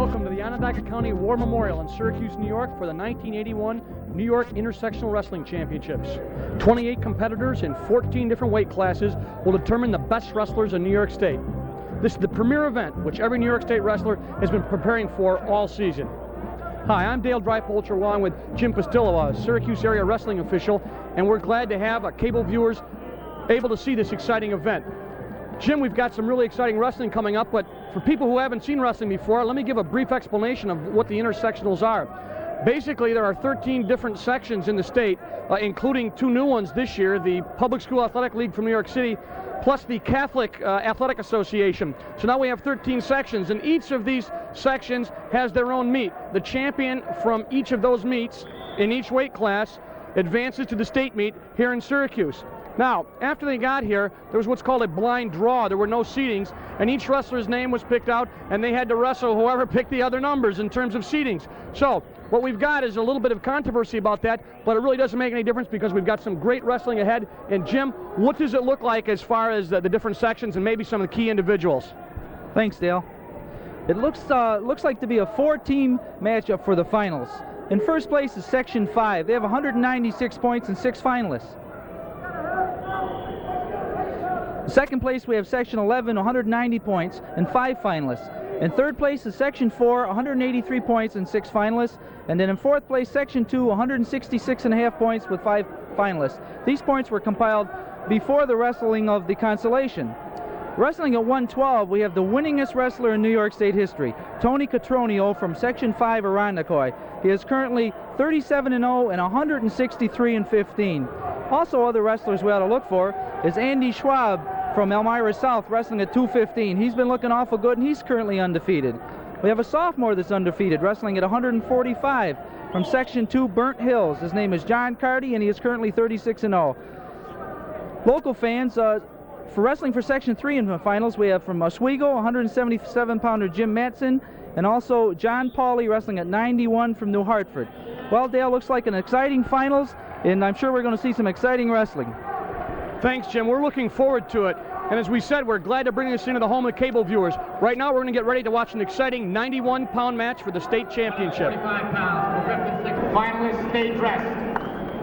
Welcome to the Onondaga County War Memorial in Syracuse, New York for the 1981 New York Intersectional Wrestling Championships. 28 competitors in 14 different weight classes will determine the best wrestlers in New York State. This is the premier event which every New York State wrestler has been preparing for all season. Hi, I'm Dale Dreipolcher along with Jim Pastillo, a Syracuse area wrestling official, and we're glad to have cable viewers able to see this exciting event. Jim, we've got some really exciting wrestling coming up, but for people who haven't seen wrestling before, let me give a brief explanation of what the intersectionals are. Basically, there are 13 different sections in the state, including 2 new ones this year, the Public School Athletic League from New York City, plus the Catholic Athletic Association. So now we have 13 sections, and each of these sections has their own meet. The champion from each of those meets in each weight class advances to the state meet here in Syracuse. Now, after they got here, there was what's called a blind draw. There were no seedings, and each wrestler's name was picked out, and they had to wrestle whoever picked the other numbers in terms of seedings. So, what we've got is a little bit of controversy about that, but it really doesn't make any difference because we've got some great wrestling ahead. And Jim, what does it look like as far as the different sections and maybe some of the key individuals? Thanks, Dale. It looks like to be a 4-team matchup for the finals. In first place is Section 5. They have 196 points and 6 finalists. Second place, we have Section 11, 190 points, and 5 finalists. In third place is Section 4, 183 points and 6 finalists. And then in fourth place, Section 2, 166.5 points with 5 finalists. These points were compiled before the wrestling of the consolation. Wrestling at 112, we have the winningest wrestler in New York State history, Tony Catronio from Section 5, Irondequoit. He is currently 37-0 and 163-15. Also, other wrestlers we ought to look for is Andy Schwab from Elmira South, wrestling at 215. He's been looking awful good, and he's currently undefeated. We have a sophomore that's undefeated, wrestling at 145 from Section 2, Burnt Hills. His name is John Carty, and he is currently 36-0. Local fans, for wrestling for Section 3 in the finals, we have from Oswego, 177-pounder Jim Matson, and also John Pauley wrestling at 91 from New Hartford. Well, Dale, looks like an exciting finals, and I'm sure we're going to see some exciting wrestling. Thanks, Jim. We're looking forward to it. And as we said, we're glad to bring this into the home of cable viewers. Right now, we're going to get ready to watch an exciting 91-pound match for the state championship. 45 pounds, 56 finalists, stay dressed.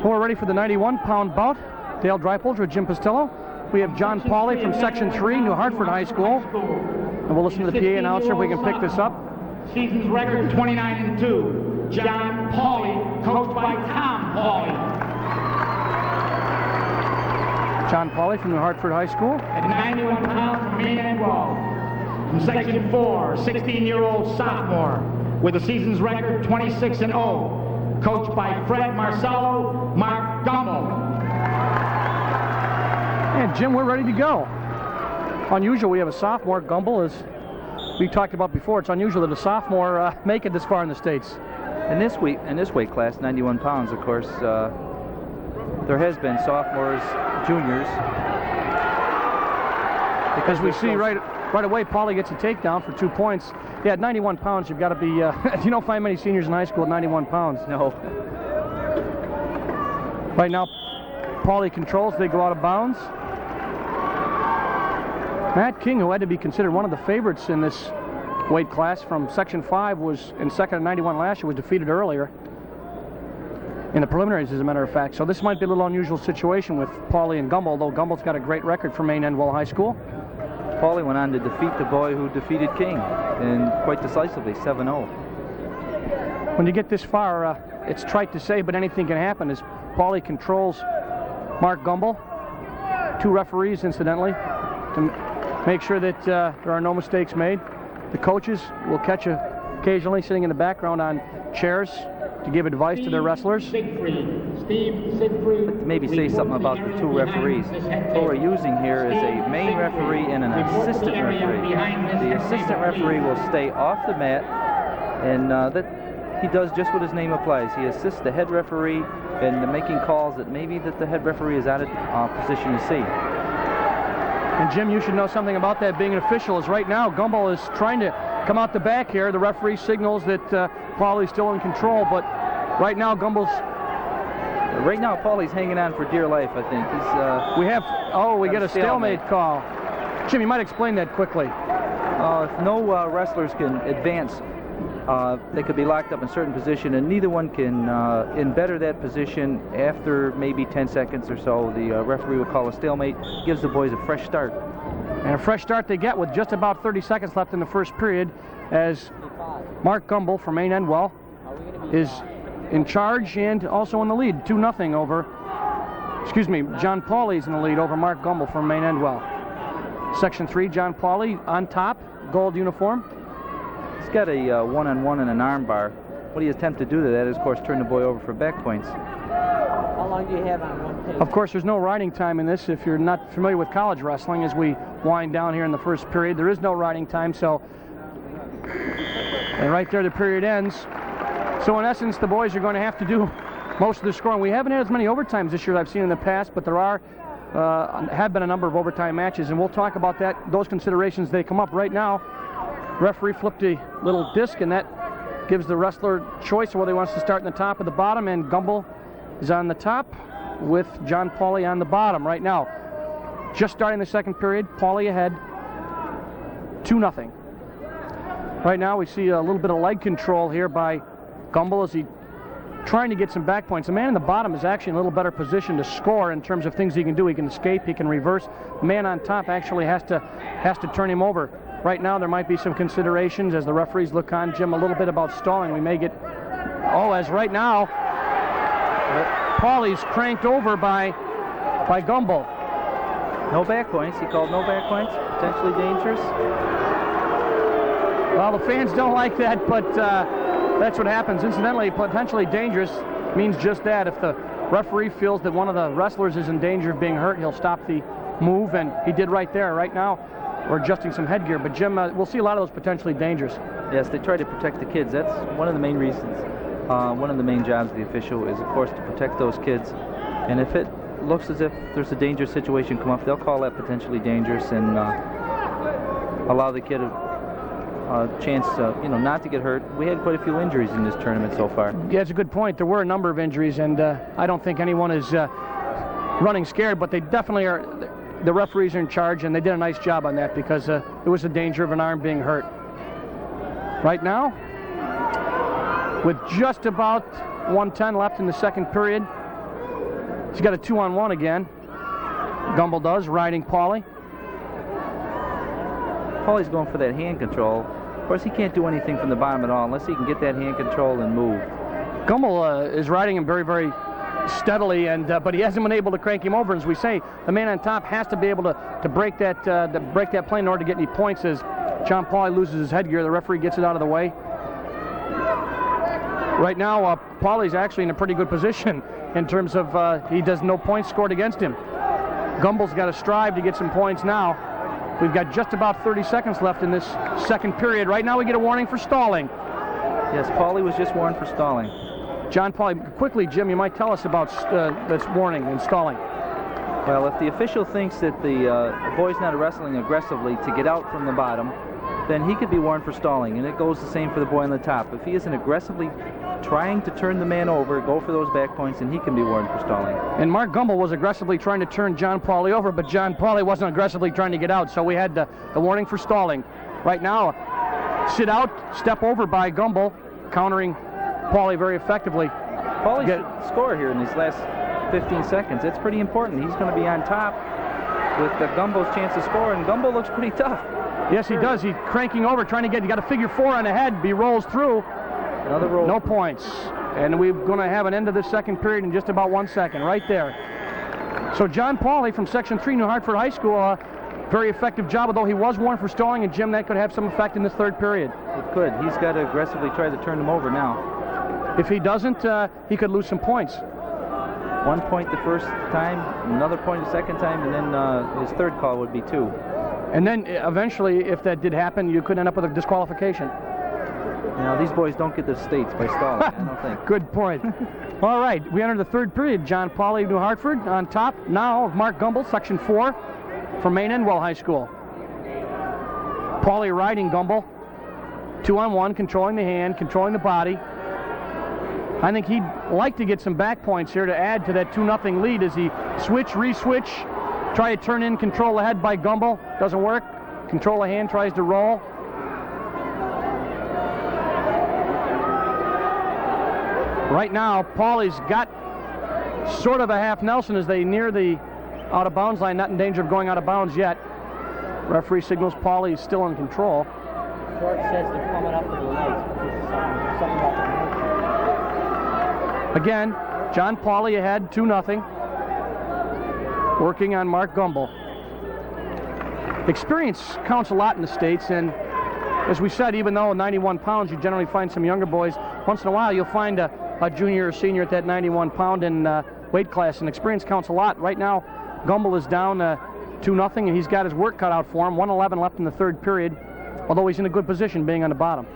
Well, we're ready for the 91-pound bout. Dale Dreipolcher, Jim Pastillo. We have John Pauley from Section 3, New Hartford High School. And we'll listen to the PA announcer if we can pick this up. Season's record 29-2. John Pauley, coached by Tom Pauley. John Pauley from New Hartford High School. At 91 pounds, main and raw. From Section 4, 16-year-old sophomore with a season's record 26-0. Coached by Fred Marcello, Mark Gumbel. And Jim, we're ready to go. Unusual, we have a sophomore. Gumbel, as we talked about before, it's unusual that a sophomore make it this far in the States. In this weight class, 91 pounds, of course, there has been sophomores, juniors. Because we see right away, Pauley gets a takedown for 2 points. Yeah, at 91 pounds, you've got to be, you don't find many seniors in high school at 91 pounds. No. Right now, Pauley controls, they go out of bounds. Matt King, who had to be considered one of the favorites in this weight class from Section 5, was in second at 91 last year, was defeated earlier in the preliminaries, as a matter of fact. So this might be a little unusual situation with Pauley and Gumbel, although Gumbel's got a great record for Maine Endwell High School. Pauley went on to defeat the boy who defeated King, and quite decisively, 7-0. When you get this far, it's trite to say, but anything can happen as Pauley controls Mark Gumbel. 2 referees, incidentally, to make sure that there are no mistakes made. The coaches will catch you occasionally sitting in the background on chairs to give advice to their wrestlers. Maybe say something about the 2 referees. What we're using here is a main referee and an assistant referee. The assistant referee will stay off the mat, and that he does just what his name applies. He assists the head referee in making calls that maybe that the head referee is out of position to see. And Jim, you should know something about that being an official, is right now Gumbel is trying to come out the back here. The referee signals that Pauley's still in control, but right now Gumbel's... Right now Pauley's hanging on for dear life, I think. We get a stalemate call. Jim, you might explain that quickly. If no wrestlers can advance they could be locked up in a certain position, and neither one can better that position. After maybe 10 seconds or so, the referee will call a stalemate, gives the boys a fresh start. And a fresh start they get with just about 30 seconds left in the first period, as Mark Gumbel from Maine Endwell is in charge and also in the lead, 2-0 over, John Pauly's in the lead over Mark Gumbel from Maine Endwell. Section 3, John Pauly on top, gold uniform. He's got a one-on-one and an arm bar. What he attempts to do to that is, of course, turn the boy over for back points. How long do you have on one table? Of course, there's no riding time in this. If you're not familiar with college wrestling, as we wind down here in the first period, there is no riding time, so... And right there, the period ends. So in essence, the boys are going to have to do most of the scoring. We haven't had as many overtimes this year as I've seen in the past, but there have been a number of overtime matches, and we'll talk about those considerations. They come up right now. Referee flipped a little disc, and that gives the wrestler choice of whether he wants to start in the top or the bottom, and Gumbel is on the top with John Pauly on the bottom right now. Just starting the second period, Pauly ahead, 2-0. Right now we see a little bit of leg control here by Gumbel as he trying to get some back points. The man in the bottom is actually in a little better position to score in terms of things he can do. He can escape, he can reverse. The man on top actually has to turn him over. Right now there might be some considerations as the referees look on. Jim, a little bit about stalling. We may get, as right now, Pauly's cranked over by Gumbel. No back points. He called no back points. Potentially dangerous. Well, the fans don't like that, but that's what happens. Incidentally, potentially dangerous means just that. If the referee feels that one of the wrestlers is in danger of being hurt, he'll stop the move, and he did right there. Right now, we're adjusting some headgear, but Jim, we'll see a lot of those potentially dangerous. Yes, they try to protect the kids. That's one of the main reasons. One of the main jobs of the official is, of course, to protect those kids. And if it looks as if there's a dangerous situation come up, they'll call that potentially dangerous and allow the kid a chance, not to get hurt. We had quite a few injuries in this tournament so far. Yeah, it's a good point. There were a number of injuries, and I don't think anyone is running scared, but they definitely are. The referees are in charge, and they did a nice job on that because there was a danger of an arm being hurt. Right now, with just about 1:10 left in the second period, he's got a 2-on-1 again. Gumbel does, riding Pauly. Pauly's going for that hand control. Of course, he can't do anything from the bottom at all unless he can get that hand control and move. Gumbel is riding him very, very steadily, but he hasn't been able to crank him over. As we say, the man on top has to be able to break that plane in order to get any points. As John Pauly loses his headgear, the referee gets it out of the way. Right now, Pauly's actually in a pretty good position in terms of he does no points scored against him. Gumbel's got to strive to get some points now. We've got just about 30 seconds left in this second period. Right now we get a warning for stalling. Yes, Pauly was just warned for stalling. John Pauly, quickly, Jim, you might tell us about this warning and stalling. Well, if the official thinks that the boy's not wrestling aggressively to get out from the bottom, then he could be warned for stalling, and it goes the same for the boy on the top. If he isn't aggressively trying to turn the man over, go for those back points, and he can be warned for stalling. And Mark Gumbel was aggressively trying to turn John Pauly over, but John Pauly wasn't aggressively trying to get out, so we had the warning for stalling. Right now, sit out, step over by Gumbel, countering Pauly very effectively. Pauly should score here in these last 15 seconds. It's pretty important. He's going to be on top with Gumbel's chance to score, and Gumbel looks pretty tough. Yes, he does. He's cranking over, trying to get, he got a figure 4 on the head, he rolls through. Another roll. No points. And we're going to have an end of the second period in just about 1 second, right there. So John Pauly from Section 3, New Hartford High School, very effective job, although he was warned for stalling, and Jim, that could have some effect in this third period. It could. He's got to aggressively try to turn them over now. If he doesn't, he could lose some points. 1 point the first time, another point the second time, and then his third call would be 2. And then eventually, if that did happen, you could end up with a disqualification. Now, these boys don't get the states by stalling, I don't think. Good point. All right, we enter the third period. John Pauly, New Hartford, on top now of Mark Gumbel, Section 4, from Maine Endwell High School. Pauly riding Gumbel, 2-on-1, controlling the hand, controlling the body. I think he'd like to get some back points here to add to that 2-0 lead as he switch, re-switch, try to turn in, control the head by Gumbel. Doesn't work. Control the hand, tries to roll. Right now, Paulie's got sort of a half Nelson as they near the out of bounds line, not in danger of going out of bounds yet. Referee signals Paulie is still in control. Court says they're coming up with the legs. Something about the Again, John Paulie ahead 2-0. Working on Mark Gumbel. Experience counts a lot in the States, and as we said, even though 91 pounds, you generally find some younger boys. Once in a while, you'll find a junior or senior at that 91 pound in weight class, and experience counts a lot. Right now, Gumbel is down 2-0, and he's got his work cut out for him. 1:11 left in the third period, although he's in a good position being on the bottom.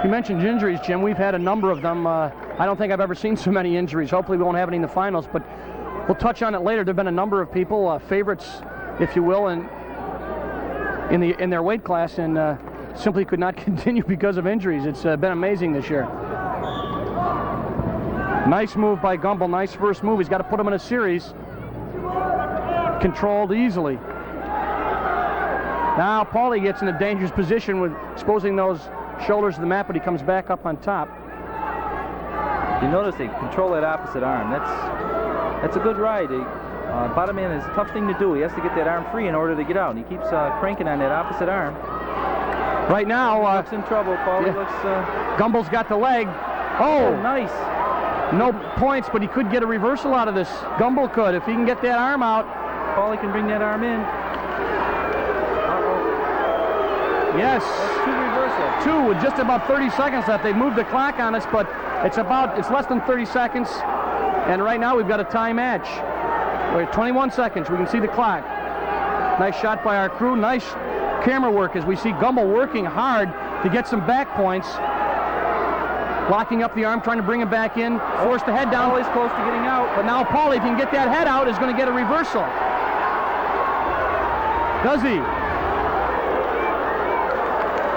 You mentioned injuries, Jim. We've had a number of them. I don't think I've ever seen so many injuries. Hopefully we won't have any in the finals, but we'll touch on it later. There have been a number of people, favorites, if you will, in their weight class, and simply could not continue because of injuries. It's been amazing this year. Nice move by Gumbel. Nice first move. He's got to put him in a series. Controlled easily. Now Paulie gets in a dangerous position with exposing those shoulders to the mat, but he comes back up on top. You notice they control that opposite arm. That's a good ride. Bottom man is a tough thing to do. He has to get that arm free in order to get out, and he keeps cranking on that opposite arm. Right now, looks in trouble. Paulie looks. Gumbel's got the leg. Oh, nice. No points, but he could get a reversal out of this. Gumbel could, if he can get that arm out. Paulie can bring that arm in. Yes. That's two reversals. Two with just about 30 seconds left. They moved the clock on us, but it's less than 30 seconds. And right now we've got a tie match. We're at 21 seconds. We can see the clock. Nice shot by our crew. Nice camera work as we see Gumbel working hard to get some back points. Locking up the arm, trying to bring him back in. Force the head down. Paulie's close to getting out. But now Paulie, if he can get that head out, is going to get a reversal. Does he?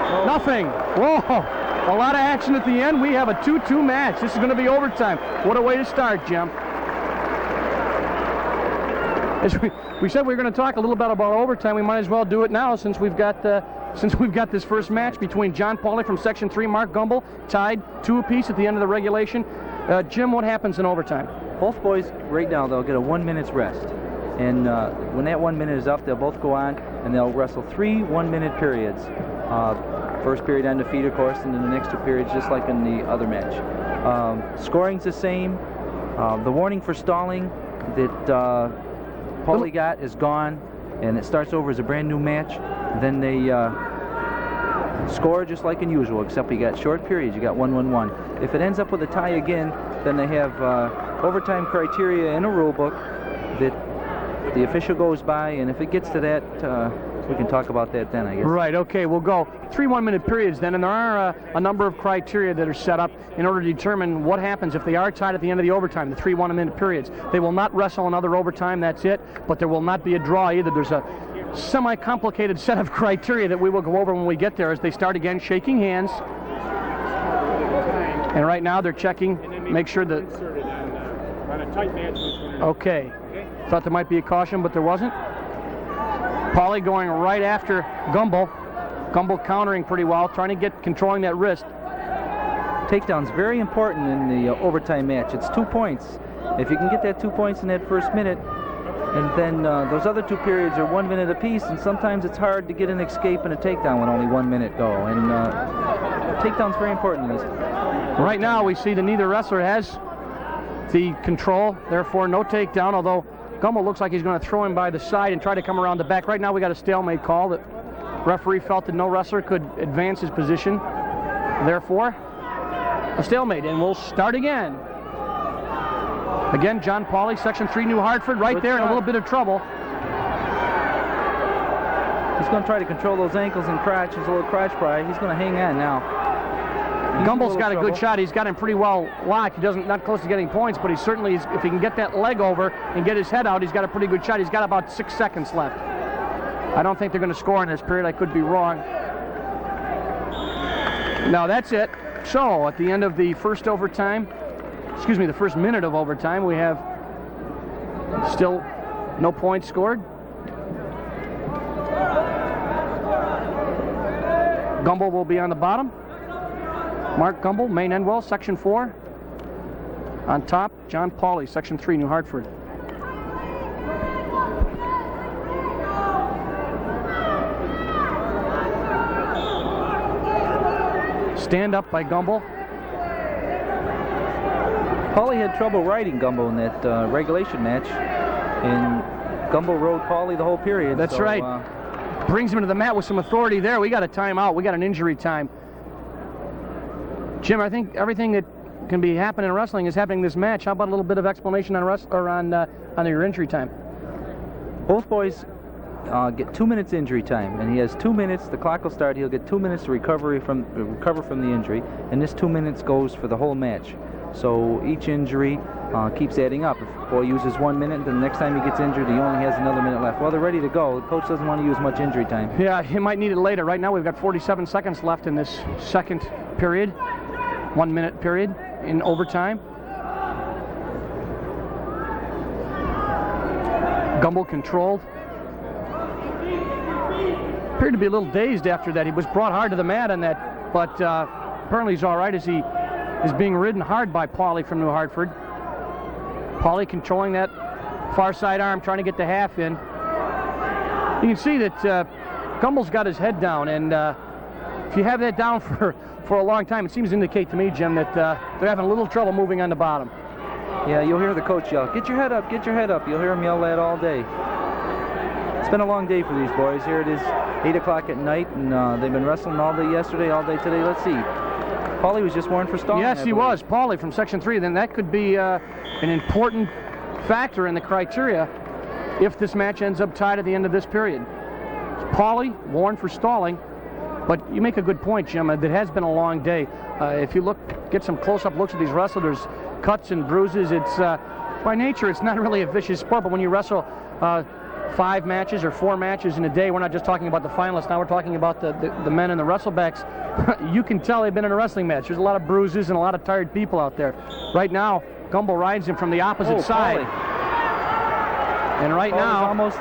Oh. Nothing. Whoa. A lot of action at the end. We have a 2-2 match. This is going to be overtime. What a way to start, Jim. As we said we were going to talk a little bit about overtime. We might as well do it now since we've got this first match between John Paulie from Section 3, Mark Gumbel, tied 2 apiece at the end of the regulation. Jim, what happens in overtime? Both boys, right now, they'll get a 1 minute's rest. And when that 1 minute is up, they'll both go on and they'll wrestle 3 one-minute periods. First period undefeated, of course, and then the next 2 periods just like in the other match. Scoring's the same. The warning for stalling that Paulie got is gone, and it starts over as a brand new match. Then they score just like usual, except we got short periods. You got 1-1-1. If it ends up with a tie again, then they have overtime criteria in a rule book that the official goes by, and if it gets to that, we can talk about that then, I guess. Right, okay, we'll go 3 one-minute periods then, and there are a number of criteria that are set up in order to determine what happens if they are tied at the end of the overtime, the 3 one-minute periods. They will not wrestle another overtime, that's it, but there will not be a draw either. There's a semi-complicated set of criteria that we will go over when we get there as they start again shaking hands. And right now they're checking, make sure that... Okay. Thought there might be a caution, but there wasn't. Paulie going right after Gumbel. Gumbel countering pretty well, trying to controlling that wrist. Takedown's very important in the overtime match. It's 2 points. If you can get that 2 points in that first minute, and then those other 2 periods are 1 minute apiece, and sometimes it's hard to get an escape and a takedown when only 1 minute go. And takedown's very important in this. Right now we see that neither wrestler has the control, therefore no takedown, although Gumbel looks like he's going to throw him by the side and try to come around the back. Right now we got a stalemate call that referee felt that no wrestler could advance his position. Therefore, a stalemate, and we'll start again. Again, John Paulie, Section 3, New Hartford, right there in a little bit of trouble. He's going to try to control those ankles and crotch. His little crotch pride. He's going to hang on now. Gumbel's got a good shot. He's got him pretty well locked. He not close to getting points, but he certainly is, if he can get that leg over and get his head out, he's got a pretty good shot. He's got about 6 seconds left. I don't think they're going to score in this period. I could be wrong. No, that's it. So at the end of the first overtime, excuse me, the first minute of overtime, we have still no points scored. Gumbel will be on the bottom. Mark Gumbel, Maine Endwell, Section 4. On top, John Pauley, Section 3, New Hartford. Stand up by Gumbel. Pauley had trouble riding Gumbel in that regulation match, and Gumbel rode Pauley the whole period. That's right. Brings him to the mat with some authority there. We got a timeout. We got an injury time. Jim, I think everything that can be happening in wrestling is happening in this match. How about a little bit of explanation on on your injury time? Both boys get 2 minutes injury time, and he has 2 minutes. The clock will start. He'll get 2 minutes to recover from the injury, and this 2 minutes goes for the whole match. So each injury keeps adding up. If the boy uses 1 minute, then the next time he gets injured, he only has another minute left. Well, they're ready to go. The coach doesn't want to use much injury time. Yeah, he might need it later. Right now, we've got 47 seconds left in this second period, 1 minute period in overtime. Gumbel controlled. Appeared to be a little dazed after that. He was brought hard to the mat on that, but apparently he's all right as he is being ridden hard by Pauley from New Hartford. Pauley controlling that far side arm, trying to get the half in. You can see that Gumbel's got his head down, and if you have that down for a long time, it seems to indicate to me, Jim, that they're having a little trouble moving on the bottom. Yeah, you'll hear the coach yell, "Get your head up, get your head up." You'll hear him yell that all day. It's been a long day for these boys. Here it is, 8 o'clock at night, and they've been wrestling all day yesterday, all day today. Let's see. Pauley was just warned for stalling. Yes, he was. Pauley from Section 3. Then that could be an important factor in the criteria if this match ends up tied at the end of this period. Pauley warned for stalling, but you make a good point, Jim. It has been a long day. If you get some close-up looks at these wrestlers, cuts and bruises. It's by nature, it's not really a vicious sport, but when you wrestle 5 matches or 4 matches in a day, we're not just talking about the finalists. Now we're talking about the men and the wrestlebacks. You can tell they've been in a wrestling match. There's a lot of bruises and a lot of tired people out there. Right now, Gumbel rides him from the opposite side. Pauley. And right now, almost.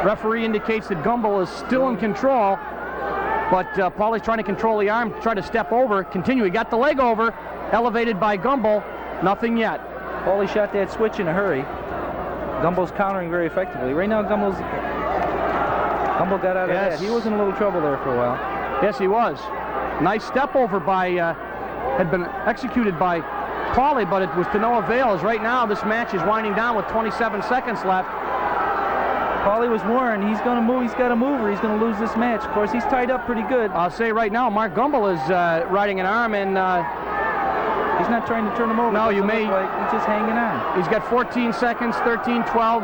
Referee indicates that Gumbel is still in control, but Pauley's trying to control the arm, try to step over, continue. He got the leg over, elevated by Gumbel. Nothing yet. Pauley shot that switch in a hurry. Gumbel's countering very effectively. Right now, Gumbel got out of that. He was in a little trouble there for a while. Yes, he was. Nice step over had been executed by Pauley, but it was to no avail, as right now this match is winding down with 27 seconds left. Pauley was warned. He's going to move. He's got to move or he's going to lose this match. Of course, he's tied up pretty good. I'll say right now, Mark Gumbel is riding an arm, and he's not trying to turn him over. No, you may. Like he's just hanging on. He's got 14 seconds, 13, 12.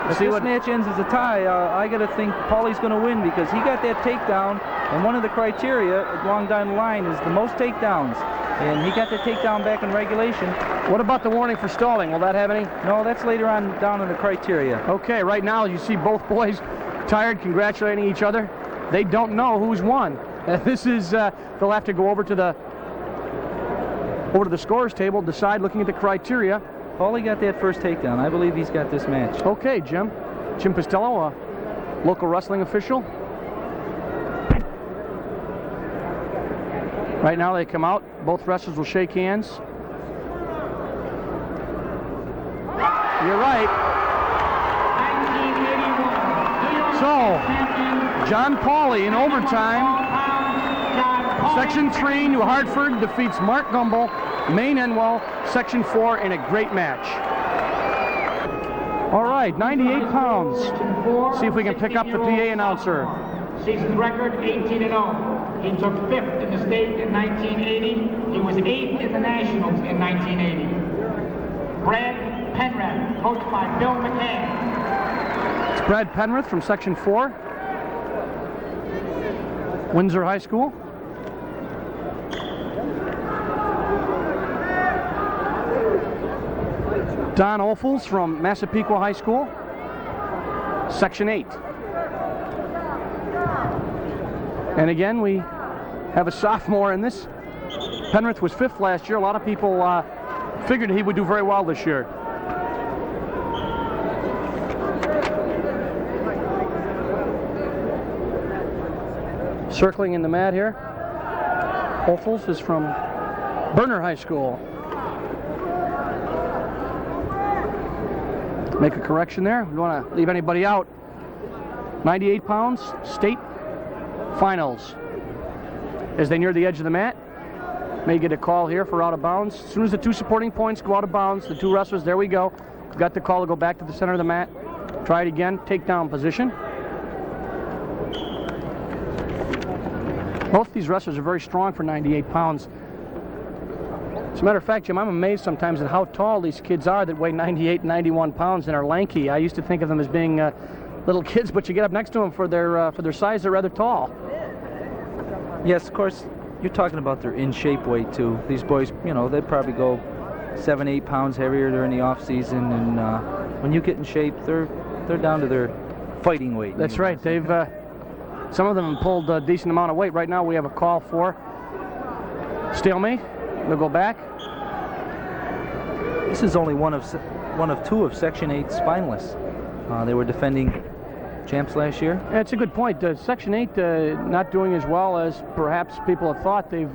If this match ends as a tie, I got to think Pauley's going to win because he got that takedown, and one of the criteria along down the line is the most takedowns, and he got the takedown back in regulation. What about the warning for stalling? Will that have any? No, that's later on down in the criteria. Okay, right now you see both boys tired, congratulating each other. They don't know who's won. This is they'll have to go over to the scores table, decide looking at the criteria. Pauley got that first takedown. I believe he's got this match. Okay, Jim. Jim Pistello, a local wrestling official. Right now they come out. Both wrestlers will shake hands. You're right. 1981. So, John Pauley in overtime. Section 3, New Hartford defeats Mark Gumbel, Maine Endwell, Section 4 in a great match. All right, 98 pounds. See if we can pick up the PA announcer. Season record 18-0. He took 5th in the state in 1980. He was 8th in the Nationals in 1980. Brad Penrith, coached by Bill McCann. It's Brad Penrith from Section 4, Windsor High School. Don Ophuls from Massapequa High School, Section 8. And again, we have a sophomore in this. Penrith was 5th last year. A lot of people figured he would do very well this year. Circling in the mat here, Opals is from Berner High School. Make a correction there. We don't want to leave anybody out. 98 pounds, state finals. As they near the edge of the mat, may get a call here for out of bounds. As soon as the two supporting points go out of bounds, the two wrestlers, there we go. We've got the call to go back to the center of the mat. Try it again, takedown position. Both these wrestlers are very strong for 98 pounds. As a matter of fact, Jim, I'm amazed sometimes at how tall these kids are that weigh 98, 91 pounds and are lanky. I used to think of them as being little kids, but you get up next to them for their size, they're rather tall. Yes, of course, you're talking about their in-shape weight, too. These boys, you know, they'd probably go 7, 8 pounds heavier during the off-season, and when you get in shape, they're down to their fighting weight. That's right. They've some of them have pulled a decent amount of weight. Right now we have a call for stalemate. They'll go back. This is only one of two of Section 8's finalists. They were defending champs last year. That's a good point. Section 8 not doing as well as perhaps people have thought. They've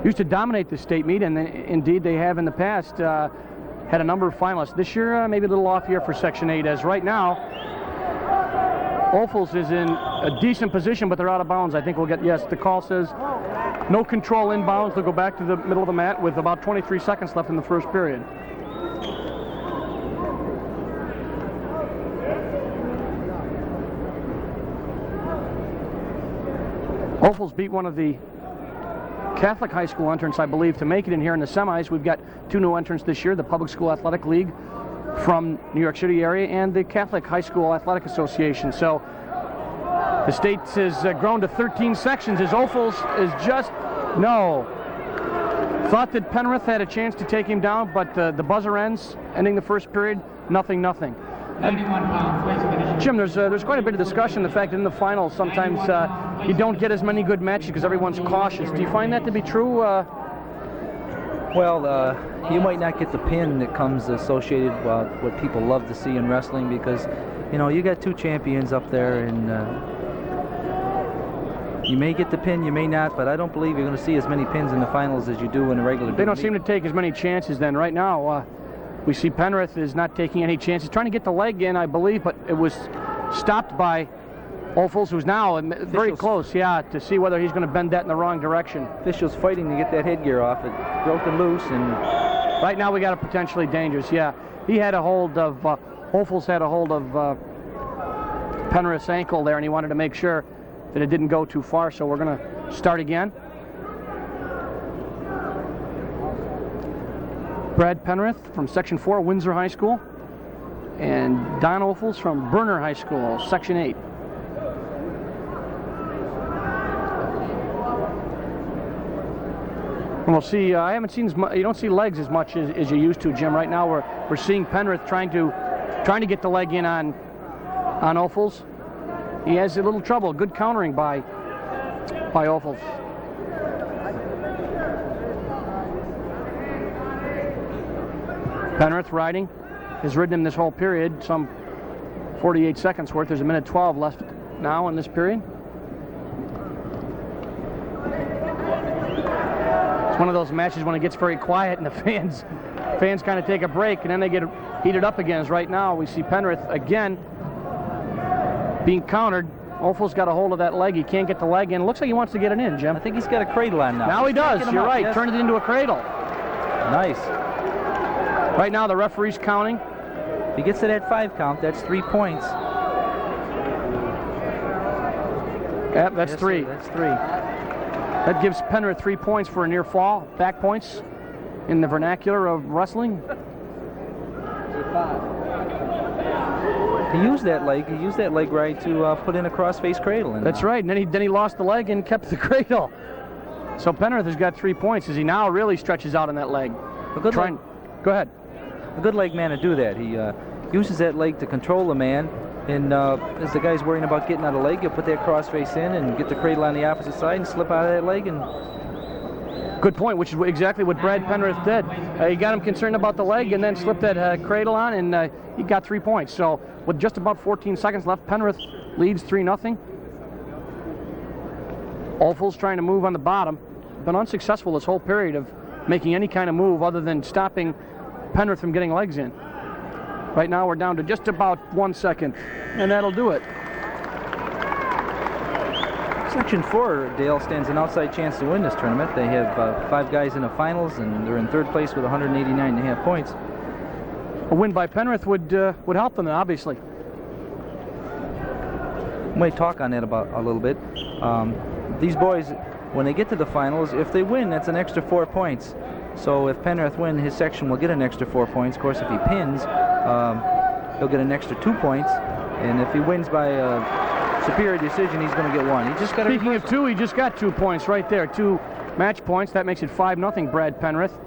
used to dominate the state meet, and indeed they have in the past. Had a number of finalists. This year, maybe a little off year for Section 8, as right now, Opals is in a decent position, but they're out of bounds. I think we'll get, yes, the call says no control inbounds. They'll go back to the middle of the mat with about 23 seconds left in the first period. Opals beat one of the Catholic high school entrants, I believe, to make it in here in the semis. We've got two new entrants this year, the Public School Athletic League from New York City area and the Catholic High School Athletic Association. So the state has grown to 13 sections as Opals is just, no. Thought that Penrith had a chance to take him down, but the buzzer ends, ending the first period, nothing. 91 pounds, place of Jim, there's quite a bit of discussion the fact that in the finals sometimes you don't get as many good matches because everyone's cautious. Do you find that to be true? Well, you might not get the pin that comes associated with what people love to see in wrestling because, you know, you got two champions up there, and you may get the pin, you may not, but I don't believe you're going to see as many pins in the finals as you do in the regular. They don't seem to take as many chances then. Right now, we see Penrith is not taking any chances, trying to get the leg in, I believe, but it was stopped by Opals, who's now very close, to see whether he's going to bend that in the wrong direction. Officials fighting to get that headgear off. It broken loose, and right now we got a potentially dangerous. He had a hold of Opals had a hold of Penrith's ankle there, and he wanted to make sure that it didn't go too far. So we're going to start again. Brad Penrith from Section 4, Windsor High School, and Don Opals from Berner High School, Section 8. And we'll see. I haven't seen you don't see legs as much as you used to, Jim. Right now we're seeing Penrith trying to get the leg in on Opals. He has a little trouble. Good countering by Opals. Penrith riding has ridden him this whole period, some 48 seconds worth. There's a minute 12 left now in this period. It's one of those matches when it gets very quiet and the fans kind of take a break and then they get heated up again. As right now we see Penrith again being countered. Opals got a hold of that leg. He can't get the leg in. It looks like he wants to get it in, Jim. I think he's got a cradle on now. Now he does. You're right. Yes. Turn it into a cradle. Nice. Right now the referee's counting. If he gets to that 5 count, that's 3 points. Yep, that's 3. Sir, that's 3. That gives Penrith 3 points for a near fall. Back points in the vernacular of wrestling. He used that leg right to put in a cross-face cradle. And, that's right, and then he lost the leg and kept the cradle. So Penrith has got 3 points as he now really stretches out on that leg. Go ahead. A good leg man to do that. He uses that leg to control the man, and as the guy's worrying about getting out of the leg, he'll put that cross-face in and get the cradle on the opposite side and slip out of that leg. And good point, which is exactly what Brad Penrith did. He got him concerned about the leg and then slipped that cradle on, and he got 3 points. So with just about 14 seconds left, Penrith leads 3-0. Ophuls trying to move on the bottom. Been unsuccessful this whole period of making any kind of move other than stopping Penrith from getting legs in. Right now we're down to just about 1 second, and that'll do it. Section 4, Dale, stands an outside chance to win this tournament. They have 5 guys in the finals, and they're in 3rd place with 189.5 points. A win by Penrith would help them, obviously. We might talk on that about a little bit. These boys, when they get to the finals, if they win, that's an extra 4 points. So if Penrith win, his section will get an extra 4 points. Of course, if he pins, he'll get an extra 2 points. And if he wins by a superior decision, he's going to get 1. He just got. Speaking of 2, he just got 2 points right there. 2 match points. That makes it 5-0, Brad Penrith.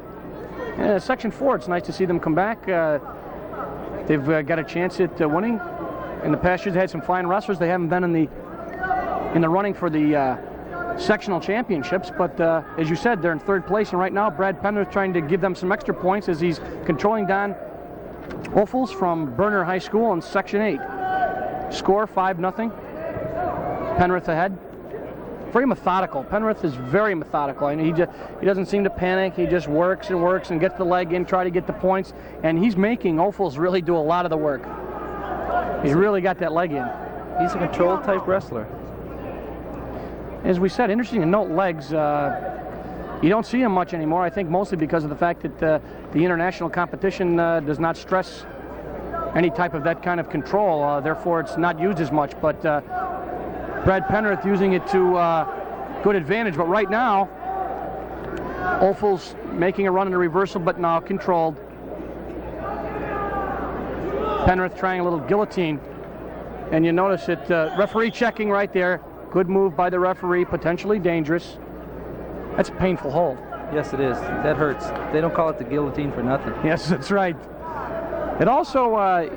Section 4, it's nice to see them come back. They've got a chance at winning. In the past years, they had some fine wrestlers. They haven't been in the running for the sectional championships, but as you said, they're in 3rd place, and right now Brad Penrith trying to give them some extra points as he's controlling Don Ophuls from Berner High School in Section 8. Score 5-0. Penrith ahead. Very methodical. Penrith is very methodical. I mean, he doesn't seem to panic. He just works and works and gets the leg in, try to get the points, and he's making Ophuls really do a lot of the work. He's really got that leg in. He's a control type wrestler. As we said, interesting to note, legs. You don't see them much anymore, I think mostly because of the fact that the international competition does not stress any type of that kind of control. Therefore, it's not used as much. But Brad Penrith using it to good advantage. But right now, Ophuls making a run in a reversal, but now controlled. Penrith trying a little guillotine. And you notice it, referee checking right there. Good move by the referee, potentially dangerous. That's a painful hold. Yes, it is. That hurts. They don't call it the guillotine for nothing. Yes, that's right. It also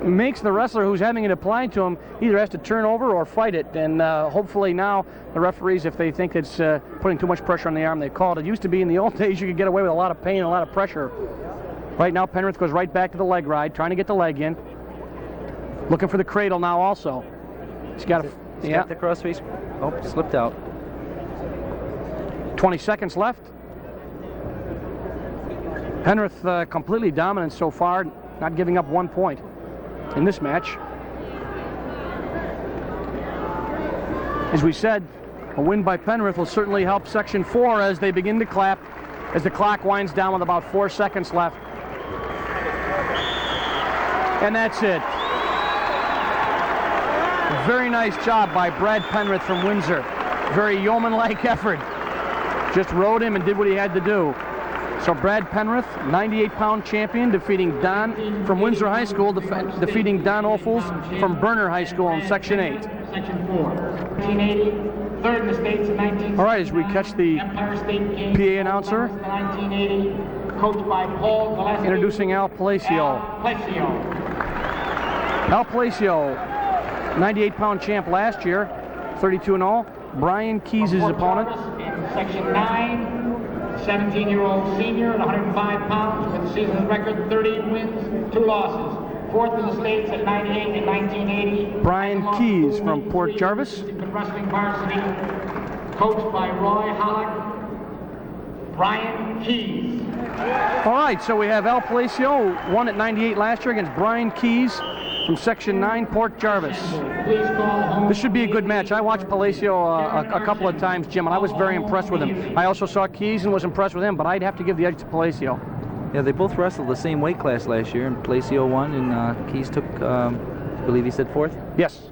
makes the wrestler who's having it applied to him either has to turn over or fight it. And hopefully now the referees, if they think it's putting too much pressure on the arm, they call it. It used to be in the old days you could get away with a lot of pain and a lot of pressure. Right now Penrith goes right back to the leg ride, trying to get the leg in. Looking for the cradle now also. He's got a... He's got the crossface. Oh, slipped out. 20 seconds left. Penrith completely dominant so far, not giving up 1 point in this match. As we said, a win by Penrith will certainly help Section 4 as they begin to clap, as the clock winds down with about 4 seconds left. And that's it. Very nice job by Brad Penrith from Windsor. Very yeoman-like effort. Just rode him and did what he had to do. So Brad Penrith, 98-pound champion, defeating Don from Windsor High School, defeating Don Ophuls from Berner High School in Section 8. Section 4, 1980, 3rd in the states in 1979. All right, as we catch the Empire State Games, PA announcer, 1980, coached by Paul Gillespie. Introducing Al Palacio. Al Palacio, 98-pound champ last year, 32-0. Brian Keys, his opponent. In Section 9, 17-year-old senior at 105 pounds with season record 30 wins, 2 losses. 4th in the states at 98 and 1980. Brian Keys from Port Jarvis. Wrestling varsity, coached by Roy Hollick. Brian Keys. All right, so we have Al Palacio, won at 98 last year against Brian Keys from Section 9, Port Jarvis. This should be a good match. I watched Palacio a couple of times, Jim, and I was very impressed with him. I also saw Keys and was impressed with him, but I'd have to give the edge to Palacio. Yeah, they both wrestled the same weight class last year, and Palacio won, and Keys took, I believe he said 4th? Yes.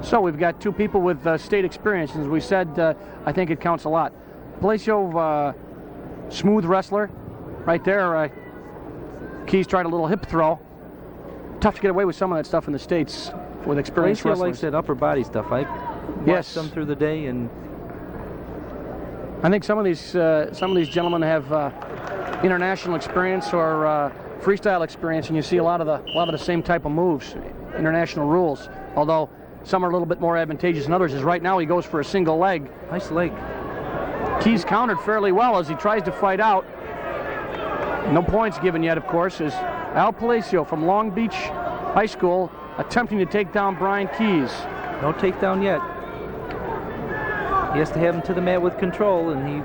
So we've got 2 people with state experience. As we said, I think it counts a lot. Palacio, smooth wrestler, right there. Keys tried a little hip throw. Tough to get away with some of that stuff in the States with experienced Palacio wrestlers. likes that upper body stuff. I watched them through the day, and I think some of these gentlemen have international experience or freestyle experience, and you see a lot of the same type of moves, international rules. Although some are a little bit more advantageous than others. As right now he goes for a single leg. Nice leg. Keys countered fairly well as he tries to fight out. No points given yet, of course, as Al Palacio from Long Beach High School attempting to take down Brian Keys. No takedown yet. He has to have him to the mat with control, and he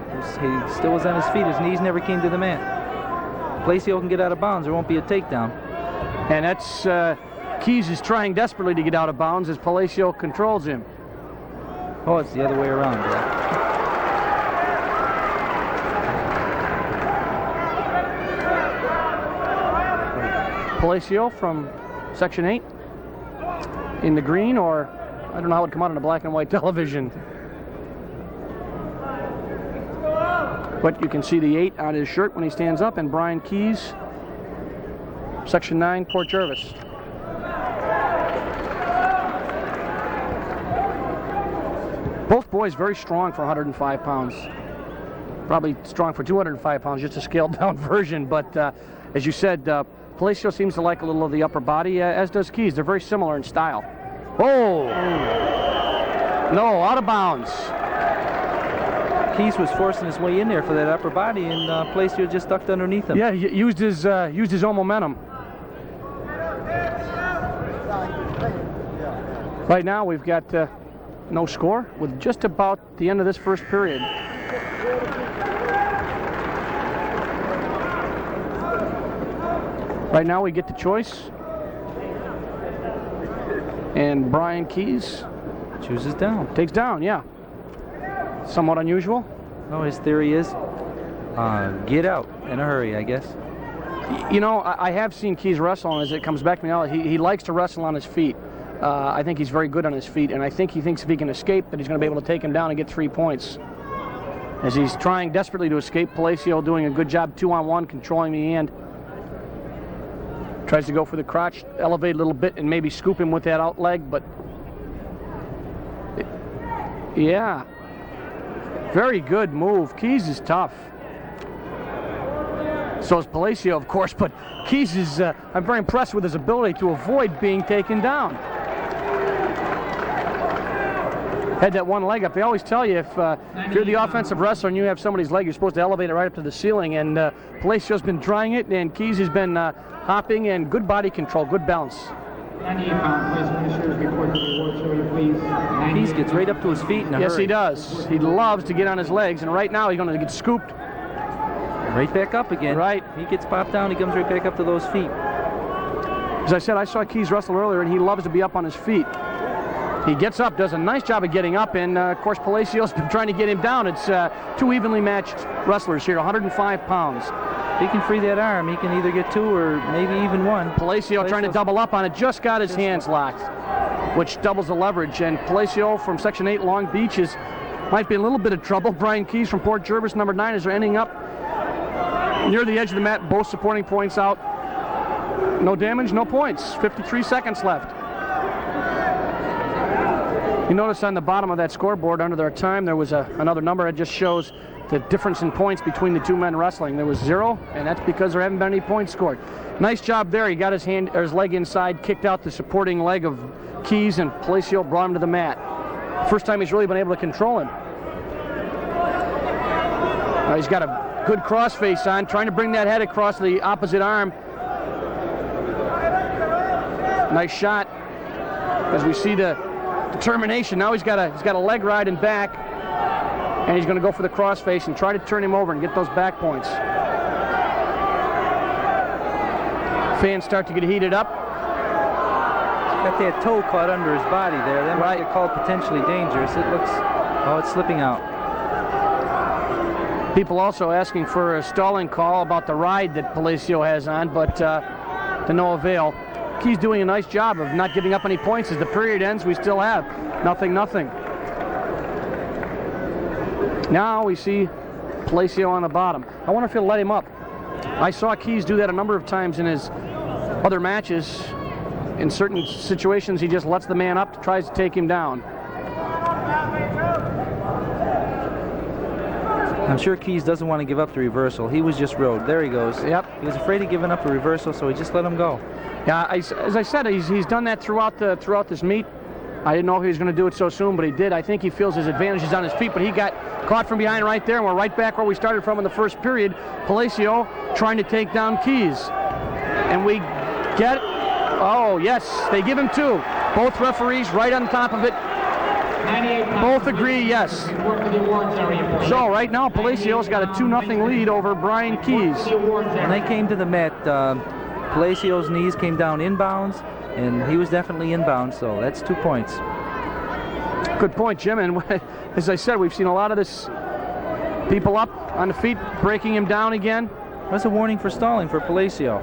still was on his feet. His knees never came to the mat. Palacio can get out of bounds. There won't be a takedown. And that's Keys is trying desperately to get out of bounds as Palacio controls him. Oh, it's the other way around. Yeah. Palacio from Section 8 in the green, or I don't know how it would come out on a black and white television. But you can see the 8 on his shirt when he stands up, and Brian Keys, Section 9, Port Jervis. Both boys very strong for 105 pounds. Probably strong for 205 pounds, just a scaled down version. But as you said, Palacio seems to like a little of the upper body, as does Keys. They're very similar in style. Oh! No, out of bounds. Keys was forcing his way in there for that upper body, and Palacio just ducked underneath him. Yeah, he used his own momentum. Right now we've got no score with just about the end of this first period. Right now we get the choice, and Brian Keys chooses down. Takes down, yeah. Somewhat unusual. Oh, his theory is get out in a hurry, I guess. You know, I have seen Keys wrestle, and as it comes back to me now, he likes to wrestle on his feet. I think he's very good on his feet, and I think he thinks if he can escape that he's going to be able to take him down and get 3 points. As he's trying desperately to escape, Palacio doing a good job 2-on-1, controlling the hand. Tries to go for the crotch, elevate a little bit, and maybe scoop him with that out leg, but yeah. Very good move. Keys is tough. So is Palacio, of course, but Keys is, I'm very impressed with his ability to avoid being taken down. Had that one leg up. They always tell you if you're the offensive wrestler and you have somebody's leg, you're supposed to elevate it right up to the ceiling, and Palacio's been trying it, and Keys has been hopping, and good body control, good balance. 98-pound place finishers report to the awards area, please. Keys gets right up to his feet in a Yes, hurry. he does. He loves to get on his legs, and right now he's going to get scooped. Right back up again. Right. He gets popped down, he comes right back up to those feet. As I said, I saw Keys wrestle earlier, and he loves to be up on his feet. He gets up, does a nice job of getting up, and of course Palacio's been trying to get him down. It's two evenly matched wrestlers here, 105 pounds. If he can free that arm, he can either get 2 or maybe even 1. Palacio trying to double up on it, just got his hands locked, which doubles the leverage. And Palacio from Section 8 Long Beach might be in a little bit of trouble. Brian Keys from Port Jervis, number 9, is ending up near the edge of the mat, both supporting points out. No damage, no points. 53 seconds left. You notice on the bottom of that scoreboard under their time there was another number. It just shows the difference in points between the two men wrestling. There was 0, and that's because there haven't been any points scored. Nice job there. He got his leg inside, kicked out the supporting leg of Keys, and Palacio brought him to the mat. First time he's really been able to control him. He's got a good crossface on, trying to bring that head across the opposite arm. Nice shot. As we see the determination. Now he's got a leg ride and back, and he's going to go for the crossface and try to turn him over and get those back points. Fans start to get heated up. He's got that toe caught under his body there. That might get called potentially dangerous. It looks, oh, it's slipping out. People also asking for a stalling call about the ride that Palacio has on, but to no avail. Keys doing a nice job of not giving up any points. As the period ends, we still have nothing. Now we see Palacio on the bottom. I wonder if he'll let him up. I saw Keys do that a number of times in his other matches. In certain situations, he just lets the man up, tries to take him down. I'm sure Keys doesn't want to give up the reversal. He was just rode. There he goes. Yep. He was afraid of giving up a reversal, so he just let him go. Yeah, as I said, he's done that throughout this meet. I didn't know if he was going to do it so soon, but he did. I think he feels his advantage is on his feet, but he got caught from behind right there, and we're right back where we started from in the first period. Palacio trying to take down Keys. And we get, oh yes, they give him 2. Both referees right on top of it. 98 pounds. Both agree, yes. Work for the awards area. So right now, Palacio's got a 2-0 lead over Brian Keys. When they came to the mat, Palacio's knees came down inbounds, and he was definitely inbound, so that's 2 points. Good point, Jim. And as I said, we've seen a lot of this people up on the feet, breaking him down again. That's a warning for stalling for Palacio.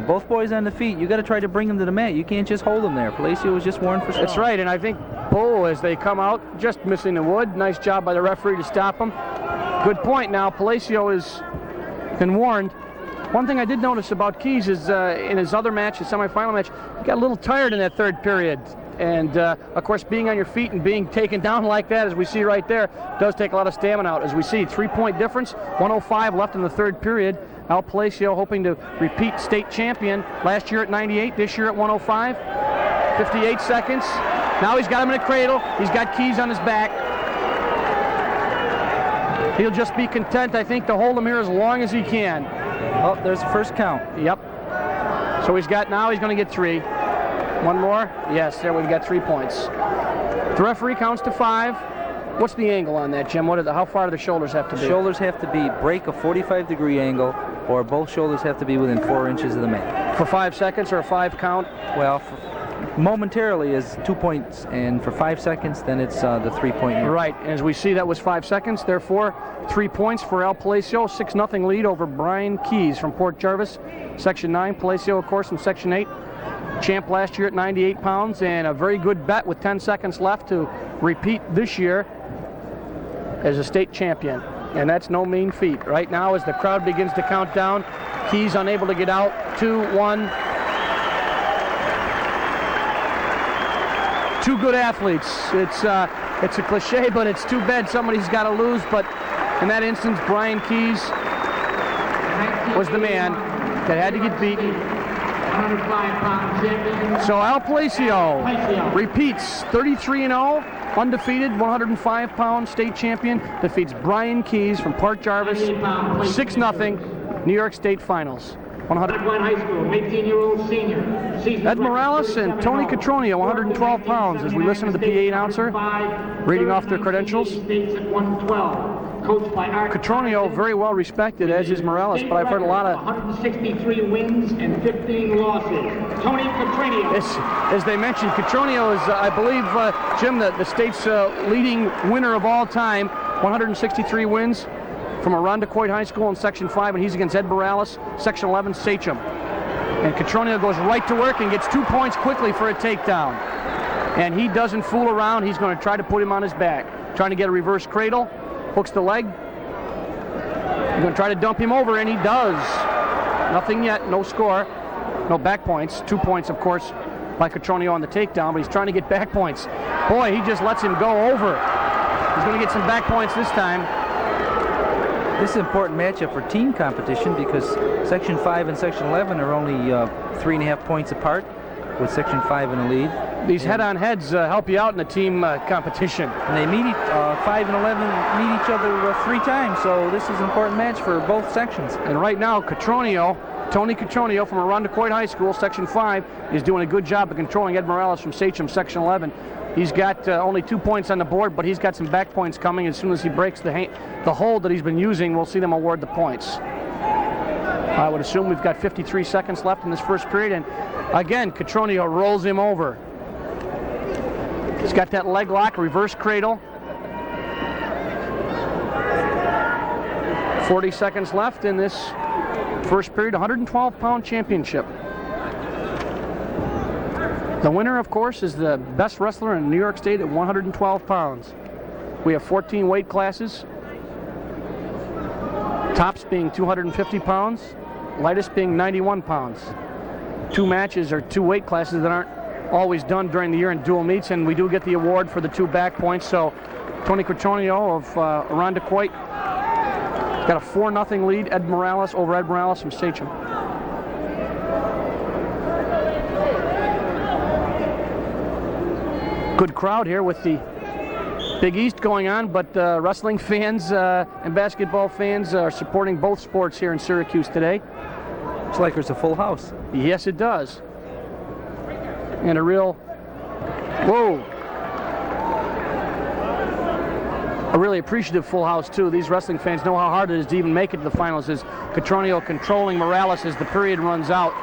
Both boys on the feet, you got to try to bring them to the mat. You can't just hold them there. Palacio was just warned for stalling. That's right, and I think Bull, as they come out, just missing the wood. Nice job by the referee to stop him. Good point now. Palacio has been warned. One thing I did notice about Keys is in his other match, his semifinal match, he got a little tired in that third period. And of course, being on your feet and being taken down like that, as we see right there, does take a lot of stamina out. As we see, 3-point difference, 1:05 left in the third period. Al Palacio hoping to repeat state champion last year at 98, this year at 1:05. 58 seconds. Now he's got him in a cradle. He's got Keys on his back. He'll just be content, I think, to hold him here as long as he can. Oh, there's the first count. Yep. So he's got, now he's going to get 3. One more? Yes, there we've got 3 points. The referee counts to 5. What's the angle on that, Jim? How far do the shoulders have to be? Shoulders have to break a 45-degree angle, or both shoulders have to be within 4 inches of the mat. For 5 seconds or a 5 count? Well, momentarily is 2 points, and for 5 seconds, then it's the 3-point. Right, and as we see, that was 5 seconds. Therefore, 3 points for Al Palacio. 6-0 lead over Brian Keys from Port Jarvis, Section 9. Palacio, of course, in Section 8. Champ last year at 98 pounds, and a very good bet with 10 seconds left to repeat this year as a state champion. And that's no mean feat. Right now, as the crowd begins to count down, Keys unable to get out. 2, 1. 2 good athletes. It's a cliche, but it's too bad somebody's got to lose. But in that instance, Brian Keys was the man that had to get beaten. So Al Palacio repeats 33-0, undefeated, 105-pound state champion, defeats Brian Keys from Port Jarvis, 6-0, New York State Finals. 100. High School, 18-year-old senior. Ed Morales and Tony Catronio, 112 pounds, as we listen to the PA announcer reading off their credentials. Catronio, very well respected, as is Morales, but I've heard a lot of... 163 wins and 15 losses. Tony Catronio. As they mentioned, Catronio is, I believe, Jim, the state's leading winner of all time, 163 wins from Irondequoit High School in Section 5, and he's against Ed Morales, Section 11, Sachem. And Catronio goes right to work and gets 2 points quickly for a takedown. And he doesn't fool around. He's going to try to put him on his back. Trying to get a reverse cradle. Hooks the leg. He's going to try to dump him over, and he does. Nothing yet, no score. No back points. 2 points, of course, by Catronio on the takedown, but he's trying to get back points. Boy, he just lets him go over. He's going to get some back points this time. This is an important matchup for team competition because Section 5 and Section 11 are only 3.5 points apart, with Section 5 in the lead. These head-on heads help you out in the team competition. And they meet 5 and 11 meet each other 3 times, so this is an important match for both sections. And right now, Tony Catronio from Irondequoit High School, Section 5, is doing a good job of controlling Ed Morales from Sachem, Section 11. He's got only 2 points on the board, but he's got some back points coming. As soon as he breaks the hold that he's been using, we'll see them award the points. I would assume we've got 53 seconds left in this first period, and again, Catronio rolls him over. He's got that leg lock, reverse cradle. 40 seconds left in this first period, 112-pound championship. The winner, of course, is the best wrestler in New York State at 112 pounds. We have 14 weight classes, tops being 250 pounds, lightest being 91 pounds. 2 matches or 2 weight classes that aren't always done during the year in dual meets, and we do get the award for the 2 back points. So Tony Catronio of Irondequoit got a 4-0 lead over Ed Morales from Sachem. Good crowd here with the Big East going on, but wrestling fans and basketball fans are supporting both sports here in Syracuse today. Looks like there's a full house. Yes, it does. And a real, whoa. a really appreciative full house too. These wrestling fans know how hard it is to even make it to the finals, as Catronio controlling Morales as the period runs out.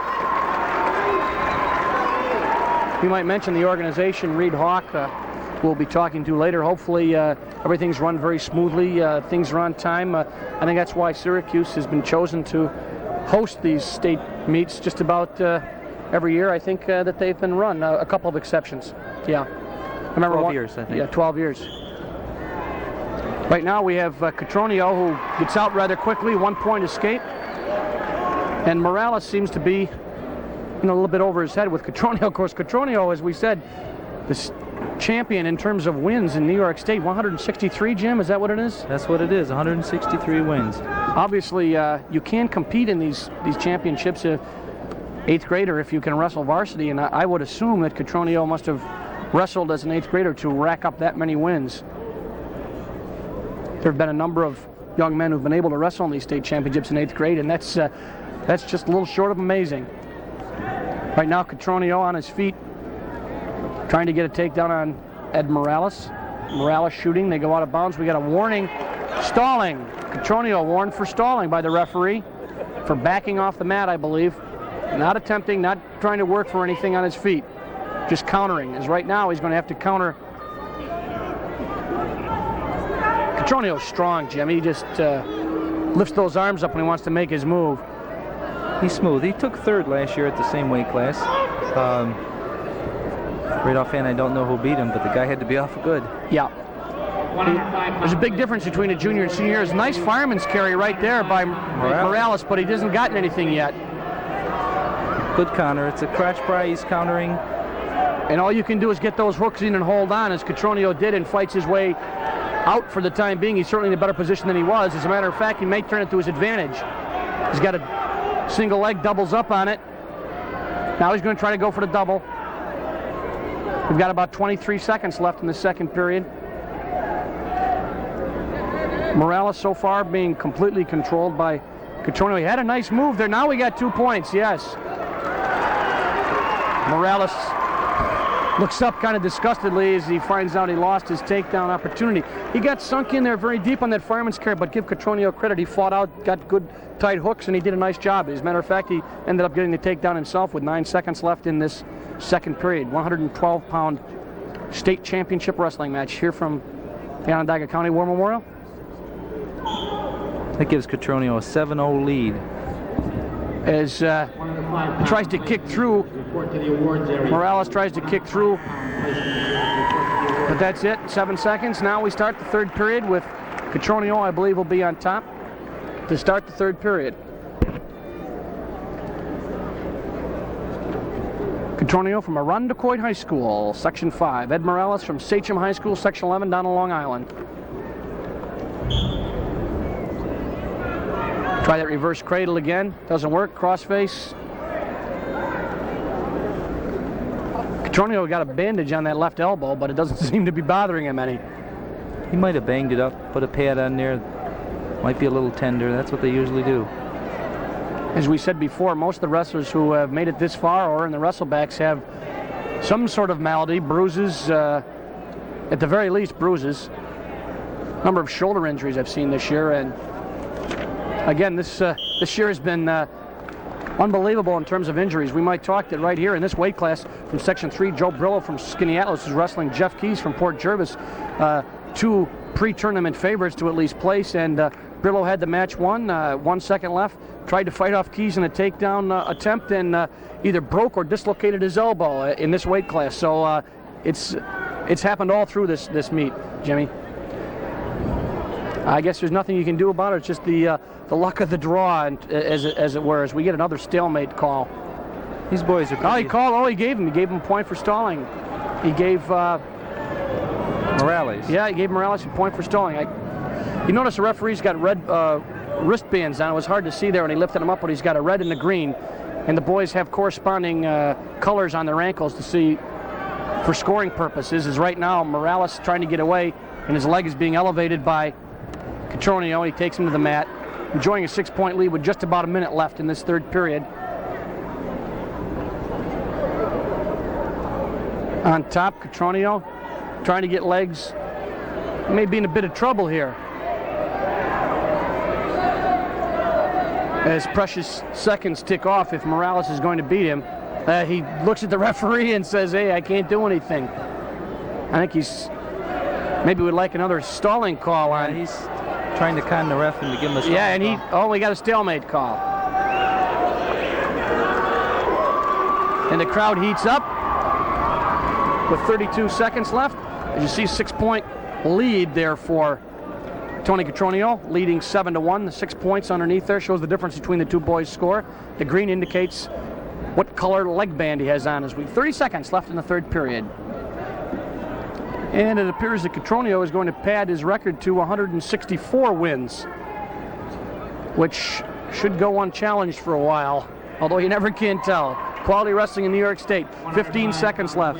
We might mention the organization, Reed Hawk, we'll be talking to later. Hopefully everything's run very smoothly, things are on time. I think that's why Syracuse has been chosen to host these state meets just about every year. I think that they've been run, a couple of exceptions. Yeah. I remember 12 years, I think. Yeah, 12 years. Right now we have Catronio, who gets out rather quickly, 1-point escape. And Morales seems to be a little bit over his head with Catronio. Of course, Catronio, as we said, this champion in terms of wins in New York State. 163, Jim, is that what it is? That's what it is, 163 wins. Obviously, you can compete in these championships, 8th grader, if you can wrestle varsity, and I would assume that Catronio must have wrestled as an 8th grader to rack up that many wins. There have been a number of young men who've been able to wrestle in these state championships in 8th grade, and that's just a little short of amazing. Right now, Catronio on his feet, trying to get a takedown on Ed Morales. Morales shooting, they go out of bounds. We got a warning, stalling. Catronio warned for stalling by the referee, for backing off the mat, I believe. Not attempting, not trying to work for anything on his feet, just countering. As right now, he's going to have to counter. Catronio's strong, Jim. He just lifts those arms up when he wants to make his move. He's smooth. He took 3rd last year at the same weight class. Right offhand, I don't know who beat him, but the guy had to be awful good. Yeah. There's a big difference between a junior and senior year. It's a nice fireman's carry right there by Morales, but he hasn't gotten anything yet. Good counter. It's a crotch pry. He's countering. And all you can do is get those hooks in and hold on, as Catronio did, and fights his way out for the time being. He's certainly in a better position than he was. As a matter of fact, he may turn it to his advantage. He's got a single leg, doubles up on it. Now he's going to try to go for the double. We've got about 23 seconds left in the 2nd period. Morales so far being completely controlled by Catronio. He had a nice move there. Now we got 2 points, yes. Morales looks up kind of disgustedly as he finds out he lost his takedown opportunity. He got sunk in there very deep on that fireman's carry, but give Catronio credit. He fought out, got good tight hooks, and he did a nice job. As a matter of fact, he ended up getting the takedown himself with 9 seconds left in this 2nd period. 112-pound state championship wrestling match here from the Onondaga County War Memorial. That gives Catronio a 7-0 lead. As tries to kick through, Morales tries to kick through, but that's it, 7 seconds. Now we start the 3rd period with Catronio, I believe, will be on top to start the 3rd period. Catronio from Irondequoit High School, Section 5. Ed Morales from Sachem High School, Section 11, down on Long Island. Try that reverse cradle again. Doesn't work. Crossface. Catronio got a bandage on that left elbow, but it doesn't seem to be bothering him any. He might have banged it up, put a pad on there. Might be a little tender. That's what they usually do. As we said before, most of the wrestlers who have made it this far or in the wrestlebacks have some sort of malady, bruises, at the very least bruises. Number of shoulder injuries I've seen this year, and again, this year has been unbelievable in terms of injuries. We might talk that right here in this weight class from Section 3, Joe Brillo from Skaneateles is wrestling Jeff Keys from Port Jervis, 2 pre-tournament favorites to at least place, and Brillo had the match won, 1 second left, tried to fight off Keys in a takedown attempt, and either broke or dislocated his elbow in this weight class. So it's happened all through this meet, Jimmy. I guess there's nothing you can do about it. It's just the luck of the draw, and, as it were, as we get another stalemate call. These boys are pretty... He gave him a point for stalling. He gave Morales. Yeah, he gave Morales a point for stalling. You notice the referee's got red wristbands on. It was hard to see there when he lifted them up, but he's got a red and a green, and the boys have corresponding colors on their ankles to see for scoring purposes. Is right now Morales trying to get away, and his leg is being elevated by Catronio. He takes him to the mat, enjoying a 6-point lead with just about a minute left in this 3rd period. On top, Catronio trying to get legs may be in a bit of trouble here. As precious seconds tick off, if Morales is going to beat him, he looks at the referee and says, hey, I can't do anything. I think he's maybe would like another stalling call on. He's trying to con the ref and to give him a stalling and he call. only got a stalemate call. And the crowd heats up with 32 seconds left. As you see, 6-point lead there for Tony Catronio, leading 7-1. The 6 points underneath there shows the difference between the two boys' score. The green indicates what color leg band he has on as we 30 seconds left in the third period. And it appears that Catronio is going to pad his record to 164 wins, which should go unchallenged for a while, although you never can tell. Quality Wrestling in New York State, 15 seconds left.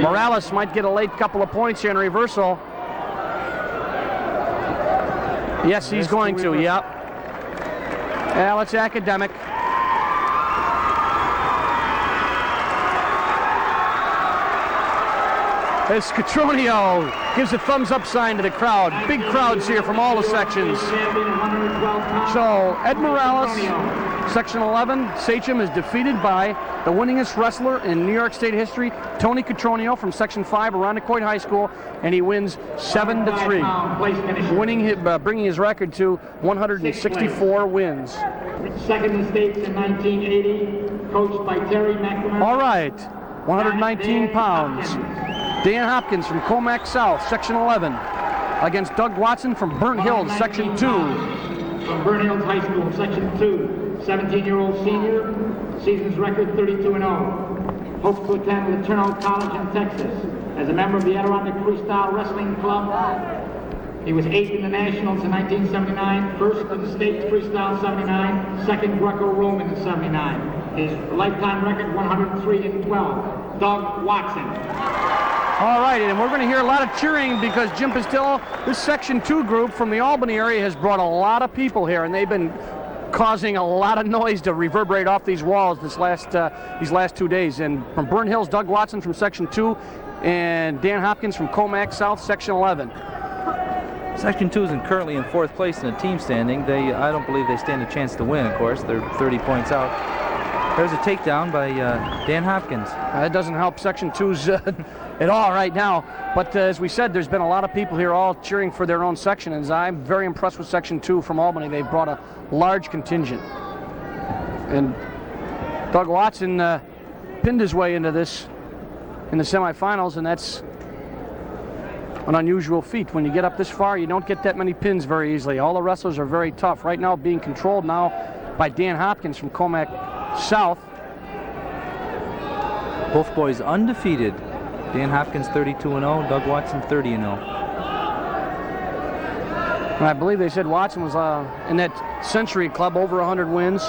Morales might get a late couple of points here in reversal. Yes, he's going to, yep. Well, it's academic. As Catronio gives a thumbs up sign to the crowd. Big crowds here from all the sections. So, Ed Morales, Section 11, Sachem, is defeated by the winningest wrestler in New York State history, Tony Catronio from Section 5, Irondequoit High School, and he wins 7-3, bringing his record to 164 wins. Second in states in 1980, coached by Terry McNamara. All right, 119 pounds. Dan Hopkins from Comac South, Section 11, against Doug Watson from Burnt Hills, Section 2. From Burnt Hills High School, Section 2, 17-year-old senior, season's record 32-0. Hopes to attend Laterno College in Texas. As a member of the Adirondack Freestyle Wrestling Club, he was 8th in the Nationals in 1979, 1st in the States Freestyle 79, 2nd Greco-Roman in 79. His lifetime record 103-12. Doug Watson. All right, and we're going to hear a lot of cheering because Jim Pastillo, this Section 2 group from the Albany area, has brought a lot of people here, and they've been causing a lot of noise to reverberate off these walls these last 2 days. And from Burnt Hills, Doug Watson from Section 2, and Dan Hopkins from Comac South, Section 11. Section 2 is currently in 4th place in the team standing. I don't believe they stand a chance to win, of course. They're 30 points out. There's a takedown by Dan Hopkins. That doesn't help Section 2's at all right now. But as we said, there's been a lot of people here all cheering for their own section, and I'm very impressed with Section 2 from Albany. They've brought a large contingent. And Doug Watson pinned his way into this in the semifinals, and that's an unusual feat. When you get up this far, you don't get that many pins very easily. All the wrestlers are very tough. Right now being controlled now by Dan Hopkins from Comac South. Both boys undefeated. Dan Hopkins 32-0, Doug Watson 30-0. And I believe they said Watson was in that Century Club over 100 wins,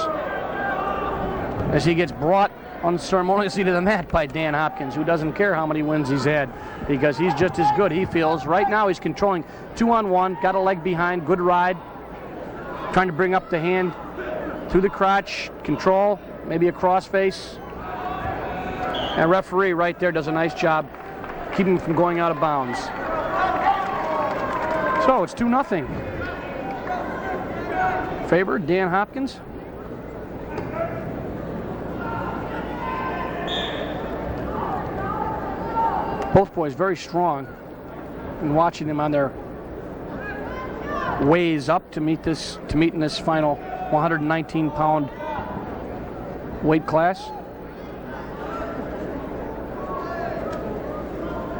as he gets brought unceremoniously to the mat by Dan Hopkins, who doesn't care how many wins he's had because he's just as good, he feels. Right now he's controlling 2-on-1, got a leg behind, good ride, trying to bring up the hand through the crotch, control, maybe a crossface. And referee right there does a nice job keeping him from going out of bounds. So it's 2-0. Favor, Dan Hopkins. Both boys very strong, and watching them on their ways up to meet in this final 119-pound weight class.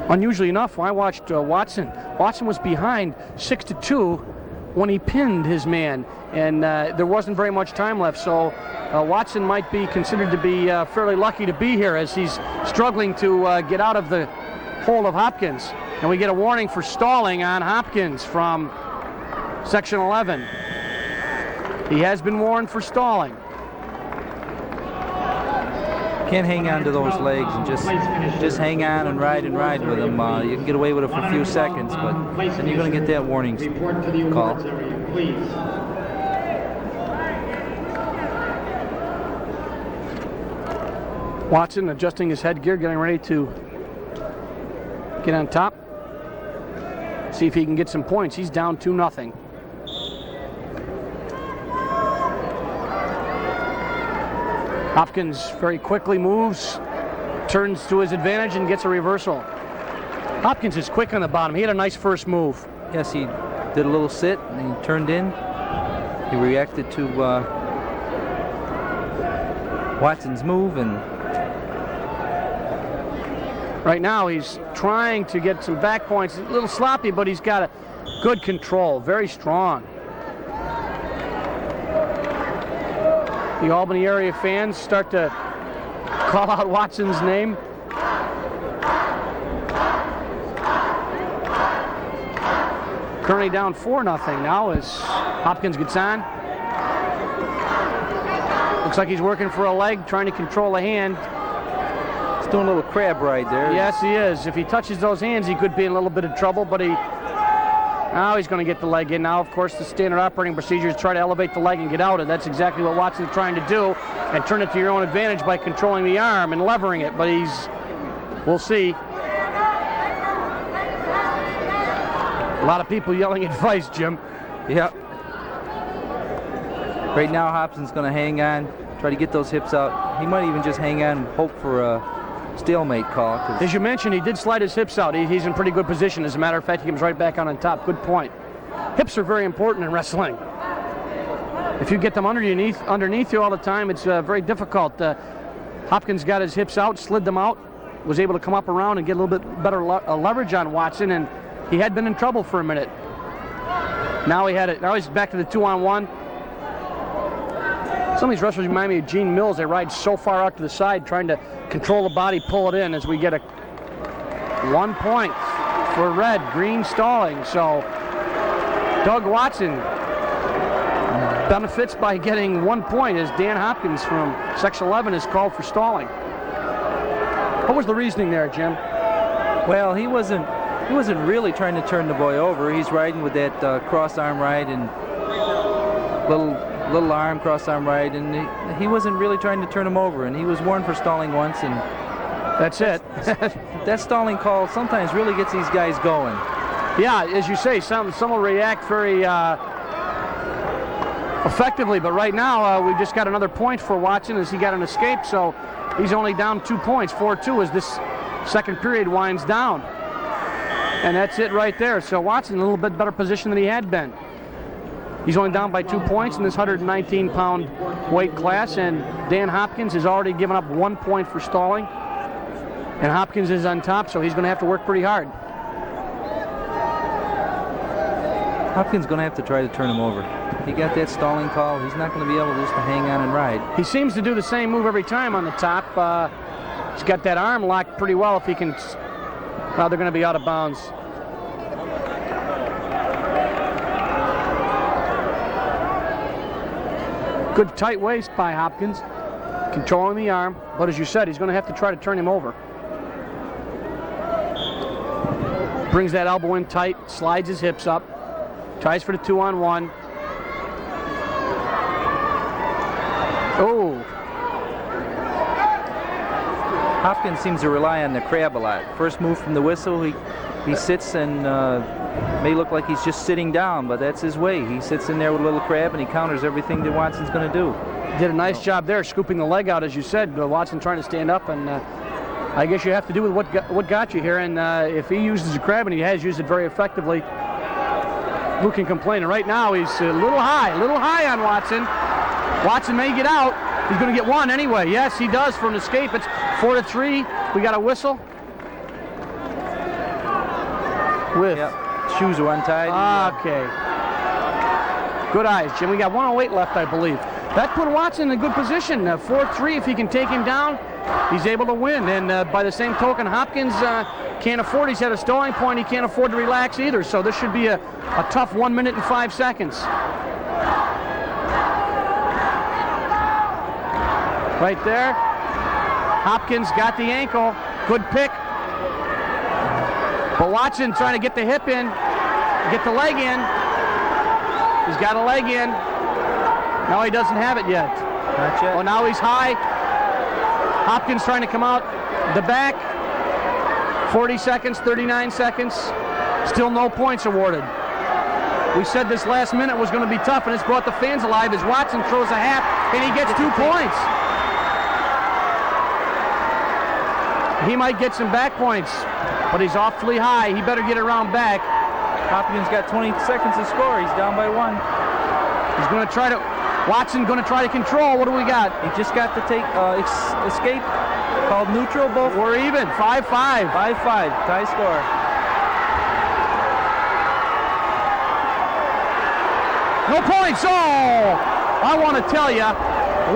Unusually enough, when I watched Watson was behind 6-2 when he pinned his man, and there wasn't very much time left, so Watson might be considered to be fairly lucky to be here as he's struggling to get out of the hold of Hopkins. And we get a warning for stalling on Hopkins from Section 11. He has been warned for stalling. Can't hang on to those legs and just hang on and ride with them. You can get away with it for a few seconds, but then you're going to get that warning call. Watson adjusting his headgear, getting ready to get on top. See if he can get some points. He's down 2-0. Hopkins very quickly moves, turns to his advantage and gets a reversal. Hopkins is quick on the bottom. He had a nice first move. Yes, he did a little sit and he turned in. He reacted to Watson's move, and right now he's trying to get some back points. A little sloppy, but he's got a good control, very strong. The Albany area fans start to call out Watson's name. Currently down 4-0 now as Hopkins gets on. Looks like he's working for a leg, trying to control a hand. He's doing a little crab ride there. Yes, he is. If he touches those hands, he could be in a little bit of trouble, but now he's going to get the leg in. Now, of course, the standard operating procedure is try to elevate the leg and get out, and that's exactly what Watson's trying to do, and turn it to your own advantage by controlling the arm and levering it, but we'll see. A lot of people yelling advice, Jim. Yep. Right now, Hopkins going to hang on, try to get those hips out. He might even just hang on and hope for a stalemate call. As you mentioned, he did slide his hips out. He's in pretty good position. As a matter of fact, he comes right back on top. Good point. Hips are very important in wrestling. If you get them underneath you all the time, it's very difficult. Hopkins got his hips out, slid them out, was able to come up around and get a little bit better leverage on Watson, and he had been in trouble for a minute. Now he's back to the 2-on-1. Some of these wrestlers remind me of Gene Mills. They ride so far out to the side, trying to control the body, pull it in, as we get a 1 point for red, green stalling. So Doug Watson benefits by getting 1 point as Dan Hopkins from Section 11 is called for stalling. What was the reasoning there, Jim? Well, he wasn't really trying to turn the boy over. He's riding with that cross arm ride and little arm cross arm ride, and he wasn't really trying to turn him over, and he was warned for stalling once, and that's it. That stalling call sometimes really gets these guys going. Yeah, as you say, some will react very effectively, but right now we've just got another point for Watson as he got an escape, so he's only down 2 points, 4-2 as this second period winds down. And that's it right there. So Watson in a little bit better position than he had been. He's only down by 2 points in this 119-pound weight class, and Dan Hopkins has already given up 1 point for stalling. And Hopkins is on top, so he's going to have to work pretty hard. Hopkins going to have to try to turn him over. He got that stalling call. He's not going to be able just to hang on and ride. He seems to do the same move every time on the top. He's got that arm locked pretty well if he can. Now they're going to be out of bounds. Good tight waist by Hopkins, controlling the arm, but as you said, he's going to have to try to turn him over. Brings that elbow in tight, slides his hips up, tries for the 2-on-1. Oh. Hopkins seems to rely on the crab a lot. First move from the whistle, he sits and may look like he's just sitting down, but that's his way. He sits in there with a little crab and he counters everything that Watson's going to do. Did a nice job there, scooping the leg out, as you said. Watson trying to stand up, and I guess you have to do with what got you here. And if he uses a crab, and he has used it very effectively, who can complain? And right now he's a little high on Watson. Watson may get out. He's going to get one anyway. Yes, he does for an escape. It's 4-3. We got a whistle. Yep. Shoes are untied. Okay. Good eyes, Jim. We got 1:08 left, I believe. That put Watson in a good position. 4-3. If he can take him down, he's able to win. And by the same token, Hopkins can't afford. He's at a stalling point. He can't afford to relax either. So this should be a tough 1 minute and 5 seconds. Right there. Hopkins got the ankle. Good pick. But Watson trying to get the hip in, get the leg in. He's got a leg in. No, he doesn't have it yet. Not yet. Oh, now he's high. Hopkins trying to come out the back. 40 seconds, 39 seconds. Still no points awarded. We said this last minute was going to be tough, and it's brought the fans alive as Watson throws a half, and he gets 2 points. He might get some back points, but he's awfully high. He better get around back. Hopkins got 20 seconds to score. He's down by 1. He's going to try to, Watson going to try to control. What do we got? He just got to take escape, called neutral. Both. We're even, 5-5. 5-5, tie score. No points. Oh, I want to tell you,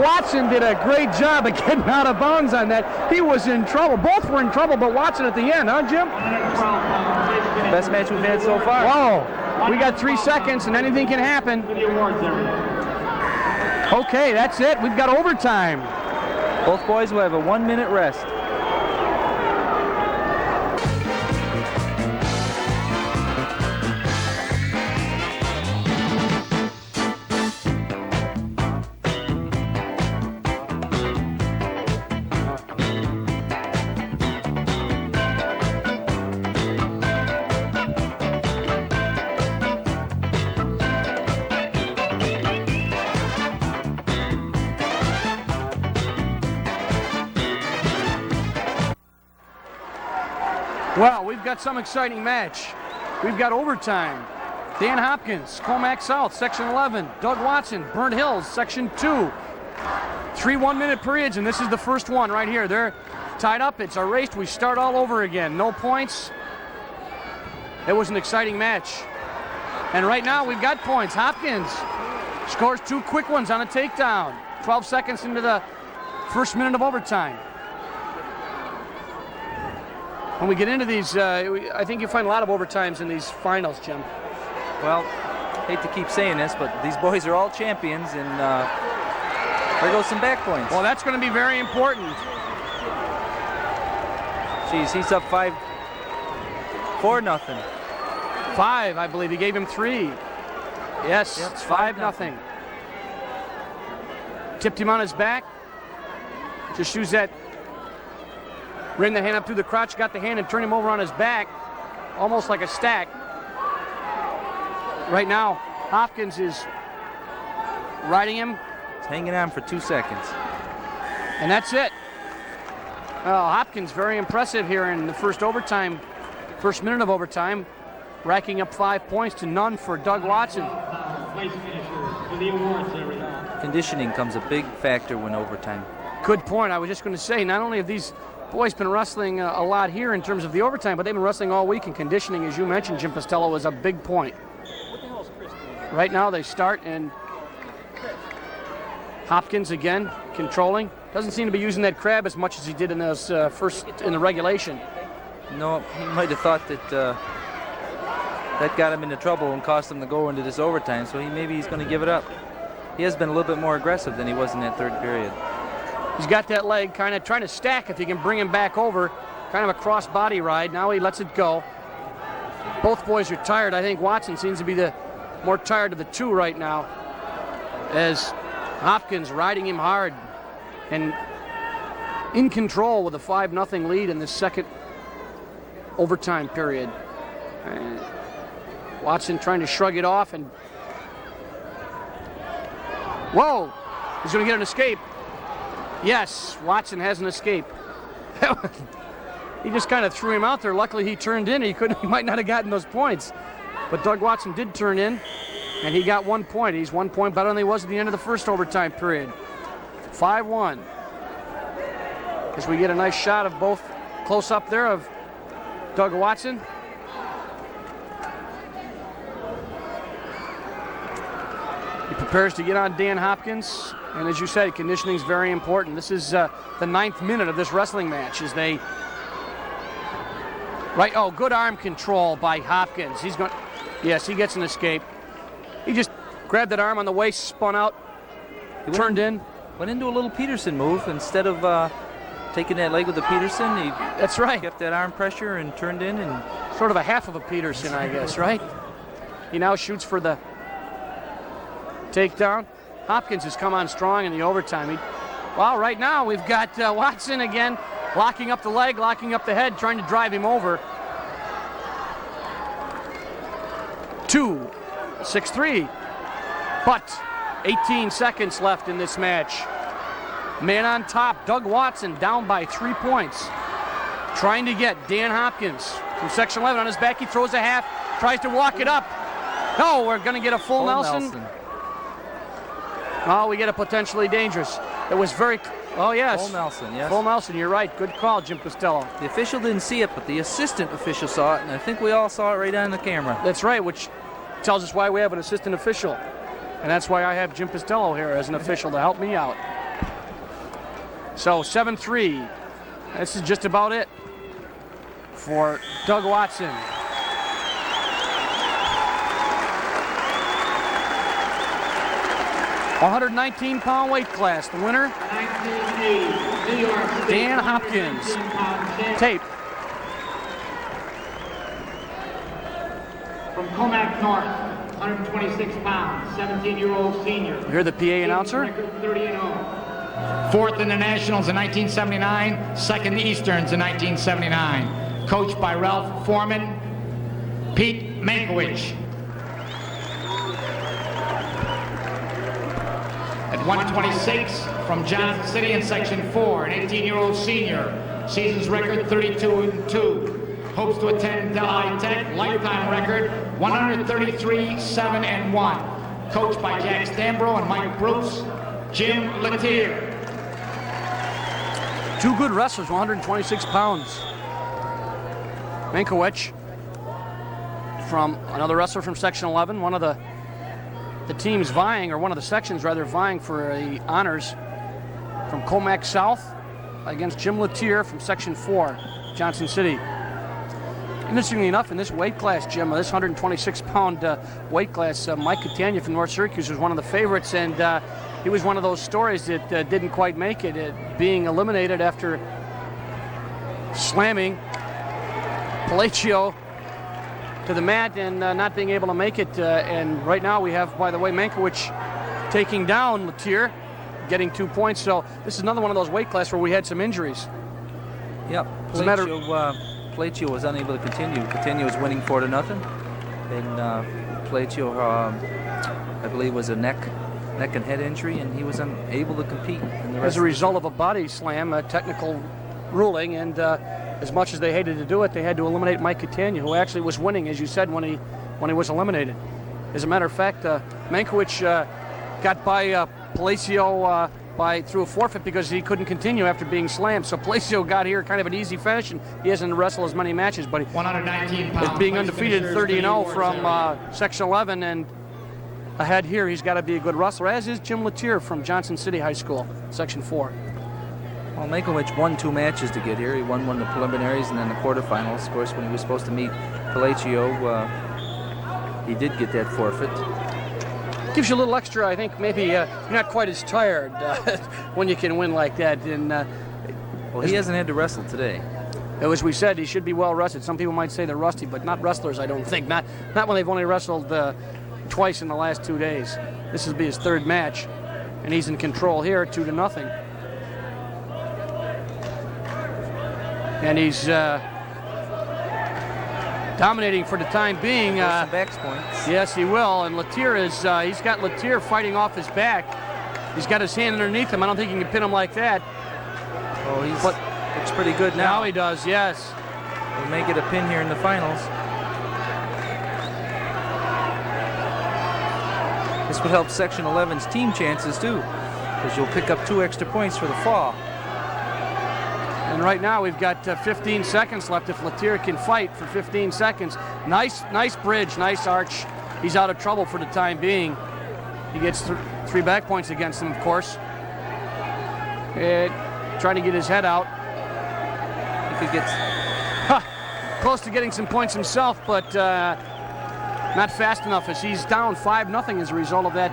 Watson did a great job of getting out of bounds on that. He was in trouble. Both were in trouble, but Watson at the end, huh, Jim? Best match we've had so far. Whoa, we got 3 seconds and anything can happen. Okay, that's it. We've got overtime. Both boys will have a 1-minute rest. Well, we've got some exciting match. We've got overtime. Dan Hopkins, Comac South, Section 11. Doug Watson, Burnt Hills, Section 2. 3 1-minute periods, and this is the first one right here. They're tied up. It's a race. We start all over again. No points. It was an exciting match. And right now we've got points. Hopkins scores 2 quick ones on a takedown. 12 seconds into the first minute of overtime. When we get into these, I think you find a lot of overtimes in these finals, Jim. Well, hate to keep saying this, but these boys are all champions, and there goes some back points. Well, that's going to be very important. Jeez, he's up 5-4-0. 5, I believe. He gave him 3. Yes, yep, it's 5-0. Tipped him on his back. Just use that. Ran the hand up through the crotch, got the hand and turned him over on his back, almost like a stack. Right now, Hopkins is riding him. He's hanging on for 2 seconds. And that's it. Well, Hopkins very impressive here in the first minute of overtime, racking up 5 points to none for Doug Watson. Conditioning comes a big factor when overtime. Good point. I was just going to say, not only have these boys been wrestling a lot here in terms of the overtime, but they've been wrestling all week, and conditioning, as you mentioned, Jim Costello, is a big point. Right now they start, and Hopkins again controlling. Doesn't seem to be using that crab as much as he did in those in the regulation. No, he might have thought that that got him into trouble and cost him to go into this overtime, so maybe he's going to give it up. He has been a little bit more aggressive than he was in that third period. He's got that leg kind of trying to stack if he can bring him back over. Kind of a cross body ride. Now he lets it go. Both boys are tired. I think Watson seems to be the more tired of the two right now, as Hopkins riding him hard and in control with a 5-0 lead in the second overtime period. Watson trying to shrug it off, and whoa, he's going to get an escape. Yes, Watson has an escape. He just kind of threw him out there. Luckily he turned in. He might not have gotten those points. But Doug Watson did turn in, and he got 1 point. He's 1 point better than he was at the end of the first overtime period. 5-1. As we get a nice shot of both close up there of Doug Watson. He prepares to get on Dan Hopkins. And as you said, conditioning is very important. This is the 9th minute of this wrestling match as they... Right, oh, good arm control by Hopkins. He's going... Yes, he gets an escape. He just grabbed that arm on the waist, spun out, turned in. Went into a little Peterson move. Instead of taking that leg with the Peterson, he That's right. kept that arm pressure and turned in. And sort of a half of a Peterson, I guess, right? He now shoots for the takedown. Hopkins has come on strong in the overtime. Well, right now we've got Watson again locking up the leg, locking up the head, trying to drive him over. 6-2, 6-3. But 18 seconds left in this match. Man on top, Doug Watson down by 3 points. Trying to get Dan Hopkins from section 11 on his back. He throws a half, tries to walk it up. No, we're going to get a full Nelson. Oh, we get a potentially dangerous. It was very, oh yes. Full Nelson, yes. Full Nelson, you're right. Good call, Jim Costello. The official didn't see it, but the assistant official saw it, and I think we all saw it right on the camera. That's right, which tells us why we have an assistant official. And that's why I have Jim Costello here as an official to help me out. So 7-3. This is just about it for Doug Watson. $119-pound weight class. The winner, 1980, New York State, Dan Hopkins. Tape. From Comac North, 126 pounds, 17-year-old senior. You hear the PA announcer? Record 30-0. Fourth in the Nationals in 1979, second Easterns in 1979. Coached by Ralph Foreman, Pete Mankiewicz. At 126 from Johnson City in Section 4, an 18-year-old senior. Season's record 32-2. Hopes to attend Delhi Tech, lifetime record 133-7-1. Coached by Jack Stambro and Mike Bruce, Jim Latier. Two good wrestlers, 126 pounds. Mankiewicz from another wrestler from Section 11, one of the teams vying, or one of the sections rather, vying for the honors from Comac South against Jim Latier from Section 4, Johnson City. Interestingly enough, in this weight class, Jim, this 126-pound weight class, Mike Catania from North Syracuse was one of the favorites, and he was one of those stories that didn't quite make it, being eliminated after slamming Palacio to the mat and not being able to make it. And right now we have, by the way, Mankiewicz taking down Latier, getting 2 points. So this is another one of those weight classes where we had some injuries. Yep. Palacio was unable to continue. Catania was winning 4-0, and Palacio, I believe, was a neck and head injury, and he was unable to compete. As a result of a body slam, a technical ruling, and as much as they hated to do it, they had to eliminate Mike Catania, who actually was winning, as you said, when he was eliminated. As a matter of fact, Mankiewicz got by Palacio through a forfeit because he couldn't continue after being slammed. So Palacio got here kind of an easy finish, and he hasn't wrestled as many matches, but 119 pounds. Is being undefeated 30-0 from Section 11, and ahead here, he's got to be a good wrestler, as is Jim Latier from Johnson City High School, Section 4. Well, Mankiewicz won 2 matches to get here. He won one of the preliminaries and then the quarterfinals. Of course, when he was supposed to meet Palacio, he did get that forfeit. Gives you a little extra, I think, maybe you're not quite as tired when you can win like that. And well, he hasn't had to wrestle today. As we said, he should be well rested. Some people might say they're rusty, but not wrestlers, I don't think. Not when they've only wrestled twice in the last 2 days. This will be his 3rd match, and he's in control here, 2-0. And he's dominating for the time being. Some backs points. Yes, he will. And Latier is, he's got Latier fighting off his back. He's got his hand underneath him. I don't think he can pin him like that. Oh, looks pretty good now. Now he does, yes. We may get a pin here in the finals. This would help Section 11's team chances too, because you'll pick up 2 extra points for the fall. And right now we've got 15 seconds left if Latier can fight for 15 seconds. Nice bridge, nice arch. He's out of trouble for the time being. He gets 3 back points against him, of course. Trying to get his head out. He could get close to getting some points himself, but not fast enough, as he's down 5-0 as a result of that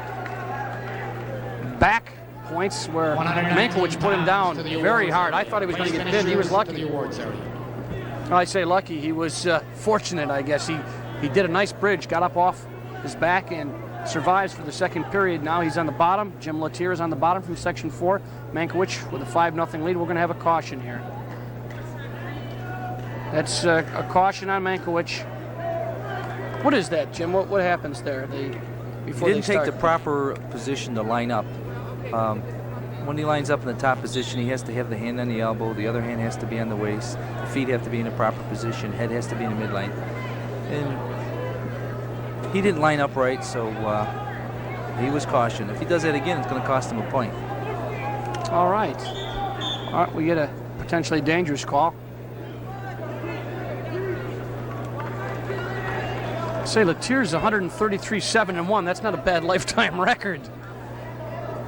back points where Mankiewicz put him down very hard. I thought he was going to get pinned. He was lucky. I say lucky. He was fortunate, I guess. He did a nice bridge, got up off his back, and survives for the 2nd period. Now he's on the bottom. Jim Latier is on the bottom from Section 4. Mankiewicz with a 5-0 lead. We're going to have a caution here. That's a caution on Mankiewicz. What is that, Jim? What happens there? Before He didn't they take start? the proper position to line up. When he lines up in the top position, he has to have the hand on the elbow, the other hand has to be on the waist, the feet have to be in the proper position, head has to be in the midline. And he didn't line up right, so he was cautioned. If he does that again, it's going to cost him a point. All right. All right, we get a potentially dangerous call. Say Letier's 133-7-1. That's not a bad lifetime record.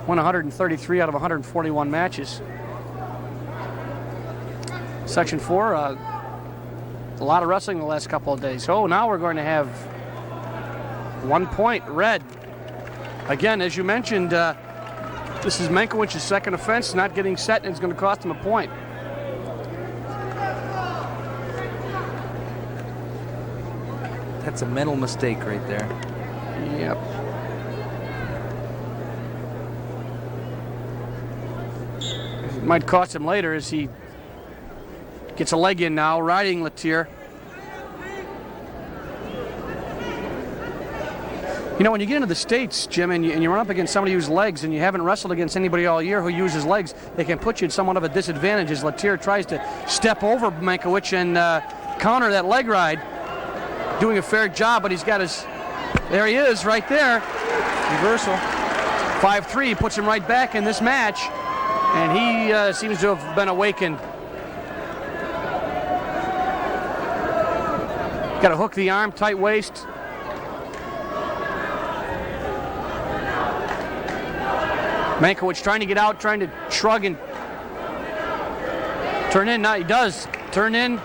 Won 133 out of 141 matches. Section 4, a lot of wrestling the last couple of days. Oh, now we're going to have 1 point, red. Again, as you mentioned, this is Mankowicz's second offense, not getting set, and it's going to cost him a point. That's a mental mistake right there. Yep. It might cost him later as he gets a leg in now, riding Letier. You know, when you get into the States, Jim, and you run up against somebody who's legs and you haven't wrestled against anybody all year who uses legs, they can put you at somewhat of a disadvantage as Letier tries to step over Mankowicz and counter that leg ride. Doing a fair job, but he's got his... There he is, right there. Reversal. 5-3 puts him right back in this match, and he seems to have been awakened. Got to hook the arm, tight waist. Mankowicz trying to get out, trying to shrug and turn in. Now he does. Turn in.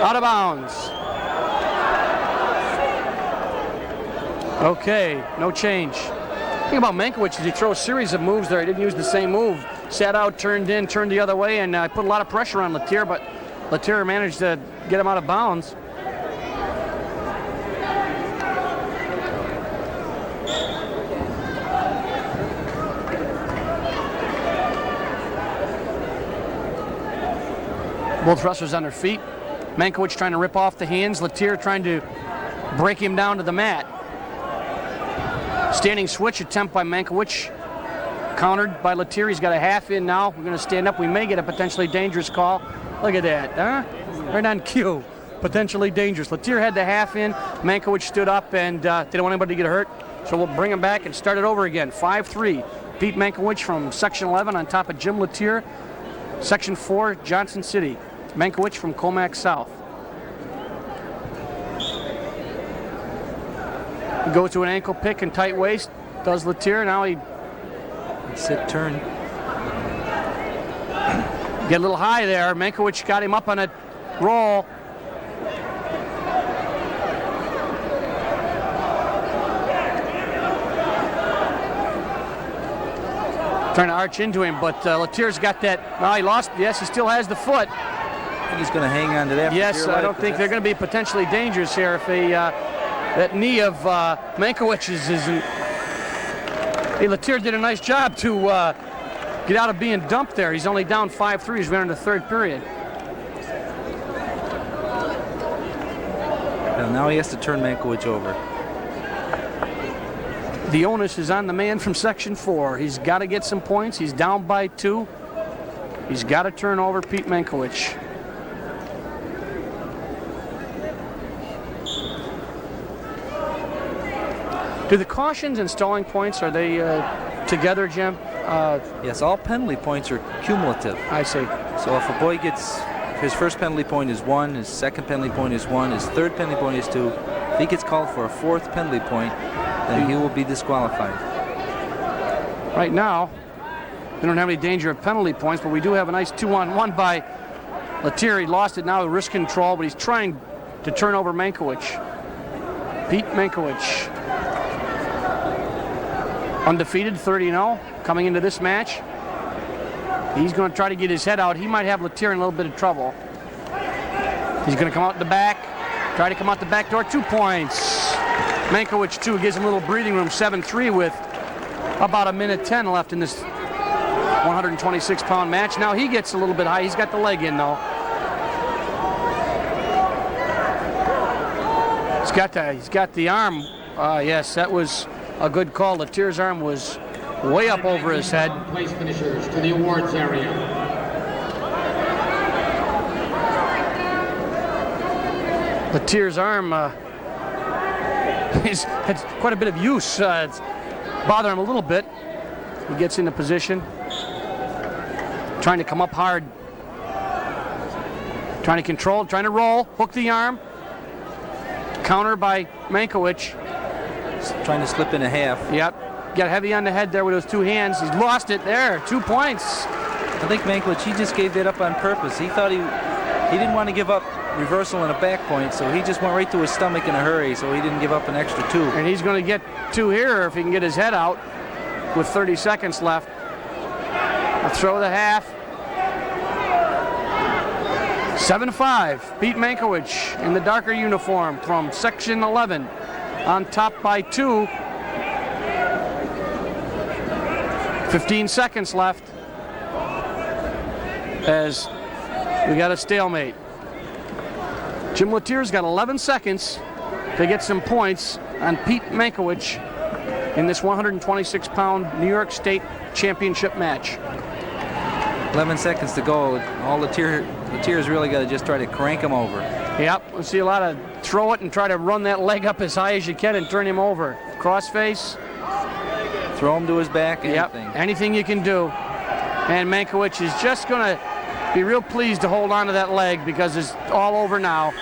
Out of bounds. Okay, no change. The thing about Mankowicz is he throws a series of moves there. He didn't use the same move. Sat out, turned in, turned the other way, and put a lot of pressure on Letier, but Letier managed to get him out of bounds. Both wrestlers on their feet. Mankowicz trying to rip off the hands. Letier trying to break him down to the mat. Standing switch attempt by Mankowicz. Countered by Letier. He's got a half in now. We're going to stand up. We may get a potentially dangerous call. Look at that, huh? Right on cue. Potentially dangerous. Letier had the half in. Mankowicz stood up and didn't want anybody to get hurt. So we'll bring him back and start it over again. 5-3. Pete Mankowicz from Section 11 on top of Jim Letier. Section 4, Johnson City. Mankowicz from Comac South. He goes to an ankle pick and tight waist. Does Letier. Now he... Sit turn. Get a little high there. Mankowicz got him up on a roll. Trying to arch into him, but Letier's got that. Well, he lost. Yes, he still has the foot. I think he's going to hang on to that. Yes, I don't think they're going to be potentially dangerous here if that knee of Mankowicz's isn't. Hey, Letier did a nice job to get out of being dumped there. He's only down 5-3 as we enter the third period. And now he has to turn Mankowicz over. The onus is on the man from Section 4. He's got to get some points. He's down by 2. He's got to turn over Pete Mankowicz. Do the cautions and stalling points, are they together, Jim? Yes, all penalty points are cumulative. I see. So if a boy gets, his first penalty point is 1, his second penalty point is 1, his third penalty point is 2. If he gets called for a fourth penalty point, then he will be disqualified. Right now, we don't have any danger of penalty points, but we do have a nice 2-on-1 by Letier. He lost it now with wrist control, but he's trying to turn over Mankowicz. Pete Mankowicz. Undefeated, 30-0, coming into this match. He's going to try to get his head out. He might have Letier in a little bit of trouble. He's going to come out the back, try to come out the back door. 2 points. Mankowicz, 2, gives him a little breathing room. 7-3 with about 1:10 left in this 126-pound match. Now he gets a little bit high. He's got the leg in, though. He's got the arm. Yes, that was a good call. Letier's arm was way up over his head. Place finishers to the awards area. Letier's arm he's had quite a bit of use. It's bothering him a little bit. He gets into position, trying to come up hard, trying to control, trying to roll, hook the arm. Counter by Mankiewicz. Trying to slip in a half. Yep. Got heavy on the head there with those two hands. He's lost it there. 2 points. I think Mankiewicz, he just gave that up on purpose. He thought he didn't want to give up reversal and a back point, so he just went right to his stomach in a hurry, so he didn't give up an extra 2. And he's going to get 2 here if he can get his head out with 30 seconds left. We'll throw the half. 7-5. Pete Mankiewicz in the darker uniform from Section 11 on top by 2. 15 seconds left as we got a stalemate. Jim Letier's got 11 seconds to get some points on Pete Mankiewicz in this 126-pound New York State Championship match. 11 seconds to go. All Letier's really got to just try to crank him over. Yep, we'll see a lot of throw it and try to run that leg up as high as you can and turn him over. Crossface. Throw him to his back, anything. Yep, anything you can do. And Mankiewicz is just going to be real pleased to hold on to that leg because it's all over now.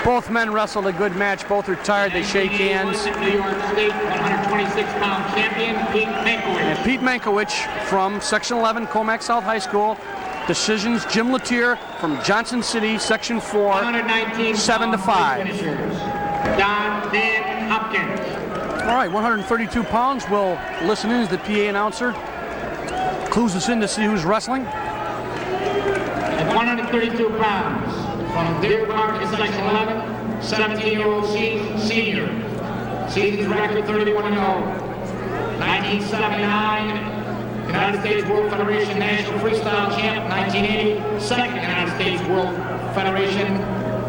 Both men wrestled a good match. Both are tired. They shake hands. New York State 126-pound champion Pete Mankiewicz. And Pete Mankiewicz from Section 11, Comac South High School. Decisions, Jim Letier from Johnson City, Section 4, 7-5. Don Dan Hopkins. All right, 132 pounds. We'll listen in as the PA announcer clues us in to see who's wrestling. At 132 pounds, from Deer Park in Section 11, 17-year-old senior. Season's record 31-0. 1979. United States World Federation National Freestyle Champ, 1980, second United States World Federation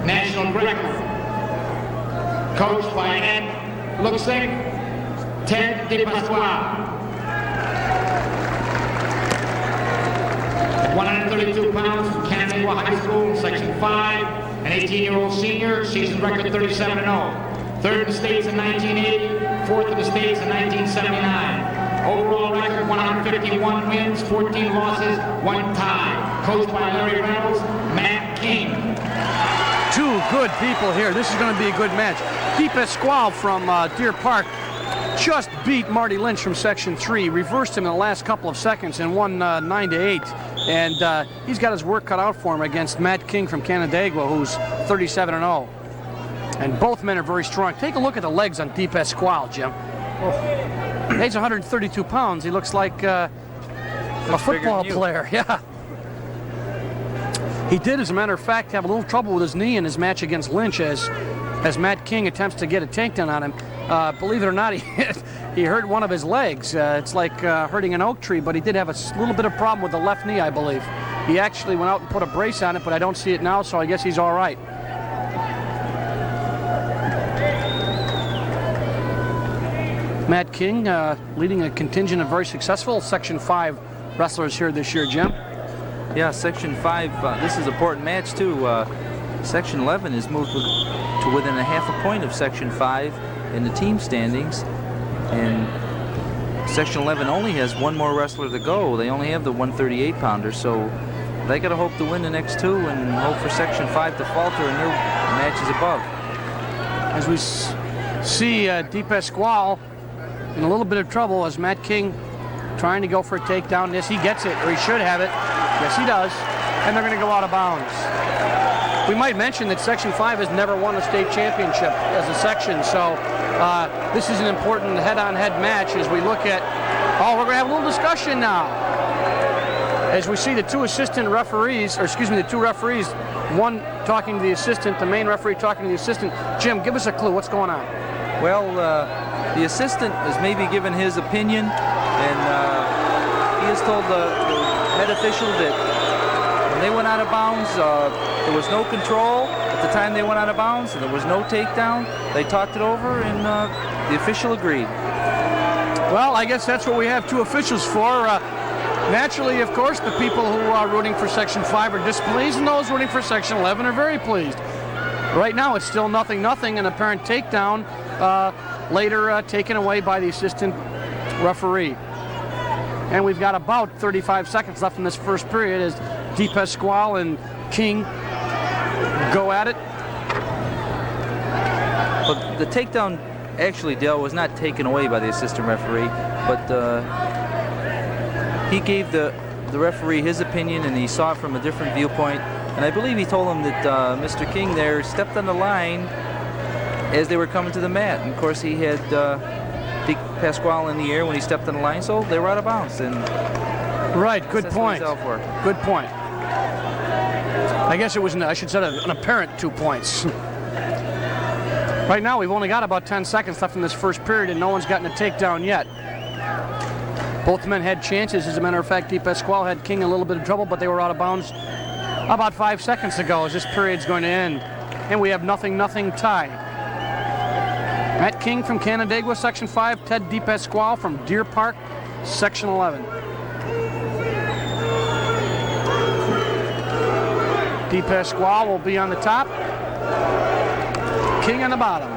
National Greco. Coached by Ed Luxick, Ted DePasquale. 132 pounds from Canandaigua High School, Section 5, an 18-year-old senior, season record 37-0. Third in the States in 1980, fourth in the States in 1979. Overall record 151 wins, 14 losses, 1 tie. Coached by Larry Reynolds, Matt King. 2 good people here. This is going to be a good match. Pete Pasquale from Deer Park just beat Marty Lynch from Section 3, reversed him in the last couple of seconds and won 9-8. And he's got his work cut out for him against Matt King from Canandaigua, who's 37-0. And both men are very strong. Take a look at the legs on Pete Pasquale, Jim. Oh. He's 132 pounds. He looks like a football player. Yeah. He did, as a matter of fact, have a little trouble with his knee in his match against Lynch as Matt King attempts to get a takedown on him. Believe it or not, he hurt one of his legs. It's like hurting an oak tree, but he did have a little bit of problem with the left knee, I believe. He actually went out and put a brace on it, but I don't see it now, so I guess he's all right. Matt King leading a contingent of very successful Section 5 wrestlers here this year, Jim. Yeah, Section 5, this is an important match too. Section 11 is moved to within a half a point of Section 5 in the team standings. And Section 11 only has 1 more wrestler to go. They only have the 138-pounder, so they got to hope to win the next 2 and hope for Section 5 to falter and their matches above. As we see DePasquale in a little bit of trouble as Matt King trying to go for a takedown. Yes, he gets it, or he should have it. Yes, he does. And they're going to go out of bounds. We might mention that Section 5 has never won a state championship as a section, so this is an important head-on-head match as we look at, we're going to have a little discussion now. As we see the 2 assistant referees, or excuse me, the 2 referees, one talking to the assistant, the main referee talking to the assistant. Jim, give us a clue. What's going on? Well, the assistant has maybe given his opinion, and he has told the head official that when they went out of bounds, there was no control at the time they went out of bounds, and there was no takedown. They talked it over, and the official agreed. Well, I guess that's what we have two officials for. Naturally, of course, the people who are rooting for Section 5 are displeased, and those rooting for Section 11 are very pleased. Right now, it's still 0-0, an apparent takedown, later taken away by the assistant referee. And we've got about 35 seconds left in this first period as DePasquale and King go at it. But the takedown, actually, Dale, was not taken away by the assistant referee, but he gave the referee his opinion, and he saw it from a different viewpoint. And I believe he told him that Mr. King there stepped on the line as they were coming to the mat. And of course, he had DePasquale in the air when he stepped on the line, so they were out of bounds. And right, good point. Good point. I guess it was, I should say, an apparent 2 points. Right now, we've only got about 10 seconds left in this first period, and no one's gotten a takedown yet. Both men had chances. As a matter of fact, DePasquale had King in a little bit of trouble, but they were out of bounds about 5 seconds ago as this period's going to end. And we have 0-0 tie. Matt King from Canandaigua, Section 5. Ted DePasquale from Deer Park, Section 11. DePasquale will be on the top. King on the bottom.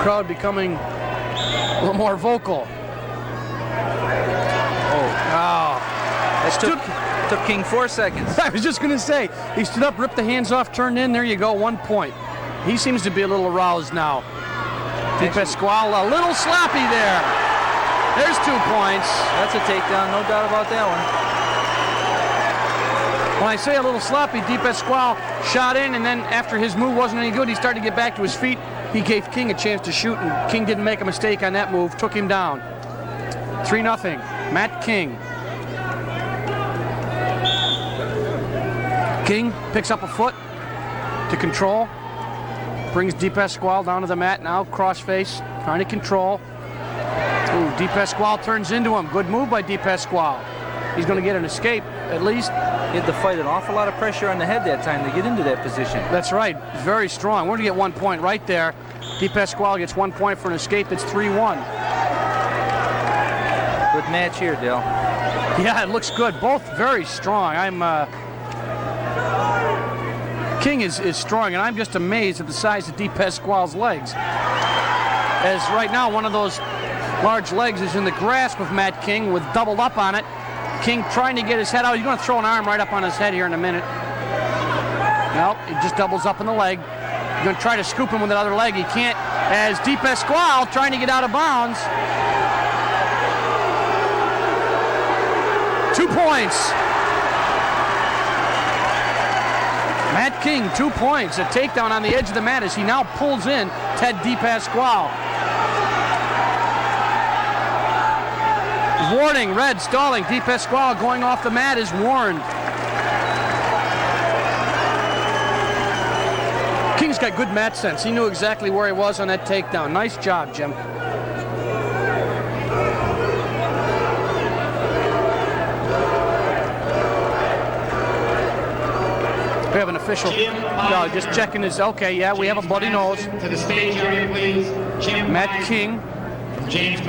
Crowd becoming a little more vocal. That took King 4 seconds. I was just going to say, he stood up, ripped the hands off, turned in. There you go, 1 point. He seems to be a little aroused now. DePasquale, a little sloppy there. There's 2 points. That's a takedown, no doubt about that one. When I say a little sloppy, DePasquale shot in, and then after his move wasn't any good, he started to get back to his feet. He gave King a chance to shoot, and King didn't make a mistake on that move, took him down. 3-0, Matt King. King picks up a foot to control, brings DePasquale down to the mat now, cross-face, trying to control. Ooh, DePasquale turns into him. Good move by DePasquale. He's going to get an escape, at least. He had to fight an awful lot of pressure on the head that time to get into that position. That's right. Very strong. We're going to get 1 point right there. DePasquale gets 1 point for an escape. It's 3-1. Good match here, Dale. Yeah, it looks good. Both very strong. King is strong, and I'm just amazed at the size of DePasquale's legs. As right now, one of those large legs is in the grasp of Matt King with doubled up on it. King trying to get his head out. He's going to throw an arm right up on his head here in a minute. Nope, he just doubles up on the leg. He's going to try to scoop him with that other leg. He can't, as DePasquale trying to get out of bounds. 2 points. Matt King, 2 points. A takedown on the edge of the mat as he now pulls in Ted DePasquale. Warning, red, stalling. DePasquale going off the mat is warned. King's got good mat sense. He knew exactly where he was on that takedown. Nice job, Jim. We have an official. No, just checking his. Okay, yeah, we have a bloody nose. To the stage area, please. Matt King. These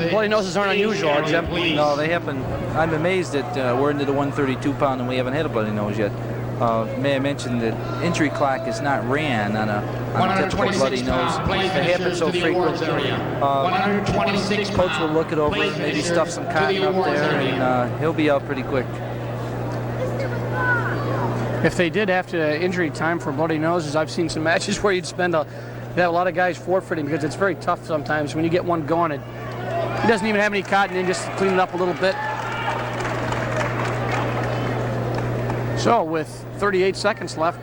bloody noses aren't unusual, Jim. No, they happen. I'm amazed that we're into the 132 pound and we haven't had a bloody nose yet. May I mention that injury clock is not ran on a typical bloody nose. It happens so frequently. Coach will look it over, maybe stuff some cotton up there, and he'll be out pretty quick. If they did have to injury time for bloody noses, I've seen some matches where you'd spend a lot of guys forfeiting because it's very tough sometimes when you get one going. He doesn't even have any cotton in, just to clean it up a little bit. So with 38 seconds left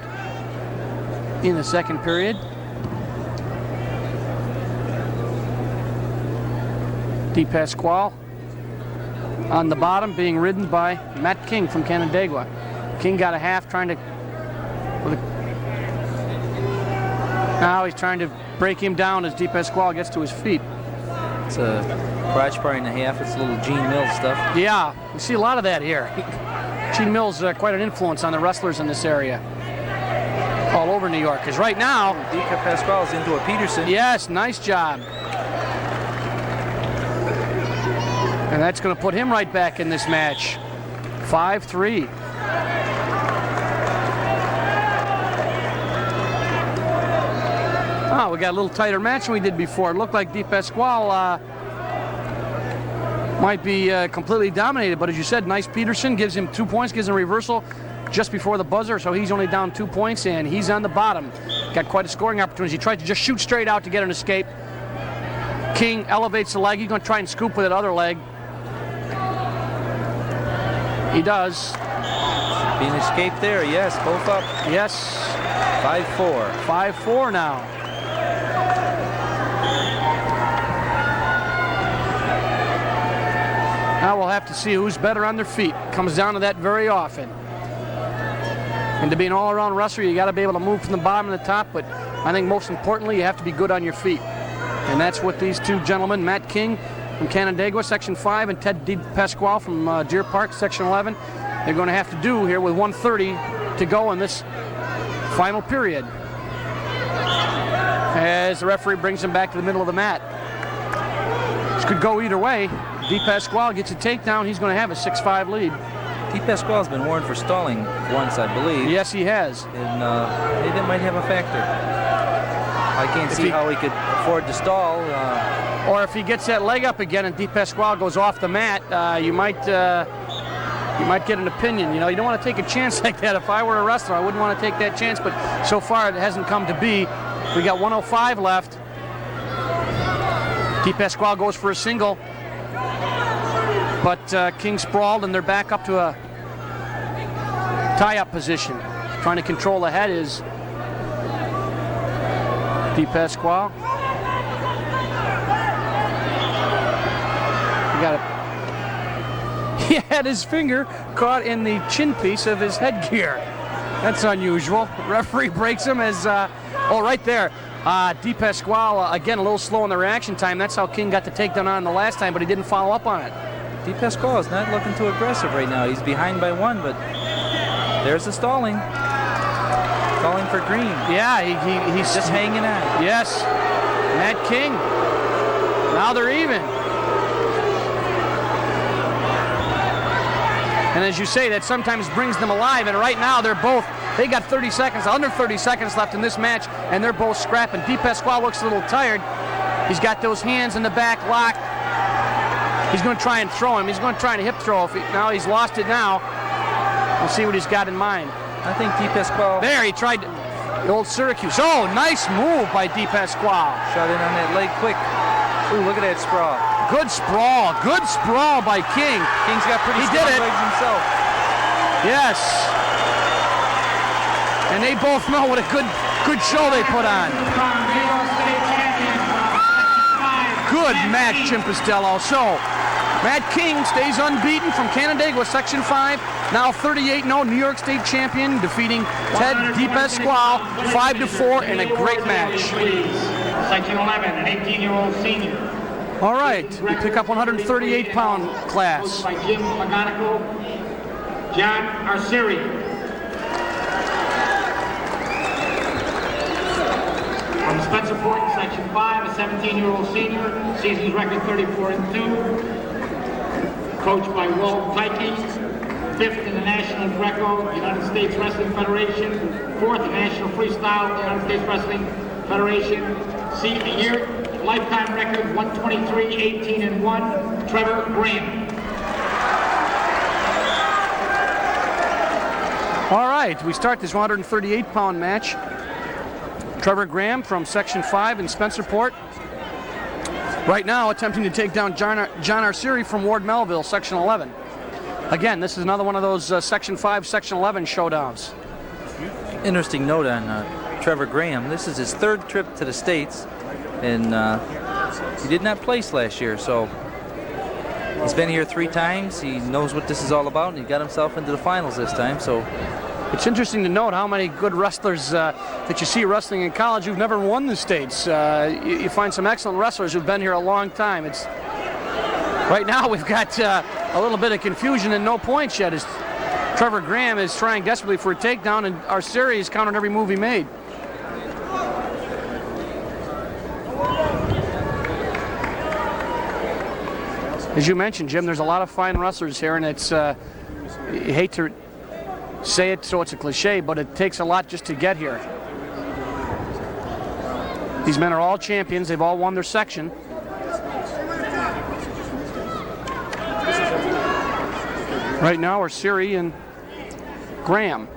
in the second period, DePasquale on the bottom being ridden by Matt King from Canandaigua. King got a half trying to Now he's trying to break him down as DePasquale gets to his feet. It's a crotch bar and a half. It's a little Gene Mills stuff. Yeah, we see a lot of that here. Gene Mills quite an influence on the wrestlers in this area. All over New York, because right now... DePasquale's into a Peterson. Yes, nice job. And that's going to put him right back in this match. 5-3. Oh, we got a little tighter match than we did before. It looked like DePasquale might be completely dominated, but as you said, nice Peterson gives him 2 points, gives him a reversal just before the buzzer, so he's only down 2 points, and he's on the bottom. Got quite a scoring opportunity. He tried to just shoot straight out to get an escape. King elevates the leg. He's going to try and scoop with that other leg. He does. Being escaped there, yes, both up. Yes. 5-4. 5-4 now. Now we'll have to see who's better on their feet. Comes down to that very often. And to be an all-around wrestler, you got to be able to move from the bottom to the top, but I think most importantly, you have to be good on your feet. And that's what these two gentlemen, Matt King from Canandaigua, Section 5, and Ted DePasquale from Deer Park, Section 11, they're going to have to do here with 1:30 to go in this final period. As the referee brings him back to the middle of the mat. This could go either way. DePasquale gets a takedown. He's going to have a 6-5 lead. DePasquale's been warned for stalling once, I believe. Yes, he has. And maybe that might have a factor. I can't see how he could afford to stall. Or if he gets that leg up again and DePasquale goes off the mat, you might get an opinion. You know, you don't want to take a chance like that. If I were a wrestler, I wouldn't want to take that chance. But so far, it hasn't come to be. We got 105 left. DePasquale goes for a single. But King sprawled, and they're back up to a tie-up position. Trying to control the head is DePasquale. He had his finger caught in the chin piece of his headgear. That's unusual. Referee breaks him as, oh, right there. DePasquale, again, a little slow in the reaction time. That's how King got the takedown on the last time, but he didn't follow up on it. DePasquale is not looking too aggressive right now. He's behind by one, but there's the stalling. Stalling for Green. Yeah, he's just hanging on. Yes. Matt King. Now they're even. And as you say, that sometimes brings them alive. And right now, they got 30 seconds, under 30 seconds left in this match, and they're both scrapping. DePasquale looks a little tired. He's got those hands in the back locked. He's going to try and throw him. He's going to try and hip throw. Now he's lost it now. We'll see what he's got in mind. I think DePasquale... There, he tried the old Syracuse. Oh, nice move by DePasquale. Shot in on that leg quick. Ooh, look at that sprawl. Good sprawl. Good sprawl by King. King's got pretty strong legs himself. Yes. And they both know what a good show they put on. Good match, Chimpistello. So, Matt King stays unbeaten from Canandaigua, Section 5. Now 38-0, New York State champion, defeating Ted DePasquale 5-4 in a great match. Section 11, an 18-year-old senior. All right, we pick up 138-pound class. By Jim McGonigal, John Arceri. From Spencerport, Section 5, a 17-year-old senior, season's record 34-2. Coached by Walt Tyke, 5th in the National Greco United States Wrestling Federation, 4th in National Freestyle United States Wrestling Federation. Year lifetime record 123-18-1. Trevor Graham. All right, we start this 138-pound match. Trevor Graham from Section 5 in Spencerport. Right now attempting to take down John Arceri from Ward Melville, Section 11. Again, this is another one of those Section 5, Section 11 showdowns. Interesting note on Trevor Graham. This is his 3rd trip to the States, and he did not place last year, so he's been here 3 times. He knows what this is all about, and he got himself into the finals this time. So it's interesting to note how many good wrestlers that you see wrestling in college who've never won the states. You find some excellent wrestlers who've been here a long time. Right now we've got a little bit of confusion and no points yet as Trevor Graham is trying desperately for a takedown, and Arceri is countered every move he made. As you mentioned, Jim, there's a lot of fine wrestlers here, and it's, you hate to say it so it's a cliche, but it takes a lot just to get here. These men are all champions. They've all won their section. Right now, Arceri and Graham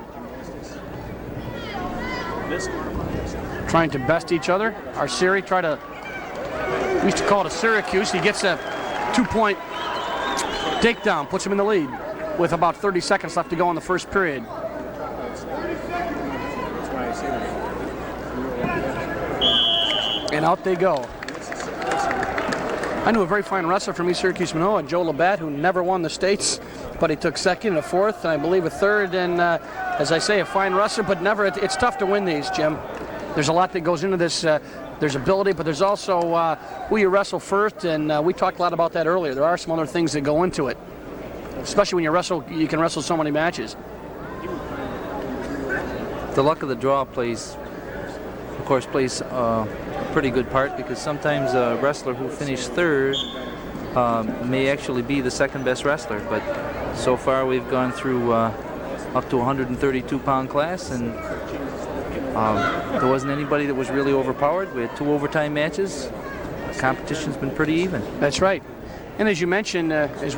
trying to best each other. Arceri we used to call it a Syracuse. He gets a 2-point takedown, puts him in the lead with about 30 seconds left to go in the first period. And out they go. I knew a very fine wrestler from East Syracuse, Manoa, Joe Labatt, who never won the states, but he took second and a fourth, and I believe a third, and as I say, a fine wrestler, but never, it's tough to win these, Jim. There's a lot that goes into this. There's ability, but there's also who you wrestle first, and we talked a lot about that earlier. There are some other things that go into it, especially when you can wrestle so many matches. The luck of the draw plays a pretty good part, because sometimes a wrestler who finished third may actually be the second best wrestler, but so far we've gone through up to 132-pound class, and there wasn't anybody that was really overpowered. We had 2 overtime matches. The competition's been pretty even. That's right. And as you mentioned, as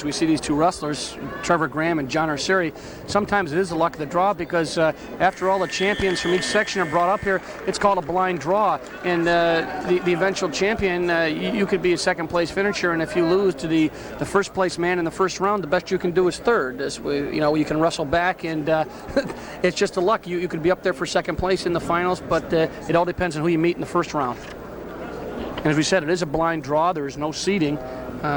we see these two wrestlers, Trevor Graham and John Arceri, sometimes it is the luck of the draw, because after all the champions from each section are brought up here, it's called a blind draw. And the eventual champion, you could be a second place finisher, and if you lose to the first place man in the first round, the best you can do is third. You can wrestle back, and it's just a luck. You could be up there for second place in the finals, but it all depends on who you meet in the first round. And as we said, it is a blind draw. There is no seeding,